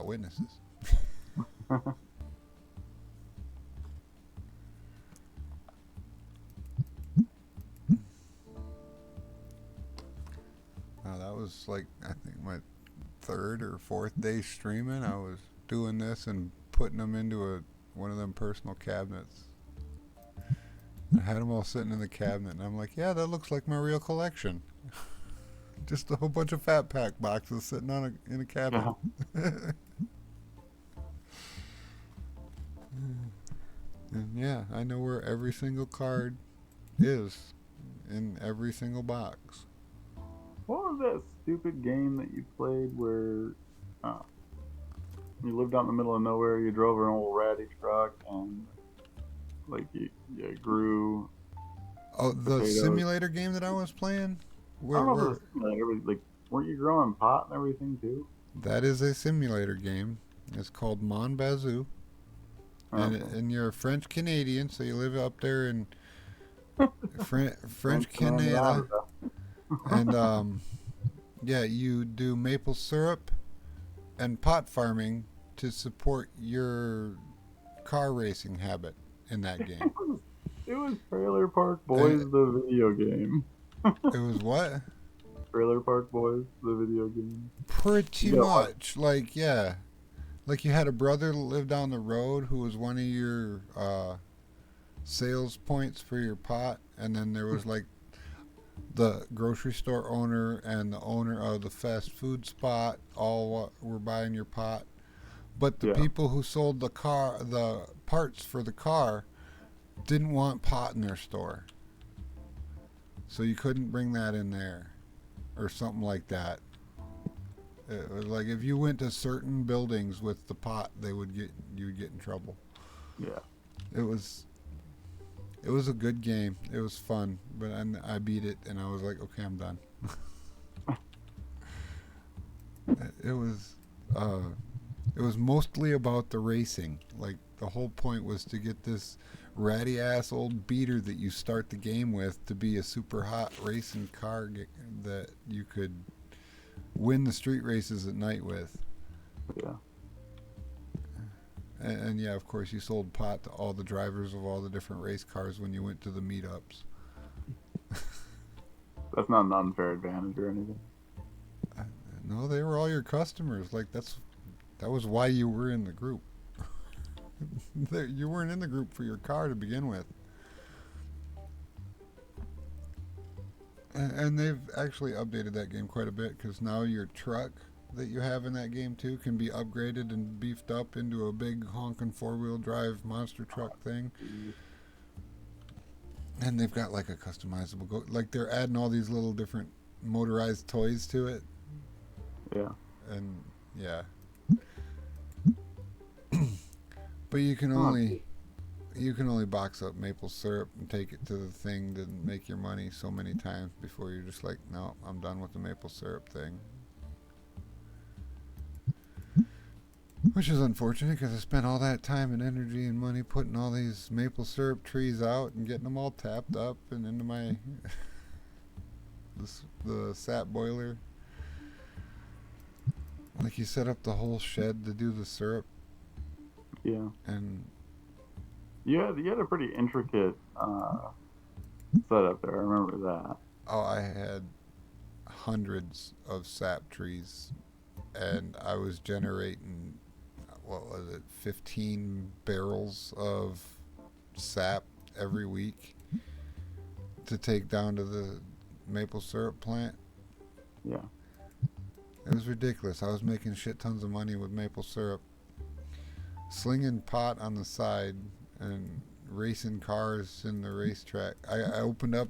witnesses. that. Now that was like I think my third or fourth day streaming. I was doing this and putting them into one of them personal cabinets. I had them all sitting in the cabinet, and I'm like, yeah, that looks like my real collection. Just a whole bunch of Fat Pack boxes sitting in a cabinet. And yeah, I know where every single card is in every single box. What was that stupid game that you played where you lived out in the middle of nowhere? You drove an old ratty truck and like you grew. Oh, the Potatoes. simulator game that I was playing? I don't know if it was simulator, but, like, weren't you growing pot and everything too? That is a simulator game. It's called Mon Bazou. And you're a French Canadian, so you live up there in French Canada. And yeah, you do maple syrup and pot farming to support your car racing habit in that game. It was Trailer Park Boys, the video game. It was what? Trailer Park Boys, the video game. Pretty much. Like, yeah. Like you had a brother that lived down the road who was one of your sales points for your pot, and then there was like the grocery store owner and the owner of the fast food spot all were buying your pot. But the people who sold the parts for the car didn't want pot in their store. So you couldn't bring that in there or something like that. It was like if you went to certain buildings with the pot, you would get in trouble. Yeah. It was a good game. It was fun, but I beat it and I was like, okay, I'm done. It was mostly about the racing. Like the whole point was to get this ratty ass old beater that you start the game with to be a super hot racing car that you could win the street races at night with. Yeah. And yeah, of course, you sold pot to all the drivers of all the different race cars when you went to the meetups. That's not an unfair advantage or anything. No, they were all your customers. Like that was why you were in the group. You weren't in the group for your car to begin with. And they've actually updated that game quite a bit because now your truck that you have in that game too can be upgraded and beefed up into a big honking 4-wheel drive monster truck thing. And they've got like a customizable like they're adding all these little different motorized toys to it. Yeah. And yeah. But you can only you can only box up maple syrup and take it to the thing to make your money so many times before you're just like, no, I'm done with the maple syrup thing. Which is unfortunate because I spent all that time and energy and money putting all these maple syrup trees out and getting them all tapped up and into my the sap boiler. Like you set up the whole shed to do the syrup, Yeah. and You had a pretty intricate setup there. I remember that. oh, I had hundreds of sap trees, and I was generating what was it, 15 barrels of sap every week to take down to the maple syrup plant. Yeah. It was ridiculous. I was making shit tons of money with maple syrup, slinging pot on the side and racing cars in the racetrack. I opened up.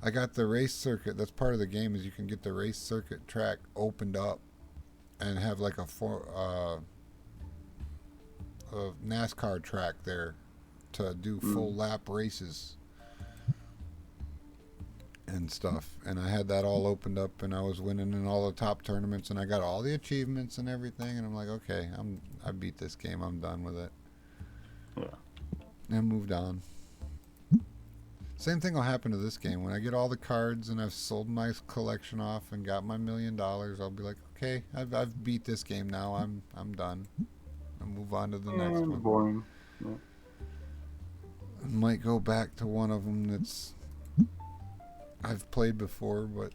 I got the race circuit. That's part of the game is you can get the race circuit track opened up and have like a NASCAR track there to do full lap races and stuff. And I had that all opened up, and I was winning in all the top tournaments, and I got all the achievements and everything. And I'm like, okay, I beat this game. I'm done with it. Yeah. And moved on. Same thing will happen to this game. When I get all the cards and I've sold my collection off and got my $1 million, I'll be like, okay, I've beat this game now. I'm done. I'll move on to the next one. Boring. Yeah. Might go back to one of them that's I've played before, but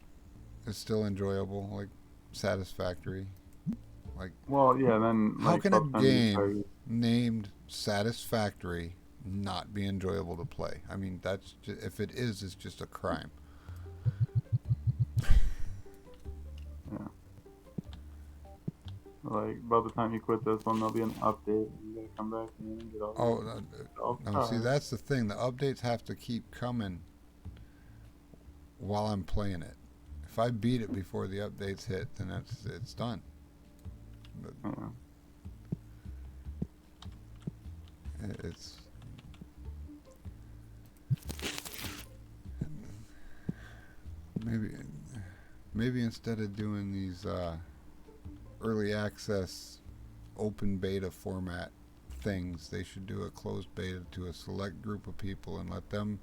it's still enjoyable, like Satisfactory. Like, Well, yeah. Then how like, can a sometimes you game named Satisfactory not be enjoyable to play? I mean, that's just, if it is, it's just a crime. Yeah. Like by the time you quit this one, there'll be an update. And you gotta come back in and get all. No, see, that's the thing. The updates have to keep coming while I'm playing it. If I beat it before the updates hit, then it's done. But it's maybe instead of doing these early access open beta format things, they should do a closed beta to a select group of people and let them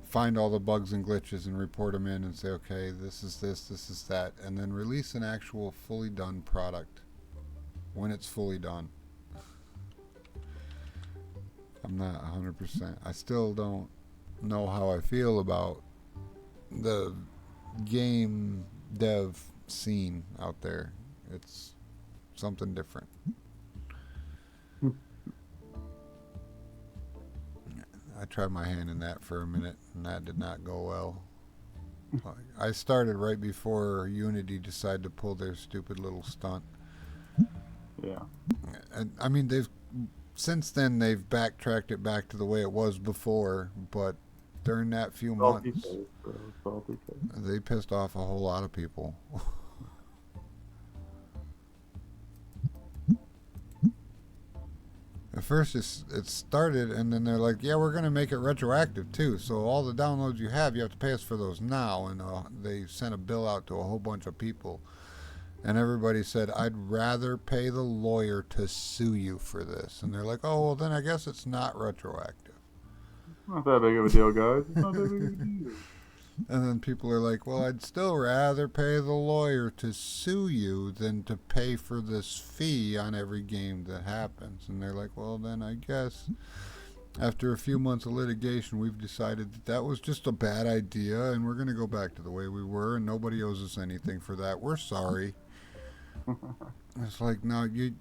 find all the bugs and glitches and report them in and say, okay, this is that, and then release an actual fully done product when it's fully done. I'm not 100%. I still don't know how I feel about the game dev scene out there. It's something different. I tried my hand in that for a minute, and that did not go well. I started right before Unity decided to pull their stupid little stunt. Yeah. And I mean, since then they've backtracked it back to the way it was before, but during that few months, they pissed off a whole lot of people. At first it started, and then they're like, yeah, we're going to make it retroactive too, so all the downloads you have to pay us for those now. And they sent a bill out to a whole bunch of people, and everybody said, I'd rather pay the lawyer to sue you for this. And they're like, oh, well, then I guess it's not retroactive. Not that big of a deal, guys. It's not that big of a deal. And then people are like, well, I'd still rather pay the lawyer to sue you than to pay for this fee on every game that happens. And they're like, well, then I guess after a few months of litigation, we've decided that was just a bad idea, and we're going to go back to the way we were, and nobody owes us anything for that. We're sorry. It's like, no, you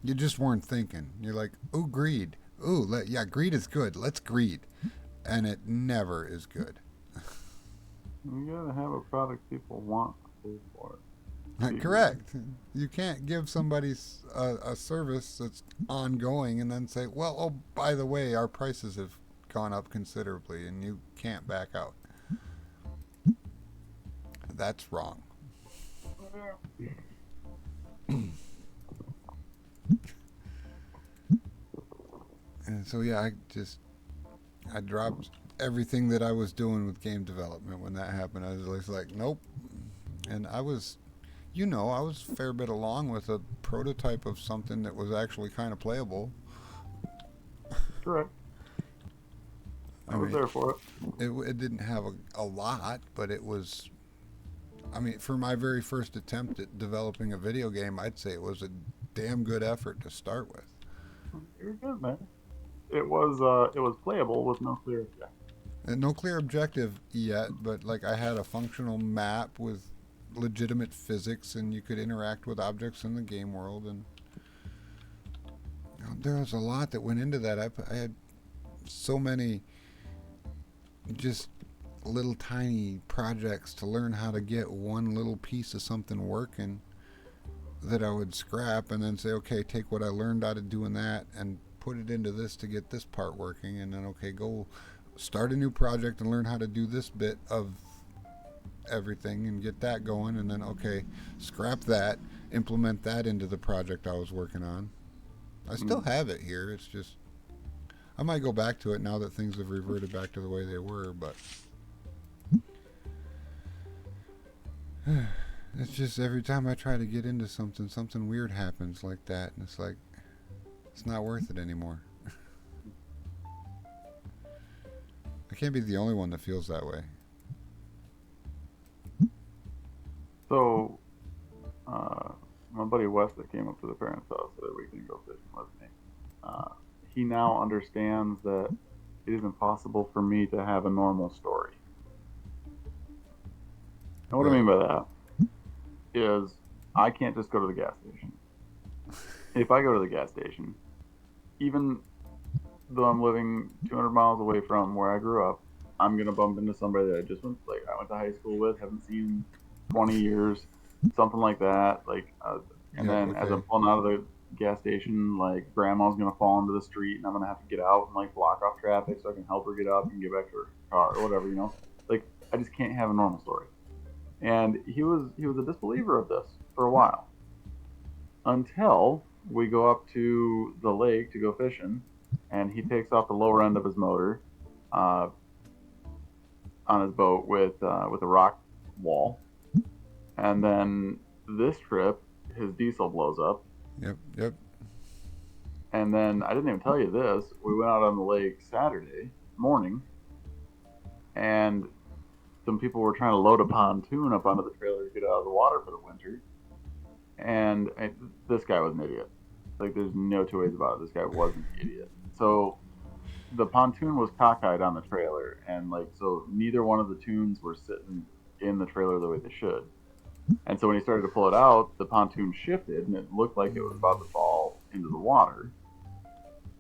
just weren't thinking. You're like, ooh, greed. Ooh, yeah, greed is good. Let's greed. And it never is good. You gotta have a product people want to pay for it. Correct. You can't give somebody a service that's ongoing and then say, well, oh, by the way, our prices have gone up considerably and you can't back out. That's wrong. So yeah, I dropped everything that I was doing with game development when that happened. I was just like, nope. And I was, I was a fair bit along with a prototype of something that was actually kind of playable. Correct. I I was mean, there for it. it didn't have a lot, but it was. I mean, for my very first attempt at developing a video game, I'd say it was a damn good effort to start with. You're good, man. It was playable with no clear objective. And no clear objective yet, but like I had a functional map with legitimate physics, and you could interact with objects in the game world, and there was a lot that went into that. I had so many just little tiny projects to learn how to get one little piece of something working that I would scrap and then say, okay, take what I learned out of doing that and put it into this to get this part working, and then okay, go start a new project and learn how to do this bit of everything and get that going, and then okay, scrap that, implement that into the project I was working on. I still have it here. It's just I might go back to it now that things have reverted back to the way they were, but it's just every time I try to get into something, something weird happens like that, and it's like it's not worth it anymore. I can't be the only one that feels that way. So, my buddy Wes that came up to the parents' house the other week and go fishing with me, he now understands that it is impossible for me to have a normal story. And what I mean by that is I can't just go to the gas station. If I go to the gas station, even though I'm living 200 miles away from where I grew up, I'm gonna bump into somebody that I went to high school with, haven't seen 20 years, something like that. And Yeah, then as okay. I'm pulling out of the gas station, like grandma's gonna fall into the street, and I'm gonna have to get out and like block off traffic so I can help her get up and get back to her car or whatever, you know. Like I just can't have a normal story. And he was a disbeliever of this for a while until we go up to the lake to go fishing, and he takes off the lower end of his motor uh, on his boat with a rock wall, and then this trip his diesel blows up, Yep, yep. and then I didn't even tell you this. We went out on the lake Saturday morning, and some people were trying to load a pontoon up onto the trailer to get out of the water for the winter, and this guy was an idiot. Like, there's no two ways about it. This guy was an idiot. So the pontoon was cockeyed on the trailer, and like so neither one of the tunes were sitting in the trailer the way they should. And so when he started to pull it out, the pontoon shifted, and it looked like it was about to fall into the water.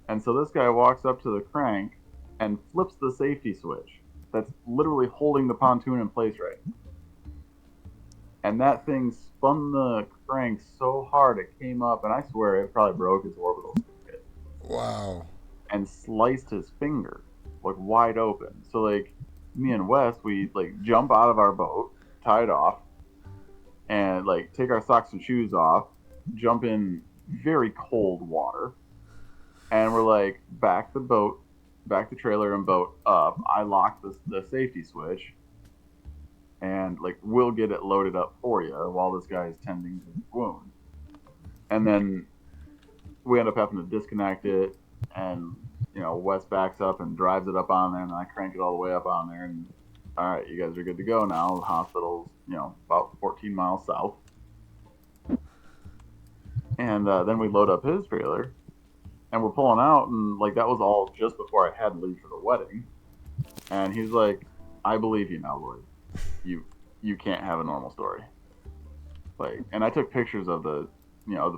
And so this guy walks up to the crank and flips the safety switch that's literally holding the pontoon in place right. And that thing spun the crank so hard it came up, and I swear it probably broke his orbital circuit Wow. and sliced his finger like wide open. So like me and Wes, we like jump out of our boat, tie it off, and like take our socks and shoes off, jump in very cold water, and we're like back the trailer and boat up. I lock the safety switch, and like we'll get it loaded up for you while this guy is tending to his wound. And then we end up having to disconnect it, and Wes backs up and drives it up on there, and I crank it all the way up on there, and all right, you guys are good to go now. The hospital's about 14 miles south, and then we load up his trailer, and we're pulling out, and like that was all just before I had to leave for the wedding, and he's like, "I believe you now, Lloyd. You can't have a normal story." Like, and I took pictures of the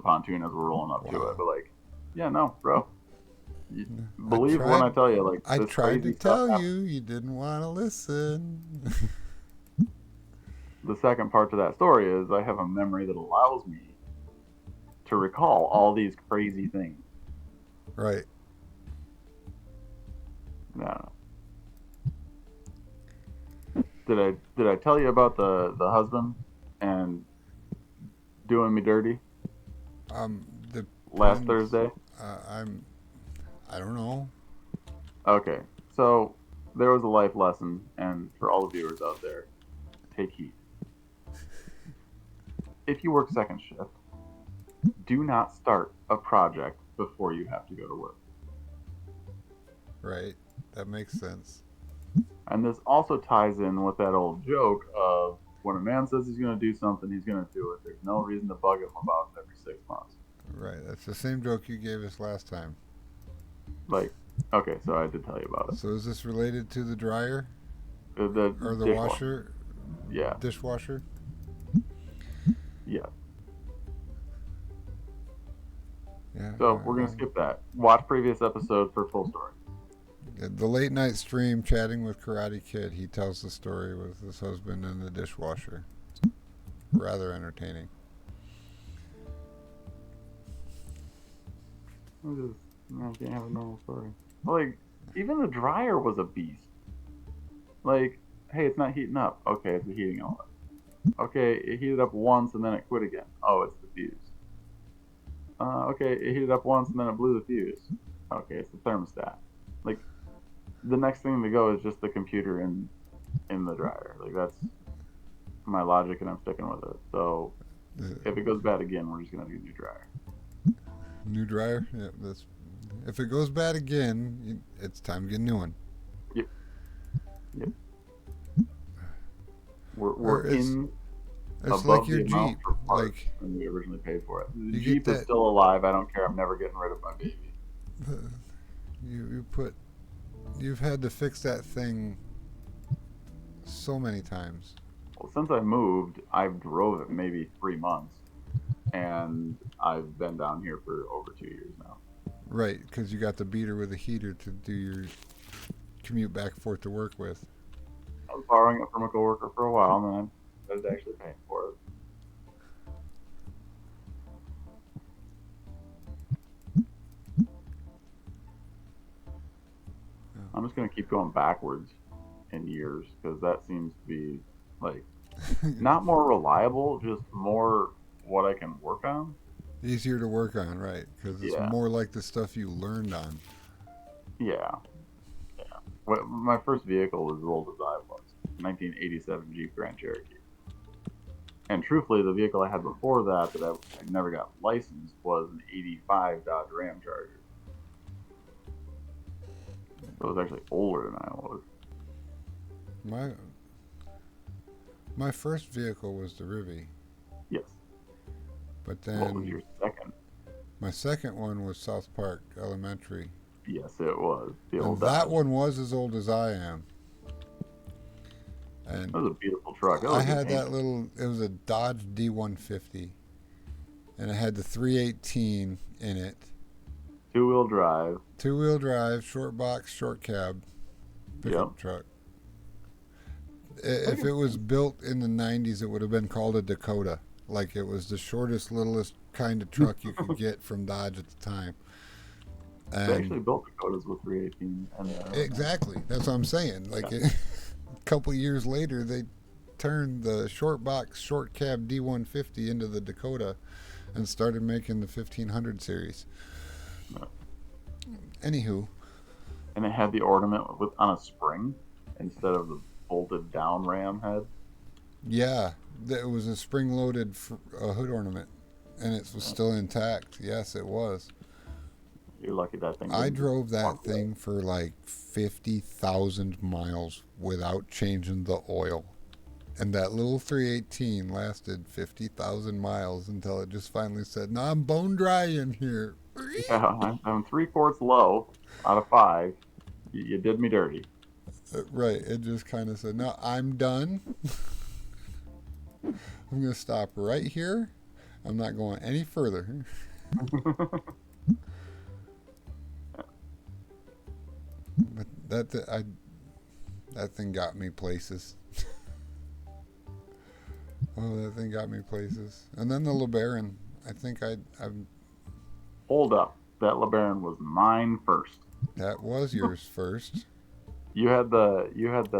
pontoon as we're rolling up to it, but like, yeah, no, bro. You I believe when I tried. tell you, like, I this tried to crazy stuff tell happens. you. You didn't want to listen. The second part to that story is I have a memory that allows me to recall all these crazy things. Right. Yeah. Did I tell you about the husband and doing me dirty The last depends. Thursday? I don't know. Okay, so there was a life lesson, and for all the viewers out there, take heed. If you work second shift, do not start a project before you have to go to work. Right. That makes sense. And this also ties in with that old joke of when a man says he's going to do something, he's going to do it. There's no reason to bug him about it every 6 months. Right. That's the same joke you gave us last time. Like, okay, so I did tell you about it. So is this related to the dryer The or the dishwasher. Yeah, dishwasher? yeah. Yeah. So we're going to skip that. Watch previous episodes for full story. The late night stream chatting with Karate Kid, he tells the story with his husband and the dishwasher. Rather entertaining. I can't have a normal story. Like, even the dryer was a beast. Like, hey, it's not heating up. Okay, it's a heating element. Okay, it heated up once and then it quit again. Oh, it's the fuse. Okay, it heated up once and then it blew the fuse. Okay, it's the thermostat. Like, the next thing to go is just the computer in the dryer. Like, that's my logic, and I'm sticking with it. So if it goes bad again, we're just gonna get a new dryer. New dryer? Yeah, that's. If it goes bad again, it's time to get a new one. Yep. Yep. We're in It's above like your the amount Jeep. for parts Like when we originally paid for it. The you Jeep get is that. still alive. I don't care. I'm never getting rid of my baby. You've had to fix that thing so many times. Well, since I moved, I've drove it maybe 3 months, and I've been down here for over 2 years now. Right, because you got the beater with a heater to do your commute back and forth to work with. I was borrowing it from a coworker for a while, and then I was actually paying for it. I'm just gonna keep going backwards in years because that seems to be like not more reliable, just more what I can work on. Easier to work on, right? Because it's Yeah, more like the stuff you learned on. yeah, yeah. My first vehicle was as old as I was, 1987 Jeep Grand Cherokee. And truthfully, the vehicle I had before that I never got licensed was an '85 Dodge Ram Charger. So it was actually older than I was. My my first vehicle was the Rivi, Yes. but What was then your second? my second one was South Park Elementary, Yes, it was the and old that Dodge. one was as old as I am. That And was a beautiful truck. That I was good had paint. that little. It was a Dodge D150, and it had the 318 in it. Two-wheel drive. Two-wheel drive, short box, short cab, Yep. pickup truck. Pretty If it was built in the 90s, it would have been called a Dakota. Like it was the shortest, littlest kind of truck you could get from Dodge at the time. They And actually built Dakotas with 318 and exactly, that's what I'm saying. Like yeah. a couple years later, they turned the short box, short cab D150 into the Dakota and started making the 1500 series. Yeah. Anywho, And it had the ornament with on a spring instead of the bolted down ram head. yeah, it was a spring-loaded hood ornament, and it was Yeah. still intact. Yes, it was. You're lucky that thing I didn't just drove that walk away. thing for like 50,000 miles without changing the oil. And that little 318 lasted 50,000 miles until it just finally said, "No, I'm bone dry in here." Yeah, I'm 3/4 low out of 5. You did me dirty. Right. It just kind of said, "No, I'm done. I'm going to stop right here. I'm not going any further." But that thing got me places. Oh, that thing got me places. And then the LeBaron. I think I'm Hold up. That LeBaron was mine first. that was yours first. You had the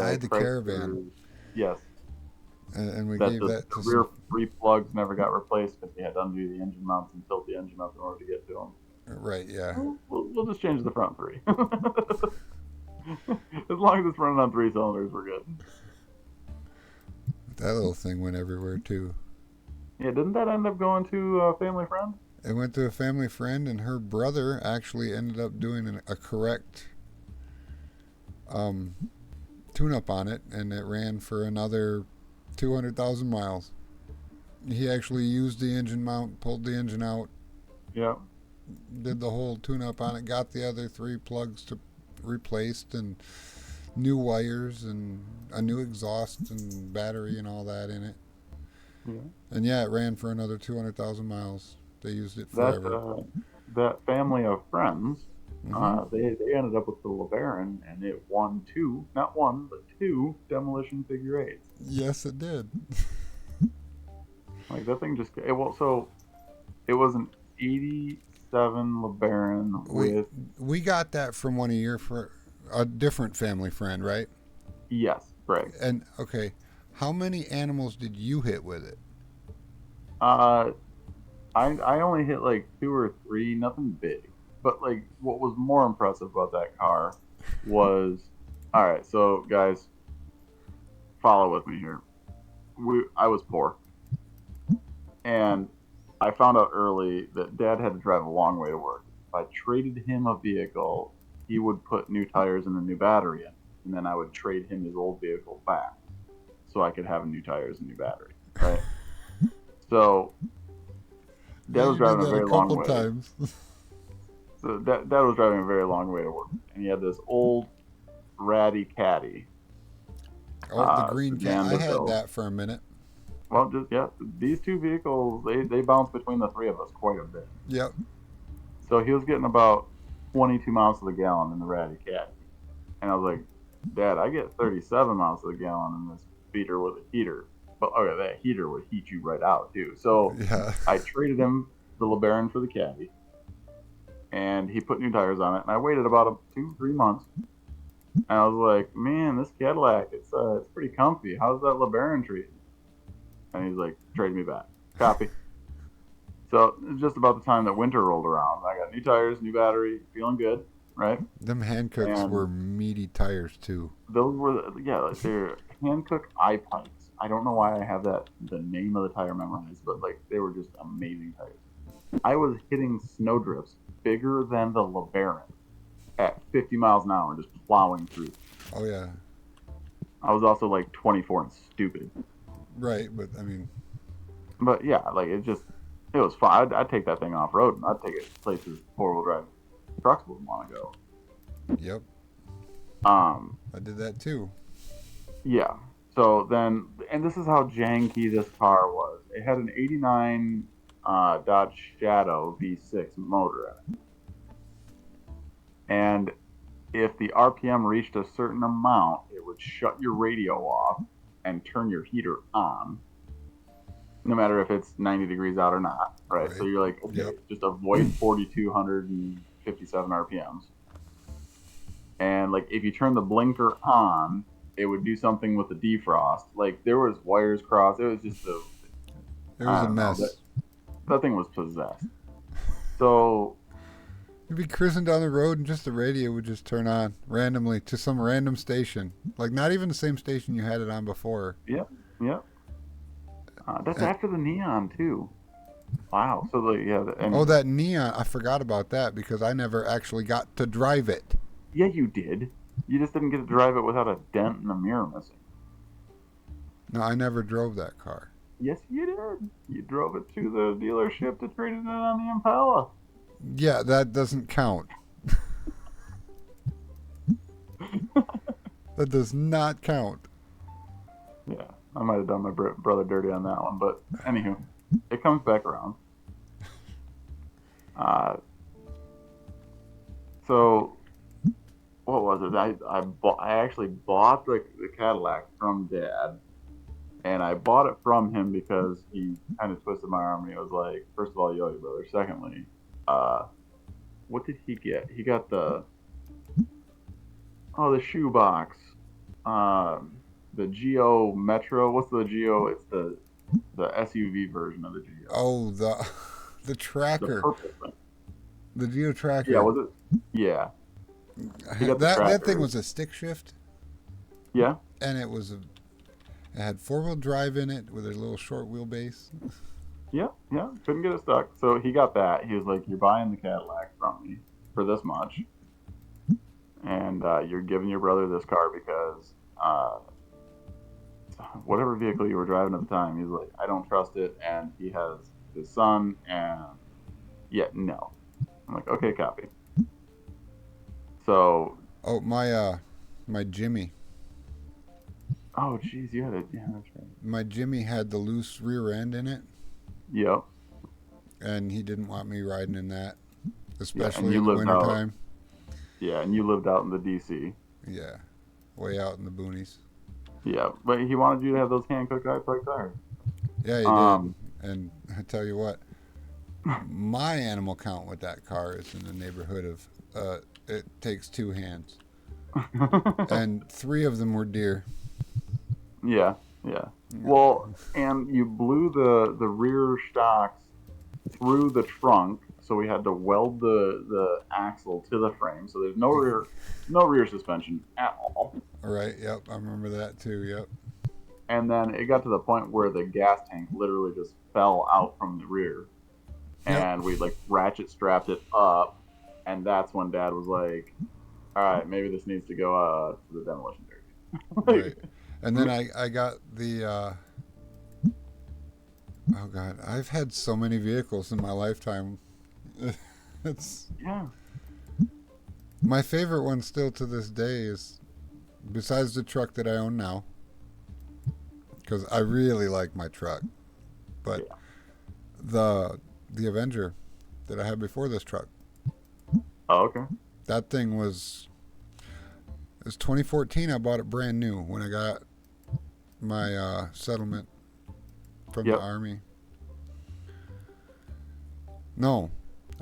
I had the Caravan, Chrysler. Yes, and we that gave the that to rear some. free plugs never got replaced because you had to undo the engine mounts and tilt the engine up in order to get to them. Right, yeah. We'll just change the front three. As long as it's running on 3 cylinders, we're good. That little thing went everywhere too. Yeah, didn't that end up going to a family friend? It went to a family friend, and her brother actually ended up doing a correct um, tune-up on it, and it ran for another 200,000 miles. He actually used the engine mount, pulled the engine out, Yeah. did the whole tune-up on it, got the other 3 plugs to replaced, and new wires, and a new exhaust and battery and all that in it. Yeah. And yeah, it ran for another 200,000 miles. They used it That forever. that family of friends, Hmm. they ended up with the LeBaron, and it won two, not one, but two demolition figure eights. Yes, it did. Like that thing just well, so it was an '87 LeBaron We with we got that from one of your for a different family friend, right? yes, Greg. And okay, how many animals did you hit with it? Uh, I only hit like two or three, nothing big. But like what was more impressive about that car was all right, so guys, follow with me here. I was poor and I found out early that dad had to drive a long way to work. If I traded him a vehicle, he would put new tires and a new battery in. And then I would trade him his old vehicle back so I could have new tires and new battery. Right? So Yeah, dad was you did driving a that a very long couple way. times. So dad was driving a very long way to work. And he had this old ratty caddy Oh, the green cat. sedan I that had built. that for a minute. Well, just yeah, these two vehicles they bounce between the three of us quite a bit. Yep. So he was getting about 22 miles to the gallon in the ratty caddy, and I was like, Dad, I get 37 miles to the gallon in this beater with a heater. But okay, that heater would heat you right out too. So Yeah. I traded him the LeBaron for the caddy, and he put new tires on it. And I waited about 2, 3 months, and I was like, man, this Cadillac, it's pretty comfy. How's that LeBaron treat? And he's like, trade me back. Copy. So it's just about the time that winter rolled around. I got new tires, new battery, feeling good, right? Them Hancocks And were meaty tires too. those were yeah, like they're Hankook eye pikes. I don't know why I have that the name of the tire memorized, but like they were just amazing tires. I was hitting snowdrifts bigger than the LeBaron at 50 miles an hour, just plowing through. Oh yeah. I was also like 24 and stupid, Right, but I mean, but yeah, like it was fun. I'd take that thing off road and I'd take it places 4 wheel drive trucks wouldn't want to go. yep. Um, I did that too. yeah. So then, and this is how janky this car was. It had an '89 Dodge Shadow V6 motor in it, and if the RPM reached a certain amount, it would shut your radio off and turn your heater on, no matter if it's 90 degrees out or not. Right. So Right. you're like, okay, Yep. just avoid 4,257 RPMs. And like if you turn the blinker on, it would do something with the defrost. Like there was wires crossed. It was just It was I a don't know. mess. That thing was possessed. So You'd be cruising down the road and just the radio would just turn on randomly to some random station. Like not even the same station you had it on before. yeah, yeah. That's And, after the neon too. Wow. So the yeah, oh, and that neon. I forgot about that because I never actually got to drive it. yeah, you did. You just didn't get to drive it without a dent and a mirror missing. No, I never drove that car. Yes, you did. You drove it to the dealership to trade it in on the Impala. Yeah, that doesn't count. That does not count. Yeah, I might have done my brother dirty on that one, but anywho, it comes back around. Uh, so what was it? I actually bought the Cadillac from Dad, and I bought it from him because he kind of twisted my arm and he was like, first of all, yo, your brother. Secondly, what did he get? He got the shoebox, the Geo Metro. What's the Geo? It's the SUV version of the Geo. Oh, the The tracker, purple thing. the Geo Yeah, tracker. was it? Yeah. He got the That thing tracker. was a stick shift, Yeah, and it had 4-wheel drive in it with a little short wheelbase. yeah, yeah. Couldn't get it stuck. So he got that. He was like, "You're buying the Cadillac from me for this much, and you're giving your brother this car because whatever vehicle you were driving at the time." He's like, "I don't trust it," and he has his son, and yeah, no. I'm like, "Okay, copy." So, Oh, my Jimmy. oh, geez, you had it. Yeah, that's right. My Jimmy had the loose rear end in it, Yep. and he didn't want me riding in that, Yeah, and especially you in the lived out. wintertime. Yeah, and you lived out in the DC. Yeah, way out in the boonies. Yeah, but he wanted you to have those hand-cooked high plate tires. Yeah, he did. Um, And I tell you what, my animal count with that car is in the neighborhood of it takes 2 hands, and 3 of them were deer. yeah, yeah. Well, and you blew the rear shocks through the trunk, so we had to weld the axle to the frame. So there's no rear suspension at all. All right. Yep, I remember that too. Yep. And then it got to the point where the gas tank literally just fell out from the rear, Yep. and we like ratchet strapped it up, and that's when Dad was like, "All right, maybe this needs to go to the demolition derby." Right. And then I got the oh god, I've had so many vehicles in my lifetime. It's Yeah. my favorite one still to this day is besides the truck that I own now because I really like my truck, but Yeah. the Avenger that I had before this truck. Oh, okay. That thing was it was 2014. I bought it brand new when I got my settlement from the Yep. army. No,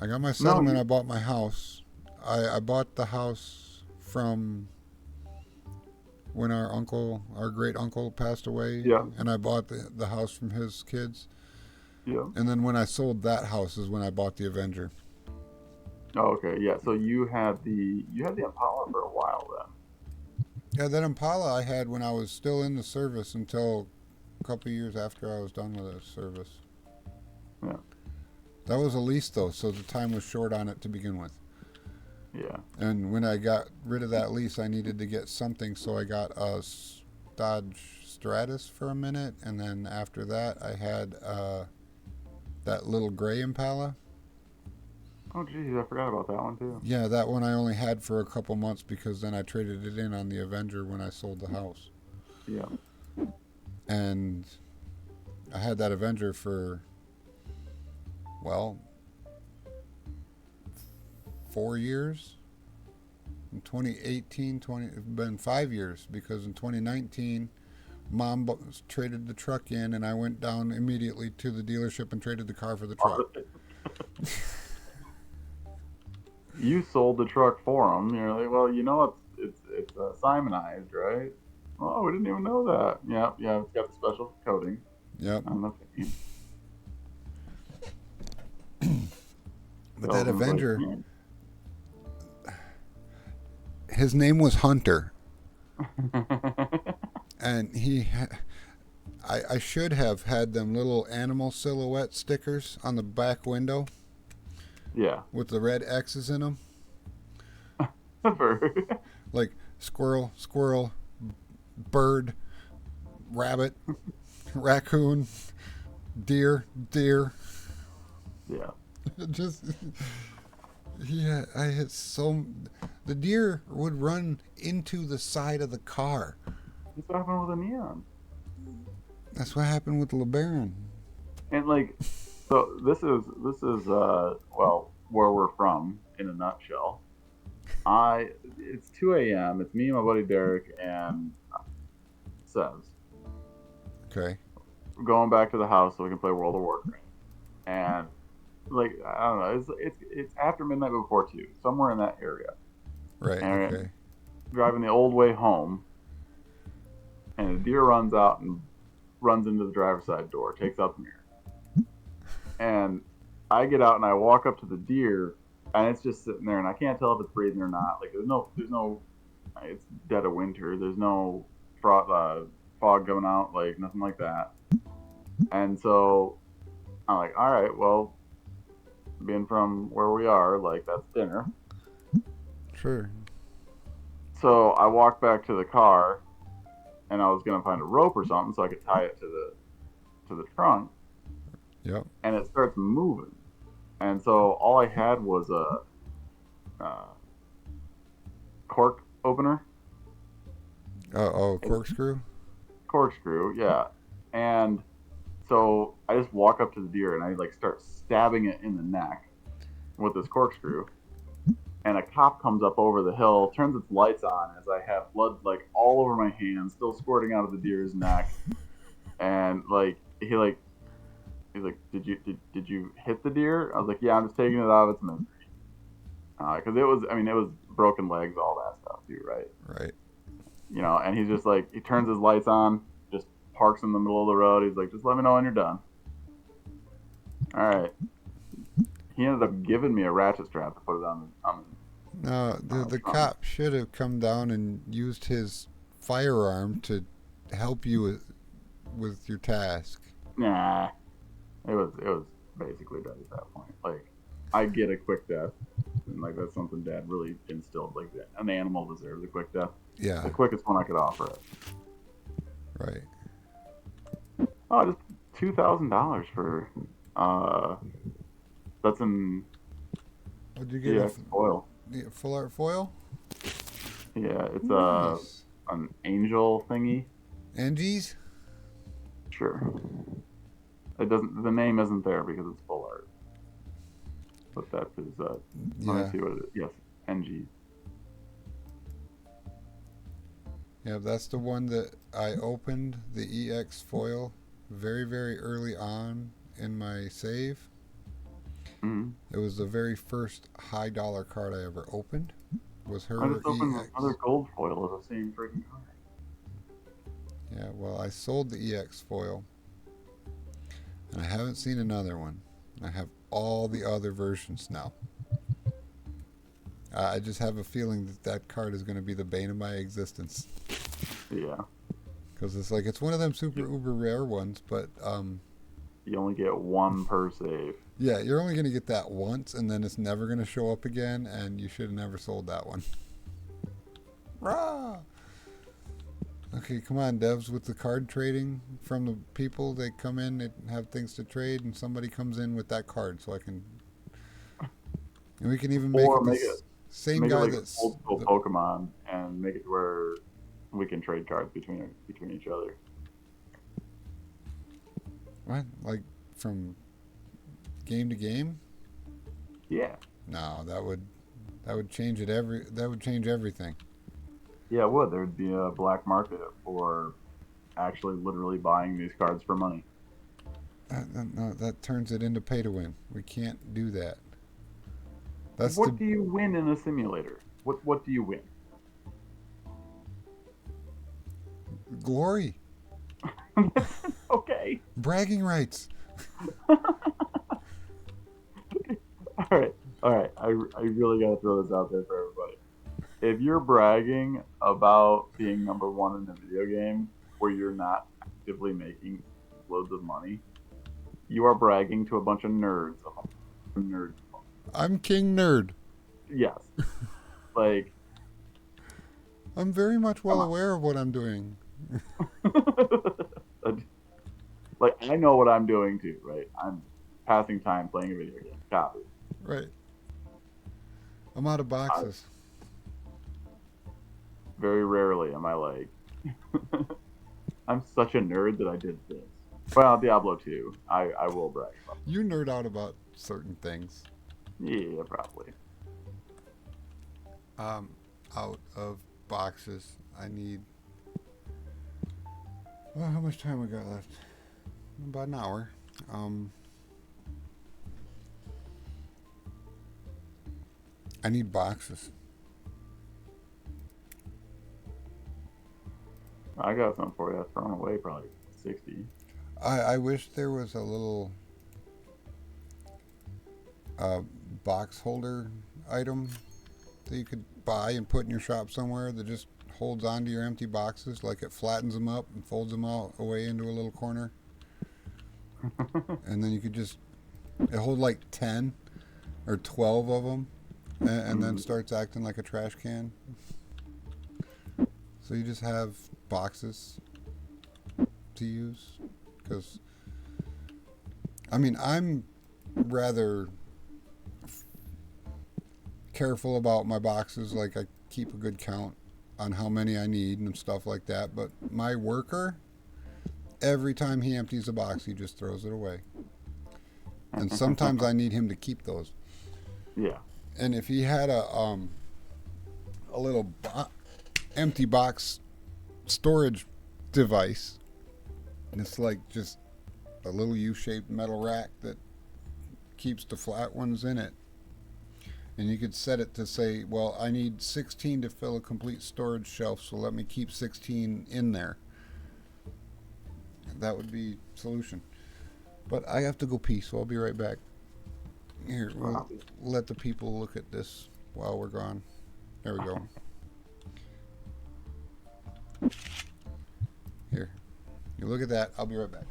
I got my No. settlement. I bought my house. I bought the house from when our great uncle passed away, Yeah. and I bought the house from his kids. Yeah. And then when I sold that house is when I bought the Avenger. Oh, okay. Yeah. So you had the Impala for a while Yeah, that Impala I had when I was still in the service until a couple of years after I was done with the service. Yeah. That was a lease though, so the time was short on it to begin with. then. Yeah. And when I got rid of that lease, I needed to get something, so I got a Dodge Stratus for a minute, and then after that, I had that little gray Impala. Oh, geez, I forgot about that one too. Yeah, that one I only had for a couple months because then I traded it in on the Avenger when I sold the house. Yeah. And I had that Avenger for, well, 4 years. In 2018, it's been 5 years because in 2019, Mom traded the truck in, and I went down immediately to the dealership and traded the car for the truck. You sold the truck for him. You're like, well, it's Simonized, right? Oh, we didn't even know that. Yeah, yeah. It's got the special coating Yep. on the paint. But that Salesman's like, Avenger, "Man." his name was Hunter, and I should have had them little animal silhouette stickers on the back window Yeah. with the red X's in them, like squirrel, squirrel, bird, rabbit, raccoon, deer, deer. Yeah. Just yeah, I had so the deer would run into the side of the car. What's happened with a neon? That's what happened with the LeBaron. And like, so this is well, where we're from in a nutshell. It's 2 a.m. It's me and my buddy Derek and Says. Okay. We're going back to the house so we can play World of Warcraft. And like, I don't know, it's after midnight before 2, somewhere in that area. Right. And Okay. driving the old way home, and a deer runs out and runs into the driver's side door, takes out the mirror. And I get out and I walk up to the deer, and it's just sitting there, and I can't tell if it's breathing or not. Like there's no, it's dead of winter. There's no fog coming out, like nothing like that. And so I'm like, all right, well, being from where we are, like that's dinner. Sure. So I walked back to the car, and I was gonna find a rope or something so I could tie it to the trunk, Yep. and it starts moving. And so all I had was a cork opener, Oh, corkscrew. corkscrew, yeah. And so I just walk up to the deer and I like start stabbing it in the neck with this corkscrew. And a cop comes up over the hill, turns its lights on as I have blood like all over my hands, still squirting out of the deer's neck. And like he's like, did you hit the deer? I was like, yeah, I'm just taking it out of its misery. Because it was broken legs, all that stuff too, right? Right. And he's just like, he turns his lights on, just parks in the middle of the road. He's like, just let me know when you're done. All right. He ended up giving me a ratchet strap to put it on No, the trunk. cop should have come down and used his firearm to help you with your task. Nah, it was basically dead at that point. Like, I get a quick death, and like that's something Dad really instilled. Like, an animal deserves a quick death. Yeah. The quickest one I could offer it. Right. Oh, just $2,000 for uh, that's an What'd you get? EX foil. Full art foil. Yeah, it's Nice. an angel thingy. Angie's. Sure. It doesn't. The name isn't there because it's full art. But that is. Let me Yeah. see what it is. Yes, NG. Yeah, that's the one that I opened the EX foil very, very early on in my save. Mm-hmm. It was the very first high dollar card I ever opened. Was I her just opened another EX. gold foil of the same freaking card. Yeah, well, I sold the EX foil, and I haven't seen another one. I have all the other versions now. I just have a feeling that that card is going to be the bane of my existence. Yeah. Because it's like, it's one of them super uber rare ones, but You only get one per save. yeah, you're only going to get that once, and then it's never going to show up again, and you should have never sold that one. Rah! Okay, come on, devs, with the card trading from the people. They come in, they have things to trade, and somebody comes in with that card, so I can. And we can even make Or it this same make it guy like that's. old school Pokemon and make it where we can trade cards between each other. What? Like from game to game? Yeah. No, that would change it that would change everything. Yeah, it would. There'd be a black market for actually literally buying these cards for money. No, that turns it into pay to win. We can't do that. That's What the do you win in a simulator? What do you win? glory, Okay. bragging rights. All right. All right. I really got to throw this out there for everybody. If you're bragging about being number one in a video game where you're not actively making loads of money, you are bragging to a bunch of nerds. Nerds. I'm king nerd. Yes. Like, I'm very much well come aware of what I'm doing. on. Like, I know what I'm doing too, right? I'm passing time playing a video game. Copy. Right. I'm out of I, boxes. very rarely am I like, I'm such a nerd that I did this. Well, Diablo 2, I will brag about. You nerd out about certain things. Yeah, probably. Out of boxes. I need. Well, how much time we got left? About an hour. I need boxes. I got some for you. Thrown away probably 60. I wish there was a little box holder item that you could buy and put in your shop somewhere that just holds onto your empty boxes, like it flattens them up and folds them out away into a little corner, and then you could just it hold like 10 or 12 of them, and then starts acting like a trash can. So you just have boxes to use, because I mean I'm rather careful about my boxes. Like I keep a good count on how many I need and stuff like that. But my worker, every time he empties a box, he just throws it away. And sometimes I need him to keep those. Yeah. And if he had a little empty box storage device, and it's like just a little U-shaped metal rack that keeps the flat ones in it. And you could set it to say, well, I need 16 to fill a complete storage shelf, so let me keep 16 in there. That would be solution. But I have to go pee, so I'll be right back. Here, we'll let the people look at this while we're gone. There we go. Here. You look at that. I'll be right back.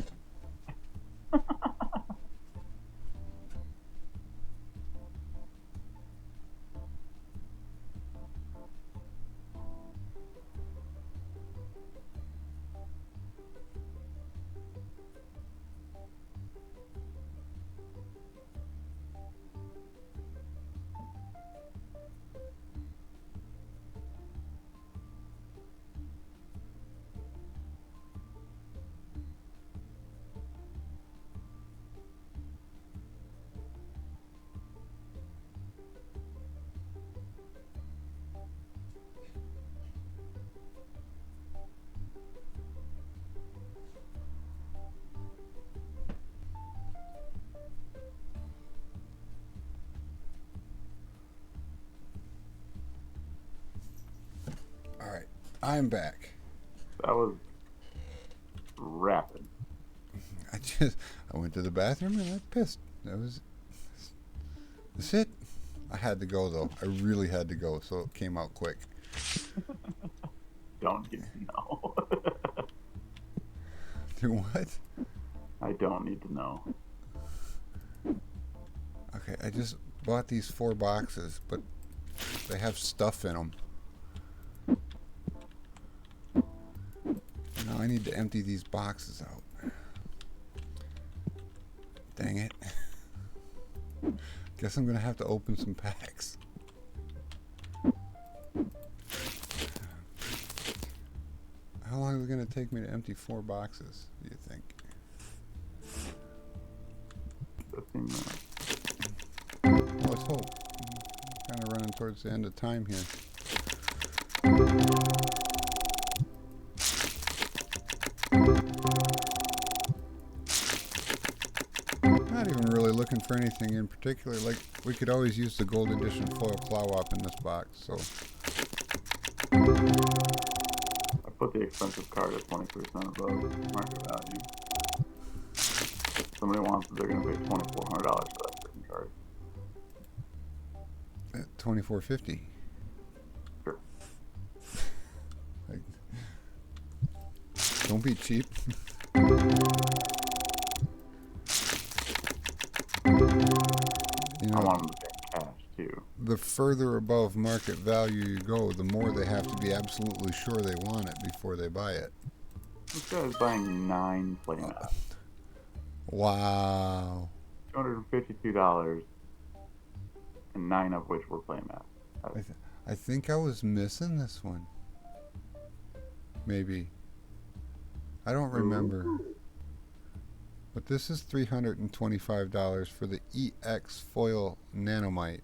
All right. I'm back. That was rapid. I went to the bathroom and I pissed. That's it. I had to go though. I really had to go, so it came out quick. Don't need to know. Do what? I don't need to know. Okay, I just bought these 4 boxes, but they have stuff in them. Now I need to empty these boxes out. Dang it. Guess I'm gonna have to open some packs. How long is it gonna take me to empty 4 boxes, do you think? 15 minutes. Well, let's hope. Kind of running towards the end of time here. Not even really looking for anything in particular. Like, we could always use the gold edition foil Plowop in this box, so. I put the expensive card at 20% above market value. Somebody wants it, they're going to pay $2,400 for that certain card. At $24.50. Sure. Like, don't be cheap. You I know, want them to pay cash too. the further above market value you go, the more they have to be absolutely sure they want it before they buy it. This guy's buying 9 playmats. Wow. $252, and 9 of which were playmats. I think I was missing this one. Maybe. I don't remember. But this is $325 for the EX Foil Nanomite.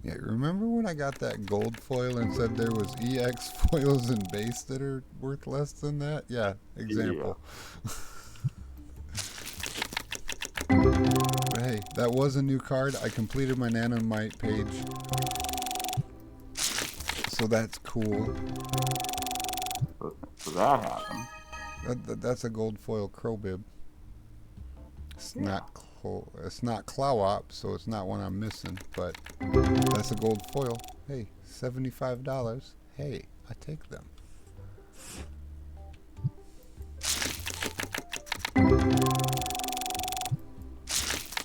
Yeah, remember when I got that gold foil and said there was EX foils and base that are worth less than that? Yeah, example. But hey, that was a new card. I completed my Nanomite page. So that's cool. So that happened. That's a gold foil Crowbib. It's not whole. It's not Clowop, so it's not one I'm missing. But that's a gold foil. Hey, $75. Hey, I take them.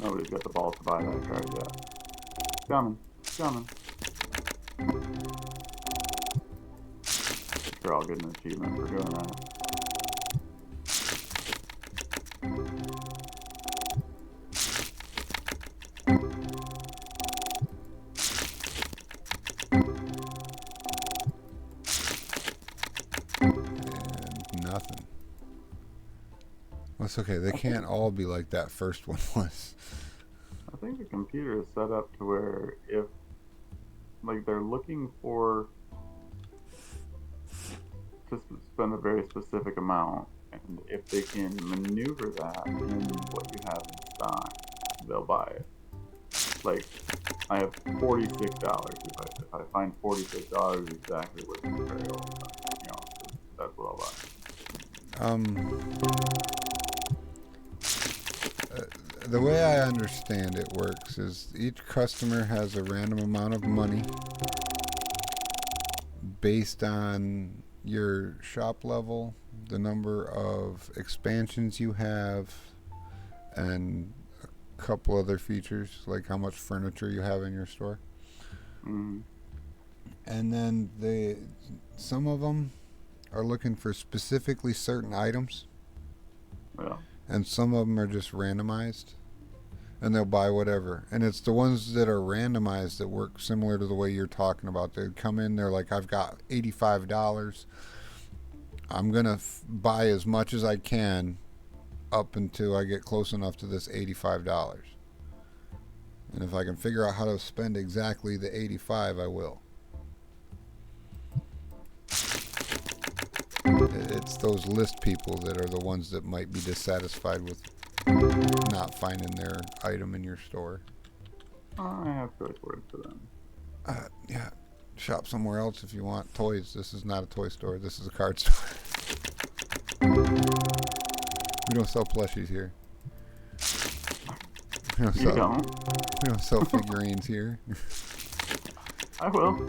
Nobody's got the balls to buy that card yet. It's coming. It's coming. Sure, I'll get an achievement for doing that. And nothing. Well, it's okay. They can't all be like that first one was. I think the computer is set up to where if, like, they're looking for to spend a very specific amount, and if they can maneuver that in what you have in stock, they'll buy it. Like, I have $46. If I find $46 exactly what the material, that's what I'll buy. The way I understand it works is each customer has a random amount of money based on your shop level, the number of expansions you have, and a couple other features like how much furniture you have in your store. Mm-hmm. And then some of them are looking for specifically certain items. Yeah. And some of them are just randomized, and they'll buy whatever. And it's the ones that are randomized that work similar to the way you're talking about. They come in, they're like, I've got $85. I'm going to buy as much as I can up until I get close enough to this $85. And if I can figure out how to spend exactly the 85, I will. It's those list people that are the ones that might be dissatisfied with not finding their item in your store. I have choice words for them. Yeah, shop somewhere else if you want toys. This is not a toy store. This is a card store. We don't sell plushies here. We don't sell figurines here. I will.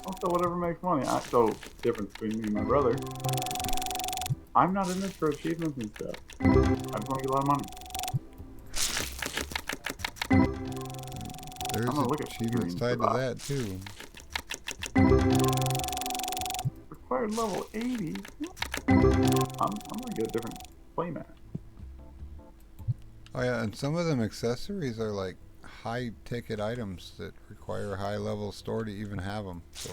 I'll sell whatever makes money. So, difference between me and my brother. I'm not in this for achievements and stuff. I just want to get a lot of money. There's achievements tied to that too. Required level 80. I'm gonna get a different playmat. Oh yeah, and some of them accessories are like high ticket items that require a high level store to even have them. So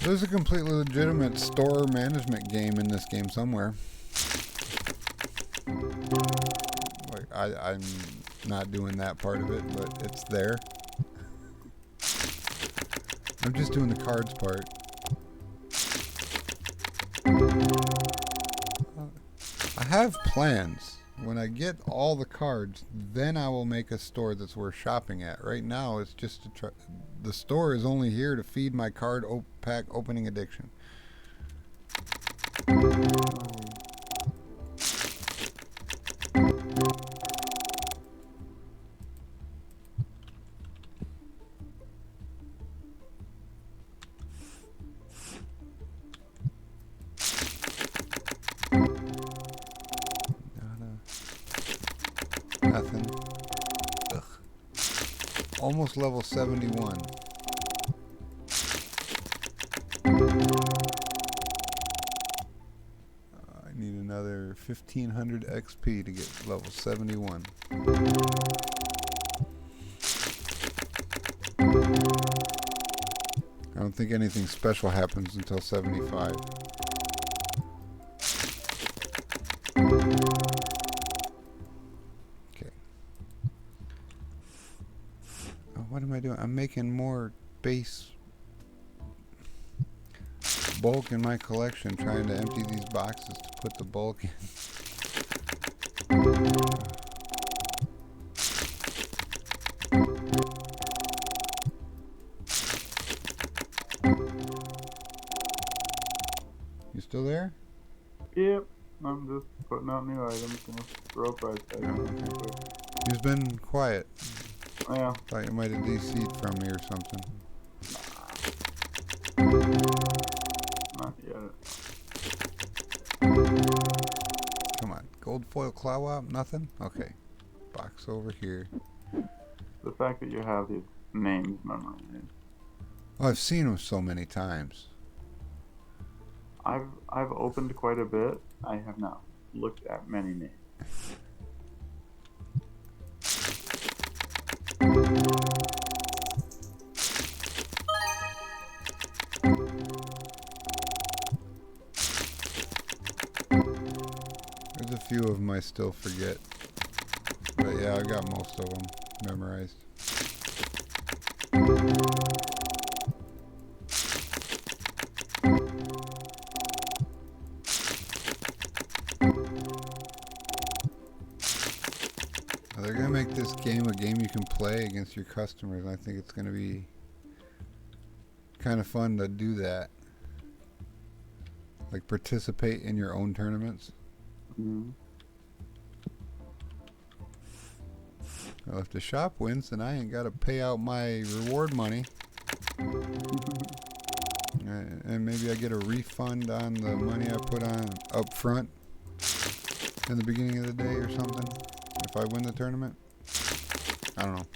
there's a completely legitimate store management game in this game somewhere. Like I'm not doing that part of it, but it's there. I'm just doing the cards part. I have plans. When I get all the cards, then I will make a store that's worth shopping at. Right now, it's just to try. The store is only here to feed my card pack opening addiction. Nothing. Ugh. Almost level 71. I need another 1500 XP to get level 71. I don't think anything special happens until 75. What am I doing? I'm making more base bulk in my collection, trying to empty these boxes to put the bulk in. You still there? Yep. I'm just putting putting out new items. Gonna throw a price tag Oh, on okay. it real quick. You've been quiet. Oh, yeah. Thought you might have DC'd from me or something. Not yet. Come on. Gold foil claw wop? Nothing? Okay. Box over here. The fact that you have these names memorized. Oh, I've seen them so many times. I've opened quite a bit. I have not looked at many names. There's a few of them I still forget. But yeah, I got most of them memorized. They're gonna make this game a game you can play against your customers. I think it's gonna be kind of fun to do that. Like participate in your own tournaments. Mm-hmm. Well, if the shop wins, then I ain't gotta pay out my reward money. And maybe I get a refund on the money I put on up front in the beginning of the day or something. If I win the tournament. I don't know.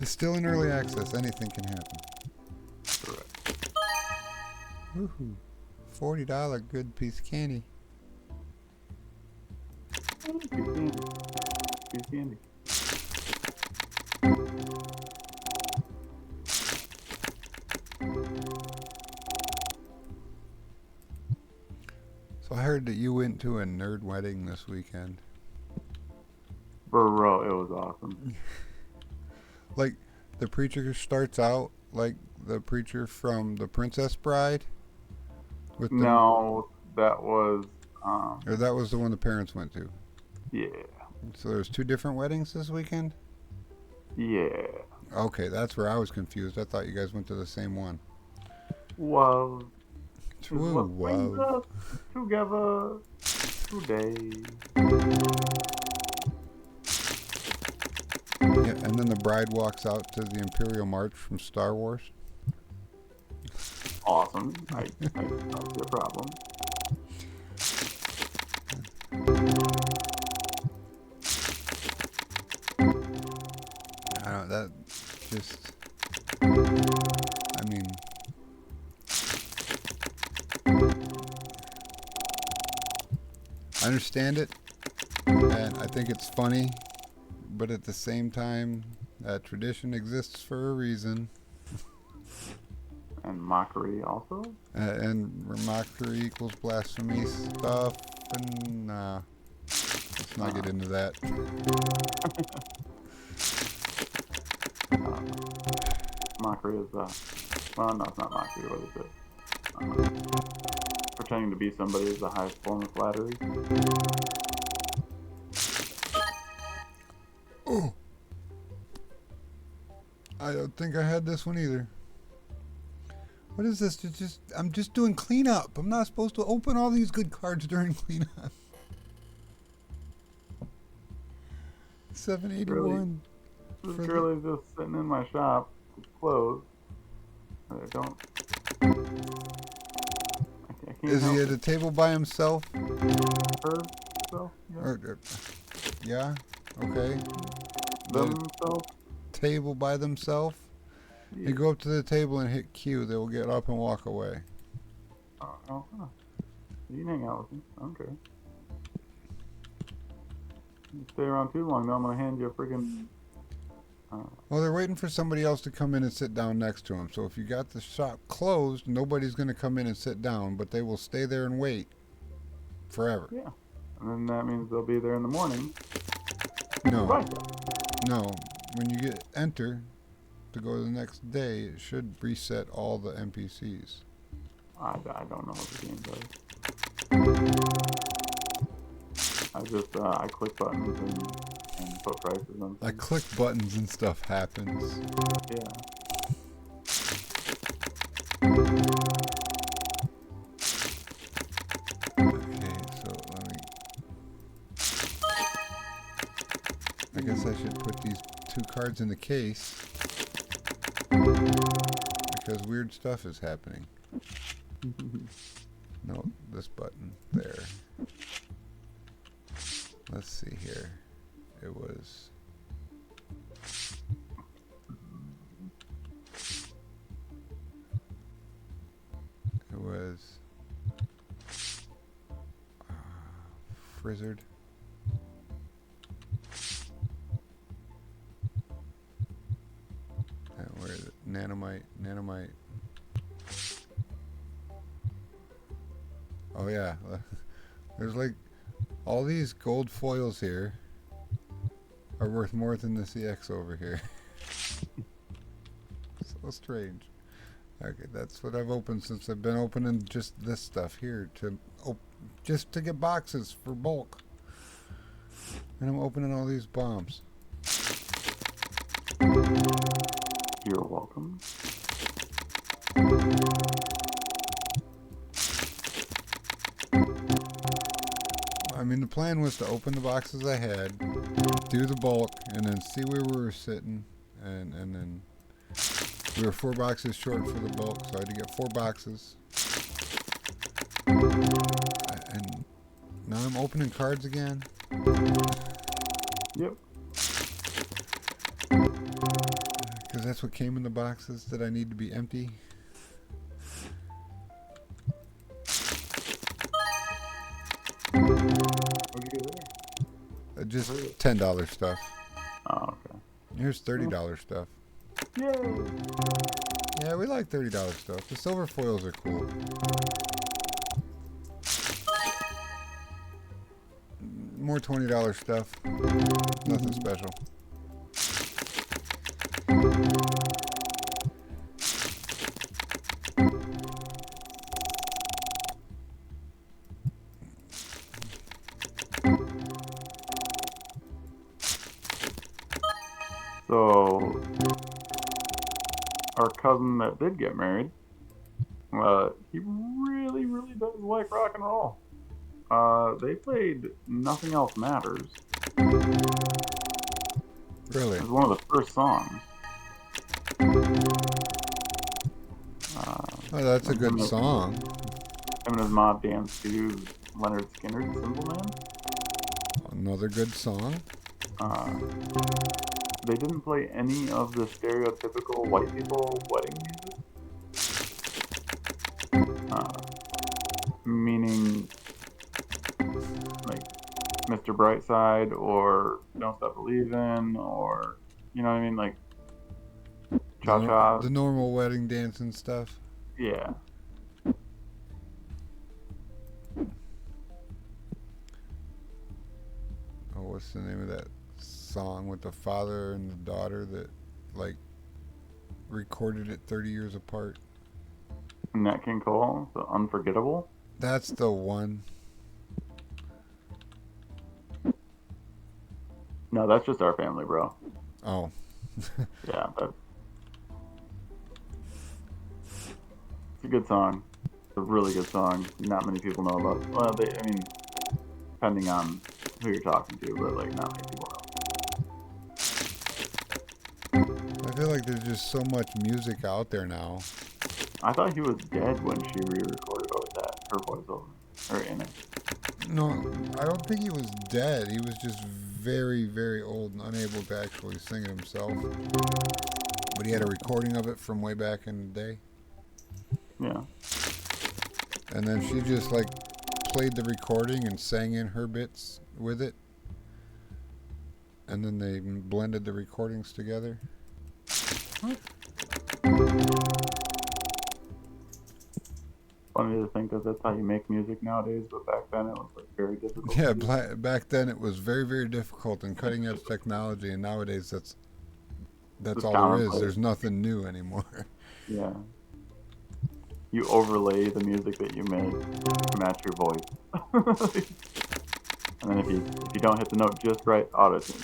It's still in early access. Anything can happen. Correct. Woohoo. $40 good piece of candy. Piece of candy. Piece of candy. So I heard that you went to a nerd wedding this weekend. Bro, it was awesome. Like, the preacher starts out like the preacher from The Princess Bride? With the, No, that was or that was the one the parents went to. yeah. So there's two different weddings this weekend? Yeah. Okay, that's where I was confused. I thought you guys went to the same one. Well, Woo, what brings wow. us together today. Yeah, and then the bride walks out to the Imperial March from Star Wars. Awesome. I don't see a problem. I don't, that just, I mean, I understand it, and I think it's funny, but at the same time, that tradition exists for a reason, And mockery also. and mockery equals blasphemy stuff, and let's not get into that. Mockery is well, no, it's not mockery. What is it? Pretending to be somebody is the highest form of flattery. Oh, I don't think I had this one either. What is this? I'm just doing cleanup. I'm not supposed to open all these good cards during cleanup. 781. This For girl is just sitting in my shop. It's closed. I don't. I can't Is he help at a table by himself? her. So, yeah. Or yeah, okay. Themselves. Table by themselves. Yeah. You go up to the table and hit Q. They will get up and walk away. Oh, huh. You can hang out with me. I don't care. You stay around too long, though, I'm gonna hand you a freaking. Well, they're waiting for somebody else to come in and sit down next to him. So if you got the shop closed, nobody's going to come in and sit down, but they will stay there and wait forever. Yeah. And then that means they'll be there in the morning. No, Right. no. When you get enter to go to the next day, it should reset all the NPCs. I don't know what the game does. I click buttons and put prices on. I click buttons and stuff happens. Yeah. Okay, so let me. I guess I should put these 2 cards in the case because weird stuff is happening. No, this button there. Let's see here. It was. It was. Frizzard. Where is it? Nanomite. Oh yeah, there's like all these gold foils here are worth more than this EX over here. So strange. Okay, that's what I've opened since I've been opening just this stuff here just to get boxes for bulk. And I'm opening all these bombs. You're welcome. I mean, the plan was to open the boxes I had, do the bulk, and then see where we were sitting, and then we were 4 boxes short for the bulk, so I had to get 4 boxes. And now I'm opening cards again. Yep. Because that's what came in the boxes that I need to be empty. What'd you get there? Just $10 stuff. Oh, okay. Here's $30 stuff. Yay! Yeah, we like $30 stuff. The silver foils are cool. More $20 stuff. Nothing special. So, our cousin that did get married, he really, really does like rock and roll. They played Nothing Else Matters. Really? It was one of the first songs. Oh, that's a good song. Him and his mom danced to Leonard Skinner's Simple Man. Another good song. They didn't play any of the stereotypical white people wedding music. Meaning, like, Mr. Brightside or Don't Stop Believin' or, you know what I mean? Like, Cha-Cha. The normal wedding dance and stuff. Yeah. Oh, what's the name of that song with the father and the daughter that, like, recorded it 30 years apart? Nat King Cole, the Unforgettable. That's the one. No, that's just Our Family, bro. Oh. Yeah, it's a good song. It's a really good song. Not many people know about. Well, I mean, depending on who you're talking to, but like not many people know. I feel like there's just so much music out there now. I thought he was dead when she re-recorded over that, her voiceover, or in it. No, I don't think he was dead. He was just very, very old and unable to actually sing it himself. But he had a recording of it from way back in the day. Yeah. And then she just like played the recording and sang in her bits with it. And then they blended the recordings together. Funny to think that that's how you make music nowadays, but back then it was like very difficult. Yeah, back then it was very, very difficult and cutting edge technology, and nowadays that's It's all there is. commonplace. There's nothing new anymore. Yeah. You overlay the music that you make to match your voice. And then if you don't hit the note just right, auto-tune.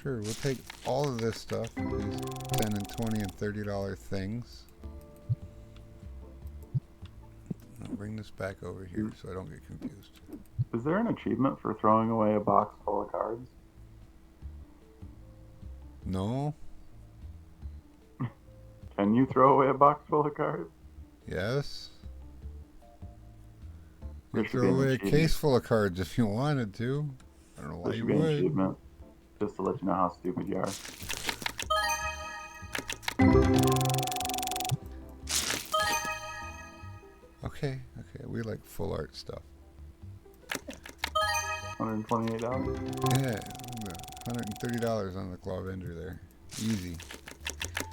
Sure, we'll take all of this stuff, these 10 and 20 and $30 things. I'll bring this back over here so I don't get confused. Is there an achievement for throwing away a box full of cards? No? Can you throw away a box full of cards? Yes? There You should be throw an away a achievement. case full of cards if you wanted to. I don't know why There you should be an would. achievement. Just to let you know how stupid you are. Okay, we like full art stuff. $128? Yeah, $130 on the Clawbender there. Easy.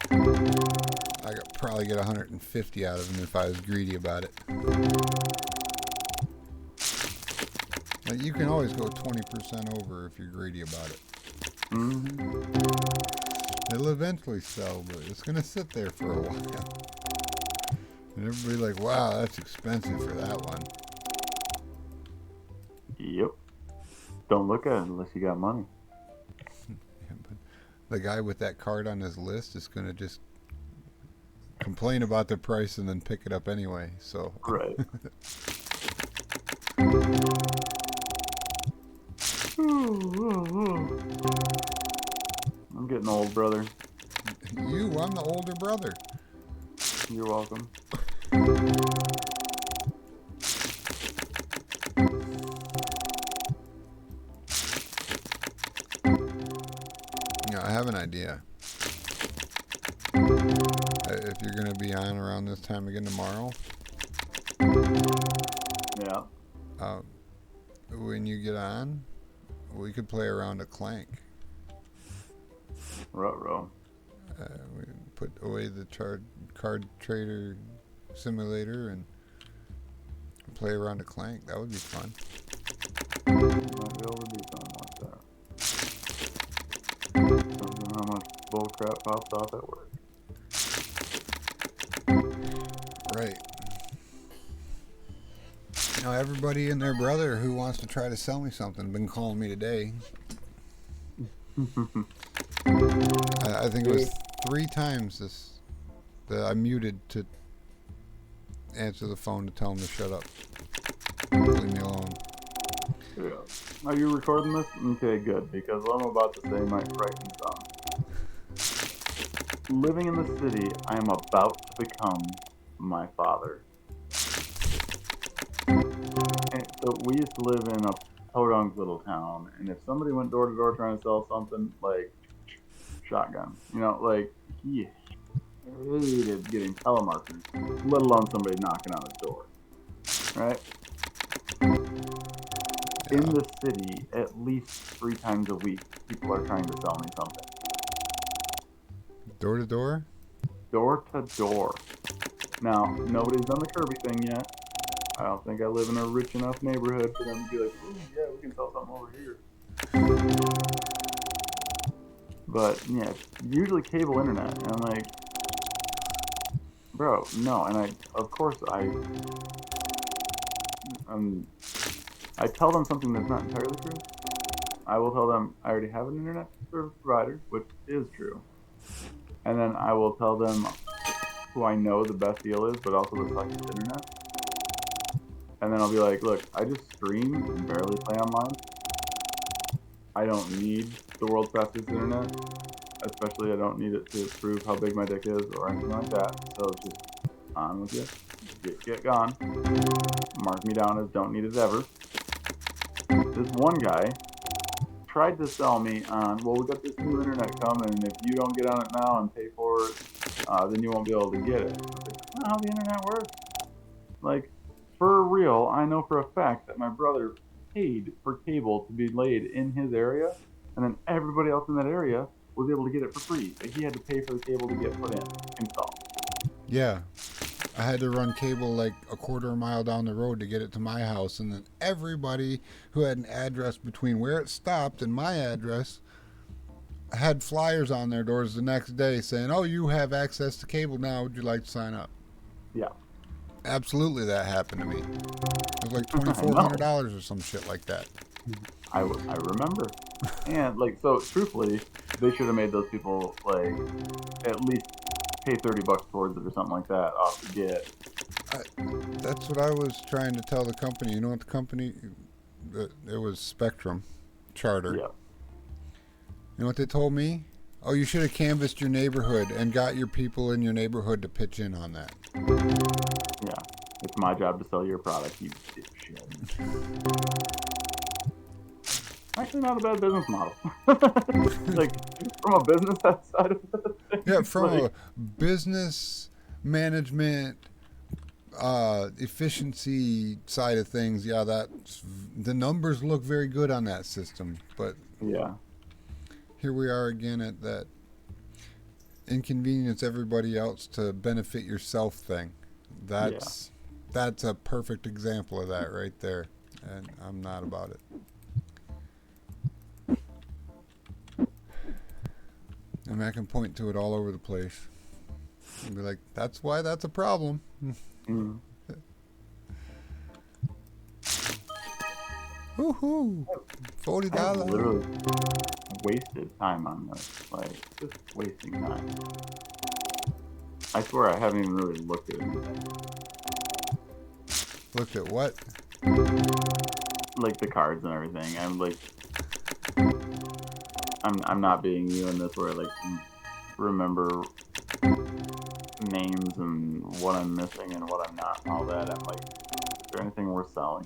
I could probably get 150 out of him if I was greedy about it. Now, you can always go 20% over if you're greedy about it. Mm-hmm. It'll eventually sell, but it's going to sit there for a while. And everybody's like, wow, that's expensive for that one. Yep. Don't look at it unless you got money. Yeah, but the guy with that card on his list is going to just complain about the price and then pick it up anyway. So Right. I'm getting old, brother. I'm the older brother. You're welcome. I have an idea. If you're going to be on around this time again tomorrow, Yeah. when you get on, we could play around a Clank. Ruh-roh. We put away the card trader simulator and play around a Clank. That would be fun. Might be able to do something like that. Depends on how much bullcrap pops off at work. Right. Everybody and their brother who wants to try to sell me something been calling me today. I think it was 3 times that I muted to answer the phone to tell them to shut up. Leave me alone. Yeah. Are you recording this? Okay, good, because what I'm about to say might frighten some. Living in the city, I am about to become my father. And so we used to live in a podunk little town, and if somebody went door to door trying to sell something, like shotgun, he hated getting telemarketers, let alone somebody knocking on his door, right? In the city, at least 3 times a week, people are trying to sell me something. Door to door? Door to door. Now, nobody's done the Kirby thing yet. I don't think I live in a rich enough neighborhood for them to be like, "Ooh, yeah, we can sell something over here." But, yeah, usually cable internet. And I'm like, bro, no. And I tell them something that's not entirely true. I will tell them I already have an internet service provider, which is true. And then I will tell them who I know the best deal is, but also the suckiest internet. And then I'll be like, look, I just stream and barely play online. I don't need the world's fastest internet. Especially I don't need it to prove how big my dick is or anything like that. So just on with you. Get gone. Mark me down as don't need it ever. This one guy tried to sell me on, well, we got this new internet coming, and if you don't get on it now and pay for it, then you won't be able to get it. I was like, that's not how the internet works. Like, for real, I know for a fact that my brother paid for cable to be laid in his area, and then everybody else in that area was able to get it for free. Like, he had to pay for the cable to get put in, installed. Yeah. I had to run cable like a quarter mile down the road to get it to my house, and then everybody who had an address between where it stopped and my address had flyers on their doors the next day saying, "Oh, you have access to cable now. Would you like to sign up?" Yeah. Absolutely, that happened to me. It was like $2,400 or some shit like that. I remember. And like, so truthfully, they should have made those people like at least pay $30 towards it or something like that off the get. That's what I was trying to tell the company. You know what the company? It was Spectrum Charter. Yeah, You know what they told me? Oh, you should have canvassed your neighborhood and got your people in your neighborhood to pitch in on that. yeah. It's my job to sell your product, you dipshit. Actually, not a bad business model. Like from a business side of it. Yeah, from Like, a business management efficiency side of things, yeah, that's the numbers look very good on that system. But yeah, here we are again at that inconvenience everybody else to benefit yourself thing. That's a perfect example of that right there, and I'm not about it. I mean, I can point to it all over the place and be like, "That's why that's a problem." mm. Woohoo! $40. I literally wasted time on this. Like, just wasting time. I swear I haven't even really looked at anything. Looked at what? Like the cards and everything. I'm like, I'm not being you in this where I like remember names and what I'm missing and what I'm not and all that. I'm like, is there anything worth selling?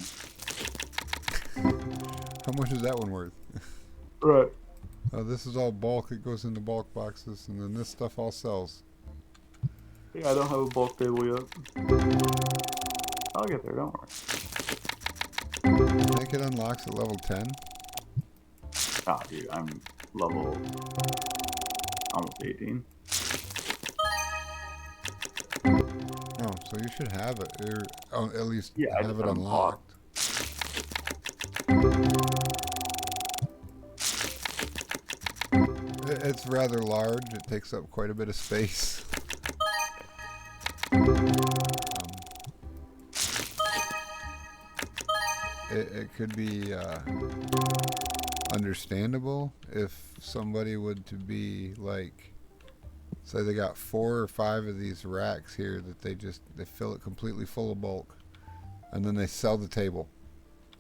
How much is that one worth? Right. This is all bulk. It goes into bulk boxes, and then this stuff all sells. Yeah, I don't have a bulk table yet. I'll get there, don't worry. I think it unlocks at level 10. Ah, dude, I'm level almost 18. Oh, so you should have it. Or at least Yeah, I have just it haven't unlocked. It's rather large. It takes up quite a bit of space. It could be understandable if somebody would to be like, say they got 4 or 5 of these racks here that they fill it completely full of bulk, and then they sell the table,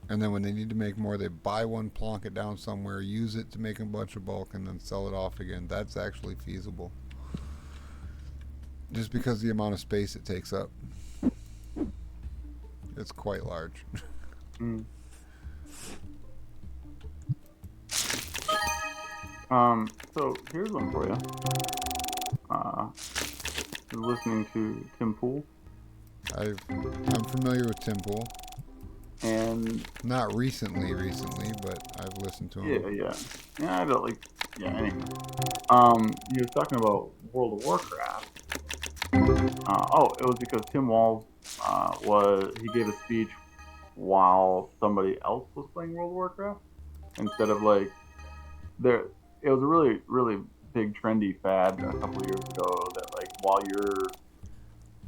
and then when they need to make more, they buy one, plonk it down somewhere, use it to make a bunch of bulk, and then sell it off again. That's actually feasible, just because of the amount of space it takes up. It's quite large. Mm. So here's one for you. Listening to Tim Pool, I'm familiar with Tim Pool. and Not recently, but I've listened to him. yeah, I don't like, yeah. Anyway, he was talking about World of Warcraft. It was because Tim Walz he gave a speech while somebody else was playing World of Warcraft instead of like there. It was a really really big trendy fad a couple years ago that like while you're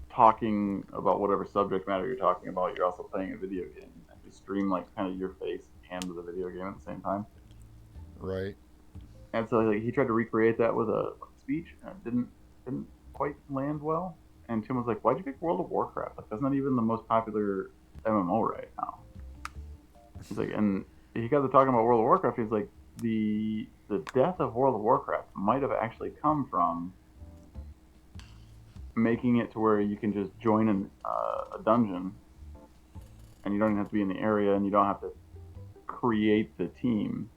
talking about whatever subject matter you're talking about, you're also playing a video game and you stream like kind of your face and the video game at the same time. Right. And so like, he tried to recreate that with a speech and it didn't quite land well. And Tim was like, "Why'd you pick World of Warcraft? Like that's not even the most popular MMO right now." He's like, and he got to talking about World of Warcraft. He's like, the death of World of Warcraft might have actually come from making it to where you can just join a dungeon, and you don't even have to be in the area, and you don't have to create the team.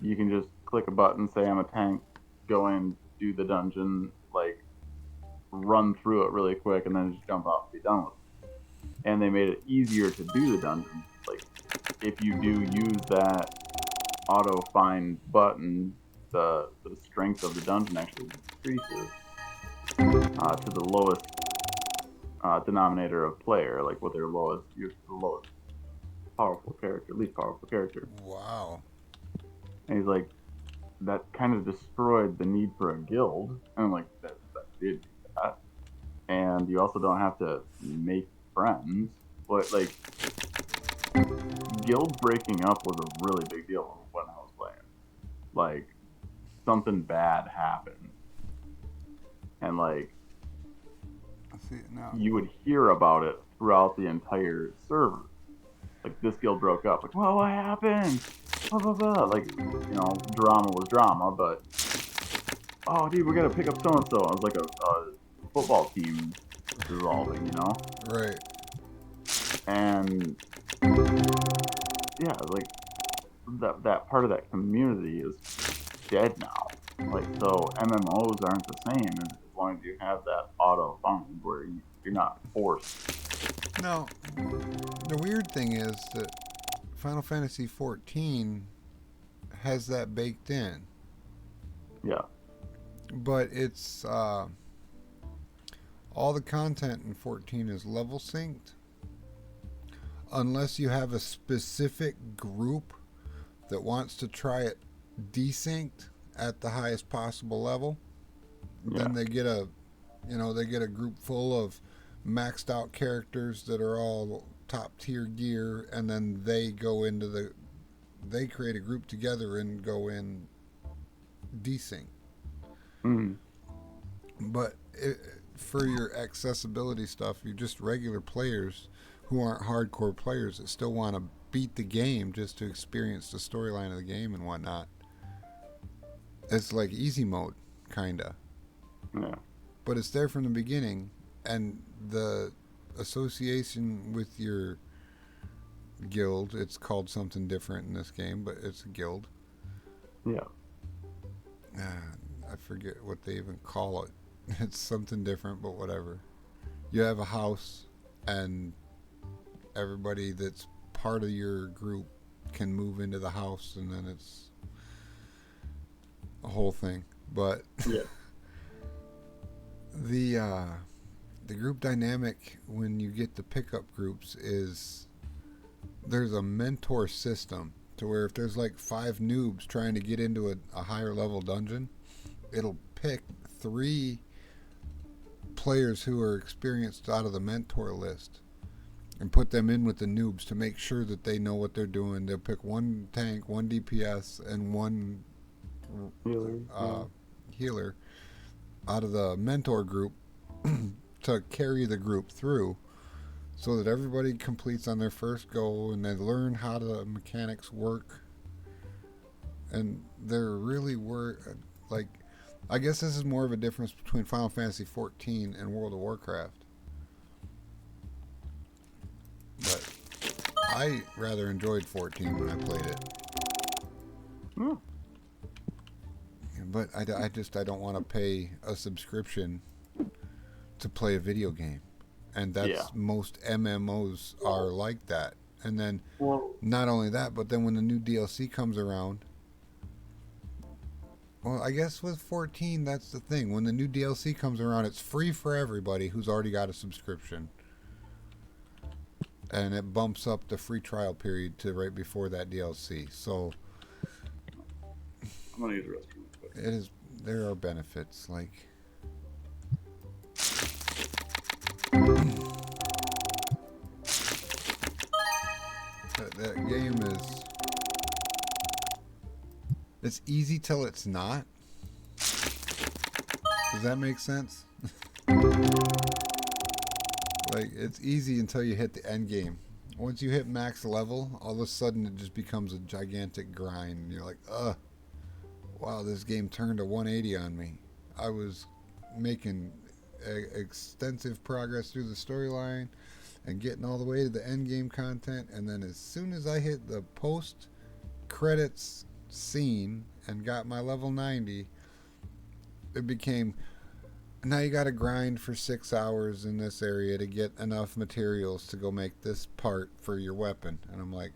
You can just click a button, say I'm a tank, go in, do the dungeon, like run through it really quick, and then just jump out and be done with it. And they made it easier to do the dungeon. Like if you do use that auto find button, the strength of the dungeon actually increases to the lowest denominator of player, like what their lowest, the lowest powerful character, least powerful character. Wow. And he's like, that kind of destroyed the need for a guild. And I'm like, that did that. And you also don't have to make friends. But like, guild breaking up was a really big deal when I was playing. Like, something bad happened, and like I see it now. you would hear about it throughout the entire server. Like, this guild broke up. Like, well, what happened? Blah blah blah. Like, drama was drama, but oh, dude, we gotta pick up so and so. It was like a football team dissolving, Right. and yeah, like that part of that community is dead now. Like, so MMOs aren't the same as long as you have that auto fund where you're not forced. Now, the weird thing is that Final Fantasy XIV has that baked in, Yeah, but it's all the content in 14 is level synced, unless you have a specific group that wants to try it desynced at the highest possible level. Then they get a group full of maxed out characters that are all top tier gear, and then they create a group together and go in desync. mm-hmm. But for your accessibility stuff, you're just regular players who aren't hardcore players that still want to beat the game just to experience the storyline of the game and whatnot. It's like easy mode, kinda. Yeah, But it's there from the beginning, and the association with your guild, it's called something different in this game, but it's a guild. yeah, I forget what they even call it. It's something different, but whatever. You have a house, and everybody that's part of your group can move into the house, and then it's a whole thing. But yeah, the group dynamic when you get the pickup groups is there's a mentor system to where if there's like 5 noobs trying to get into a higher level dungeon, it'll pick 3 players who are experienced out of the mentor list and put them in with the noobs to make sure that they know what they're doing. They'll pick 1 tank, 1 DPS, and 1 healer out of the mentor group to carry the group through so that everybody completes on their first go and they learn how the mechanics work. And there really were, like, I guess this is more of a difference between Final Fantasy XIV and World of Warcraft. But I rather enjoyed 14 when I played it. yeah. But I don't want to pay a subscription to play a video game. And that's most MMOs are like that. And then Well, not only that, but then when the new DLC comes around, well, I guess with 14, that's the thing. When the new DLC comes around, it's free for everybody who's already got a subscription. And it bumps up the free trial period to right before that DLC. So I'm gonna use the restroom. it is. There are benefits, like that game is. It's easy till it's not. Does that make sense? Like, it's easy until you hit the end game. Once you hit max level, all of a sudden it just becomes a gigantic grind. And you're like, ugh. Wow, this game turned a 180 on me. I was making extensive progress through the storyline and getting all the way to the end game content, and then as soon as I hit the post credits scene and got my level 90, it became, now you gotta grind for 6 hours in this area to get enough materials to go make this part for your weapon. And I'm like,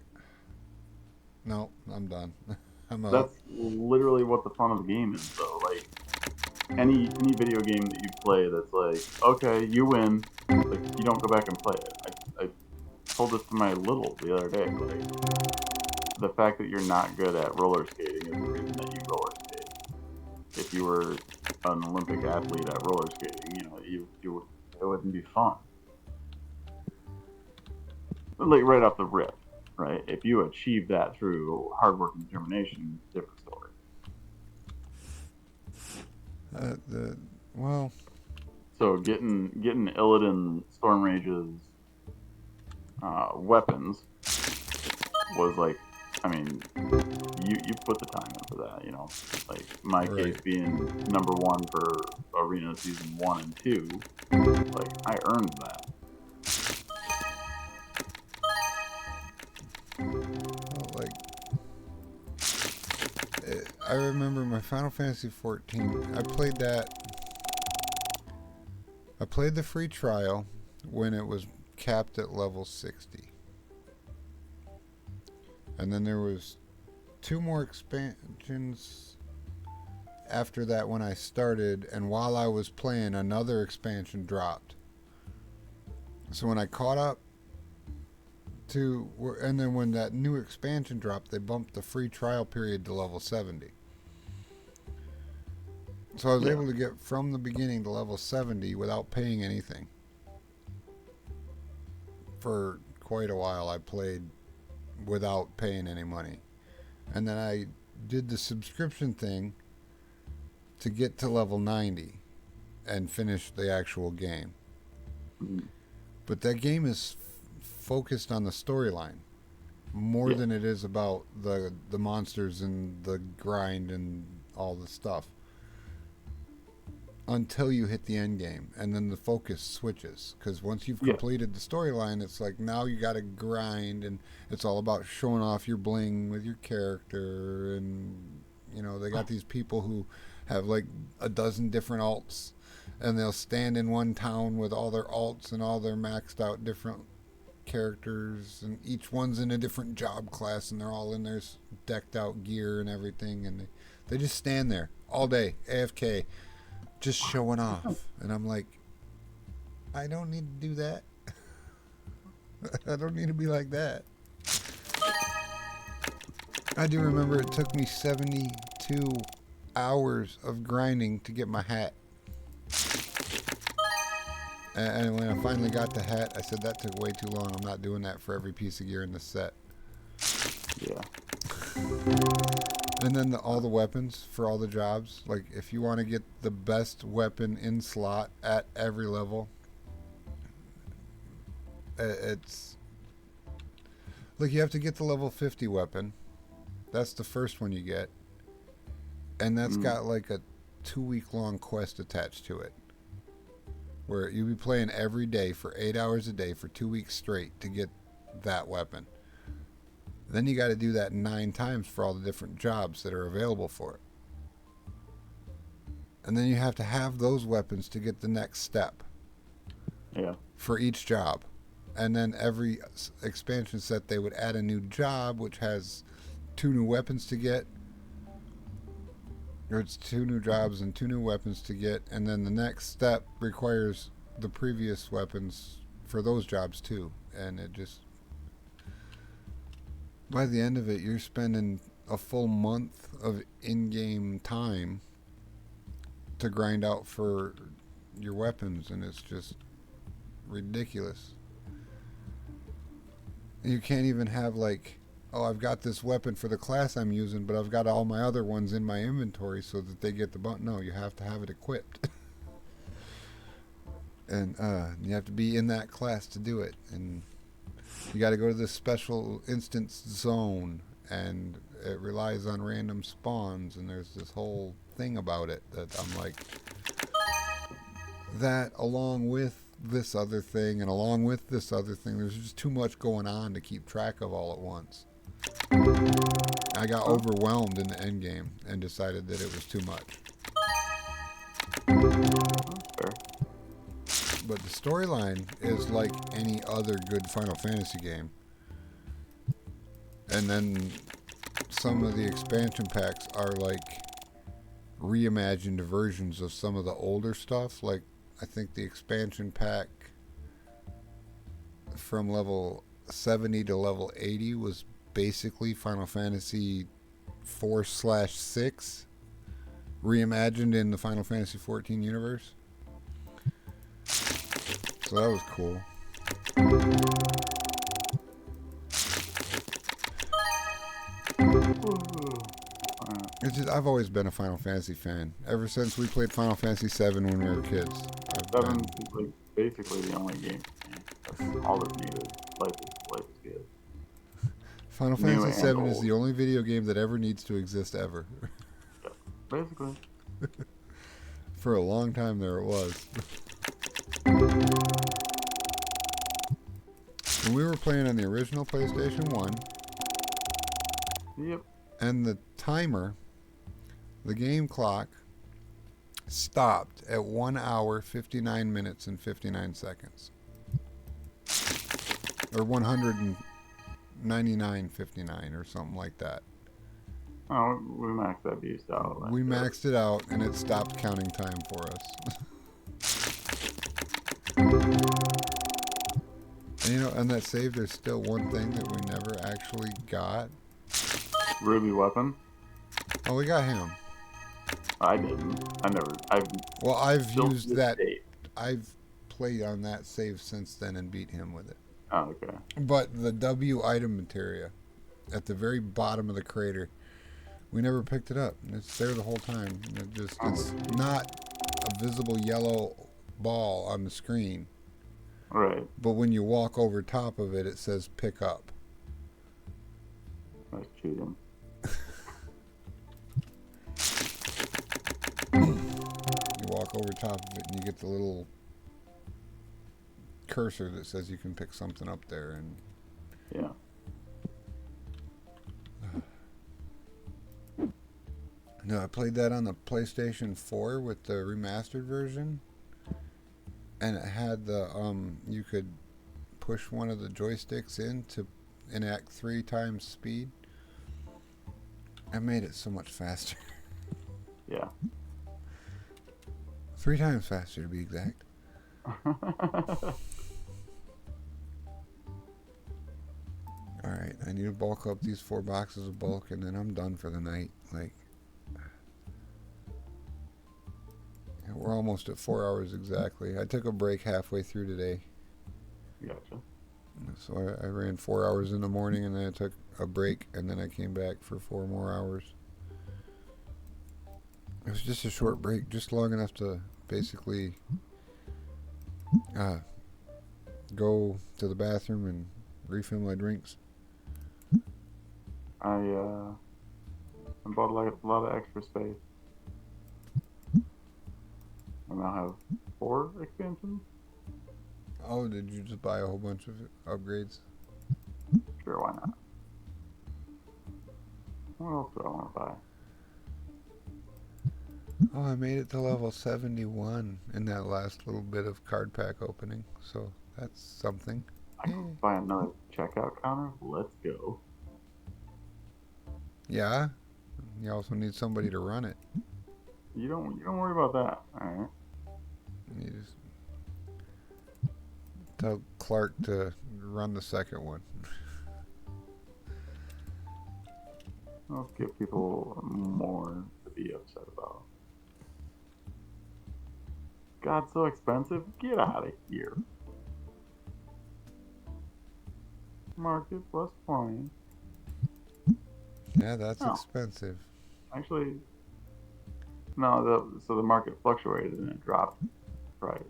no, I'm done. I'm out. That's literally what the fun of the game is, though. Like, any video game that you play that's like, okay, you win, like, you don't go back and play it. I told this to my little the other day. Like, the fact that you're not good at roller skating is the reason that you roller skate. If you were an Olympic athlete at roller skating, it wouldn't be fun. Like, right off the rip. right? If you achieve that through hard work and determination, different story. The well, So getting Illidan Storm Rage's weapons was like, I mean, you put the time in for that, you know. Like my case right. being number one for Arena Season 1 and 2, like I earned that. Well, like I remember my Final Fantasy 14. I played that. I played the free trial when it was capped at level 60, and then there was two more expansions after that when I started, and while I was playing, another expansion dropped. So when I caught up to, and then when that new expansion dropped, they bumped the free trial period to level 70. So I was Yeah, able to get from the beginning to level 70 without paying anything. For quite a while, I played without paying any money. And then I did the subscription thing to get to level 90 and finish the actual game. mhm. But that game is focused on the storyline more Yeah, than it is about the monsters and the grind and all the stuff. Until you hit the end game, and then the focus switches. Because once you've yeah, completed the storyline, it's like now you got to grind, and it's all about showing off your bling with your character. And they got these people who have like a dozen different alts, and they'll stand in one town with all their alts and all their maxed out different characters, and each one's in a different job class, and they're all in their decked out gear and everything, and they just stand there all day AFK just showing off. And I'm like, I don't need to do that. I don't need to be like that. I do remember it took me 72 hours of grinding to get my hat. And when I finally got the hat, I said that took way too long. I'm not doing that for every piece of gear in the set. yeah, And then all the weapons for all the jobs. Like, if you want to get the best weapon in slot at every level, it's like you have to get the level 50 weapon. That's the first one you get. And that's mm, got like a 2 week long quest attached to it. Where you'll be playing every day for 8 hours a day for 2 weeks straight to get that weapon. Then you got to do that 9 times for all the different jobs that are available for it. And then you have to have those weapons to get the next step yeah, for each job. And then every expansion set, they would add a new job, which has 2 new weapons to get. Or it's 2 new jobs and 2 new weapons to get. And then the next step requires the previous weapons for those jobs too. And it just, by the end of it, you're spending a full month of in-game time to grind out for your weapons, and it's just ridiculous. You can't even have like, oh, I've got this weapon for the class I'm using, but I've got all my other ones in my inventory so that they get the button. No, you have to have it equipped. And you have to be in that class to do it. And you got to go to this special instance zone, and it relies on random spawns, and there's this whole thing about it that I'm like, that along with this other thing and along with this other thing, there's just too much going on to keep track of all at once. I got overwhelmed in the end game and decided that it was too much. fair. But the storyline is like any other good Final Fantasy game. And then some of the expansion packs are like reimagined versions of some of the older stuff. Like, I think the expansion pack from level 70 to level 80 was basically Final Fantasy 4/6 reimagined in the Final Fantasy 14 universe. So that was cool. It's just, I've always been a Final Fantasy fan. Ever since we played Final Fantasy VII when we were kids. I've been, Seven's like basically the only game. That's all that's needed. Life is good. Final New Fantasy and VII is old. the only video game that ever needs to exist ever. Basically. For a long time there it was. When we were playing on the original PlayStation 1, Yep. and the timer, the game clock, stopped at 1 hour, 59 minutes, and 59 seconds. Or 199.59 or something like that. Oh, we maxed that beast out. We maxed it out and it stopped counting time for us. And you know, on that save, there's still one thing that we never actually got. Ruby weapon. Oh, we got him. I didn't. I've Well, I've still to used this that. date. I've played on that save since then and beat him with it. Oh, okay. But the W item materia at the very bottom of the crater, we never picked it up. It's there the whole time. It's not a visible yellow ball on the screen. Right. But when you walk over top of it, it says pick up. That's cheating. You walk over top of it and you get the little cursor that says you can pick something up there. And Yeah. no, I played that on the PlayStation 4 with the remastered version. And it had the, you could push one of the joysticks in to enact 3 times speed. I made it so much faster. Yeah. 3 times faster to be exact. Alright, I need to bulk up these 4 boxes of bulk and then I'm done for the night. Like, we're almost at 4 hours exactly. I took a break halfway through today. Gotcha. So I ran 4 hours in the morning and then I took a break and then I came back for 4 more hours. It was just a short break, just long enough to basically go to the bathroom and refill my drinks. I bought like a lot of extra space. I now have 4 expansions. Oh, did you just buy a whole bunch of upgrades? Sure, why not? What else do I want to buy? Oh, I made it to level 71 in that last little bit of card pack opening, so that's something. I can buy another checkout counter. Let's go. Yeah? You also need somebody to run it. You don't worry about that. All right. You just tell Clark to run the second one. Let's give people more to be upset about. God, so expensive. Get out of here. Market plus 20. Yeah, that's Oh. expensive. Actually, no. So the market fluctuated and it dropped price.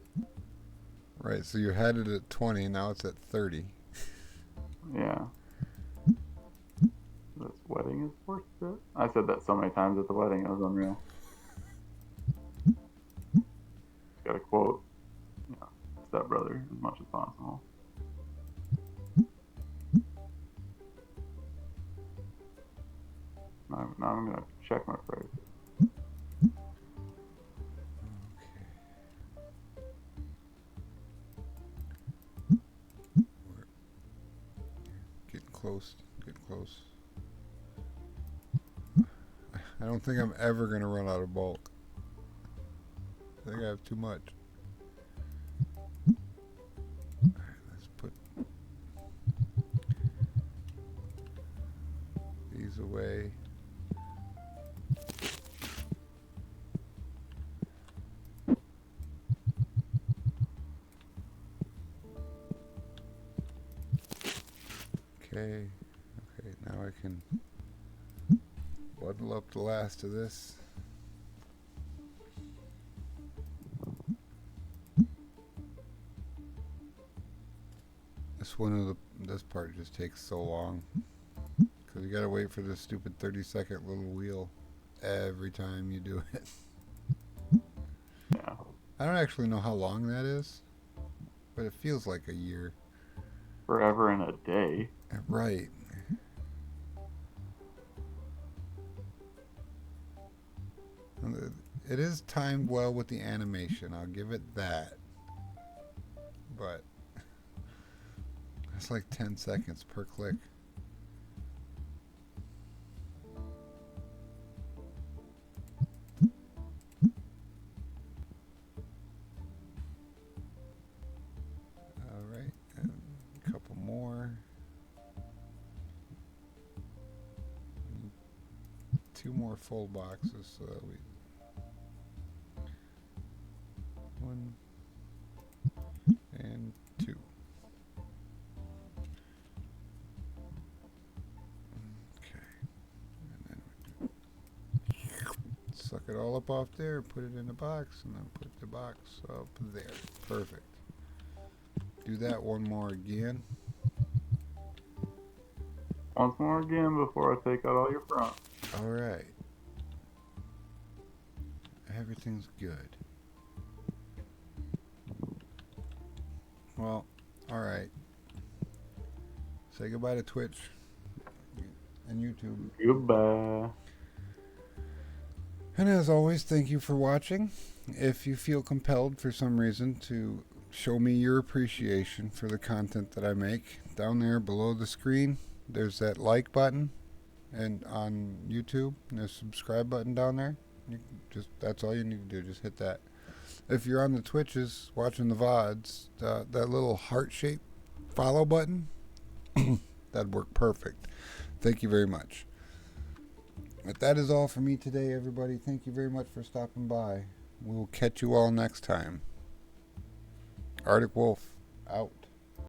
Right, so you had it at 20, now it's at 30. Yeah. This wedding is worth it. I said that so many times at the wedding, it was unreal. Got a quote, stepbrother as much as possible. Now I'm gonna check my price. Getting close, getting close. I don't think I'm ever going to run out of bulk. I think I have too much. Alright, let's put these away. Okay, now I can Bundle up the last of this. This part just takes so long because you gotta wait for this stupid 30-second little wheel every time you do it. Yeah. I don't actually know how long that is, but it feels like a year. Forever and a day. Right. It is timed well with the animation, I'll give it that. But it's like 10 seconds per click. Alright, and a couple more. Two more full boxes so that we... One and two. Okay. And then we suck it all up off there, put it in a box, and then put the box up there. Perfect. Do that one more again. Once more again before I take out all your front. Alright. Everything's good. Well, alright. Say goodbye to Twitch and YouTube. Goodbye. And as always, thank you for watching. If you feel compelled for some reason to show me your appreciation for the content that I make, down there below the screen, there's that like button, and on YouTube, there's a subscribe button down there. That's all you need to do, just hit that. If you're on the Twitches watching the VODs, that little heart-shaped follow button, that'd work perfect. Thank you very much. But that is all for me today, everybody. Thank you very much for stopping by. We will catch you all next time. Arctic Wolf, out.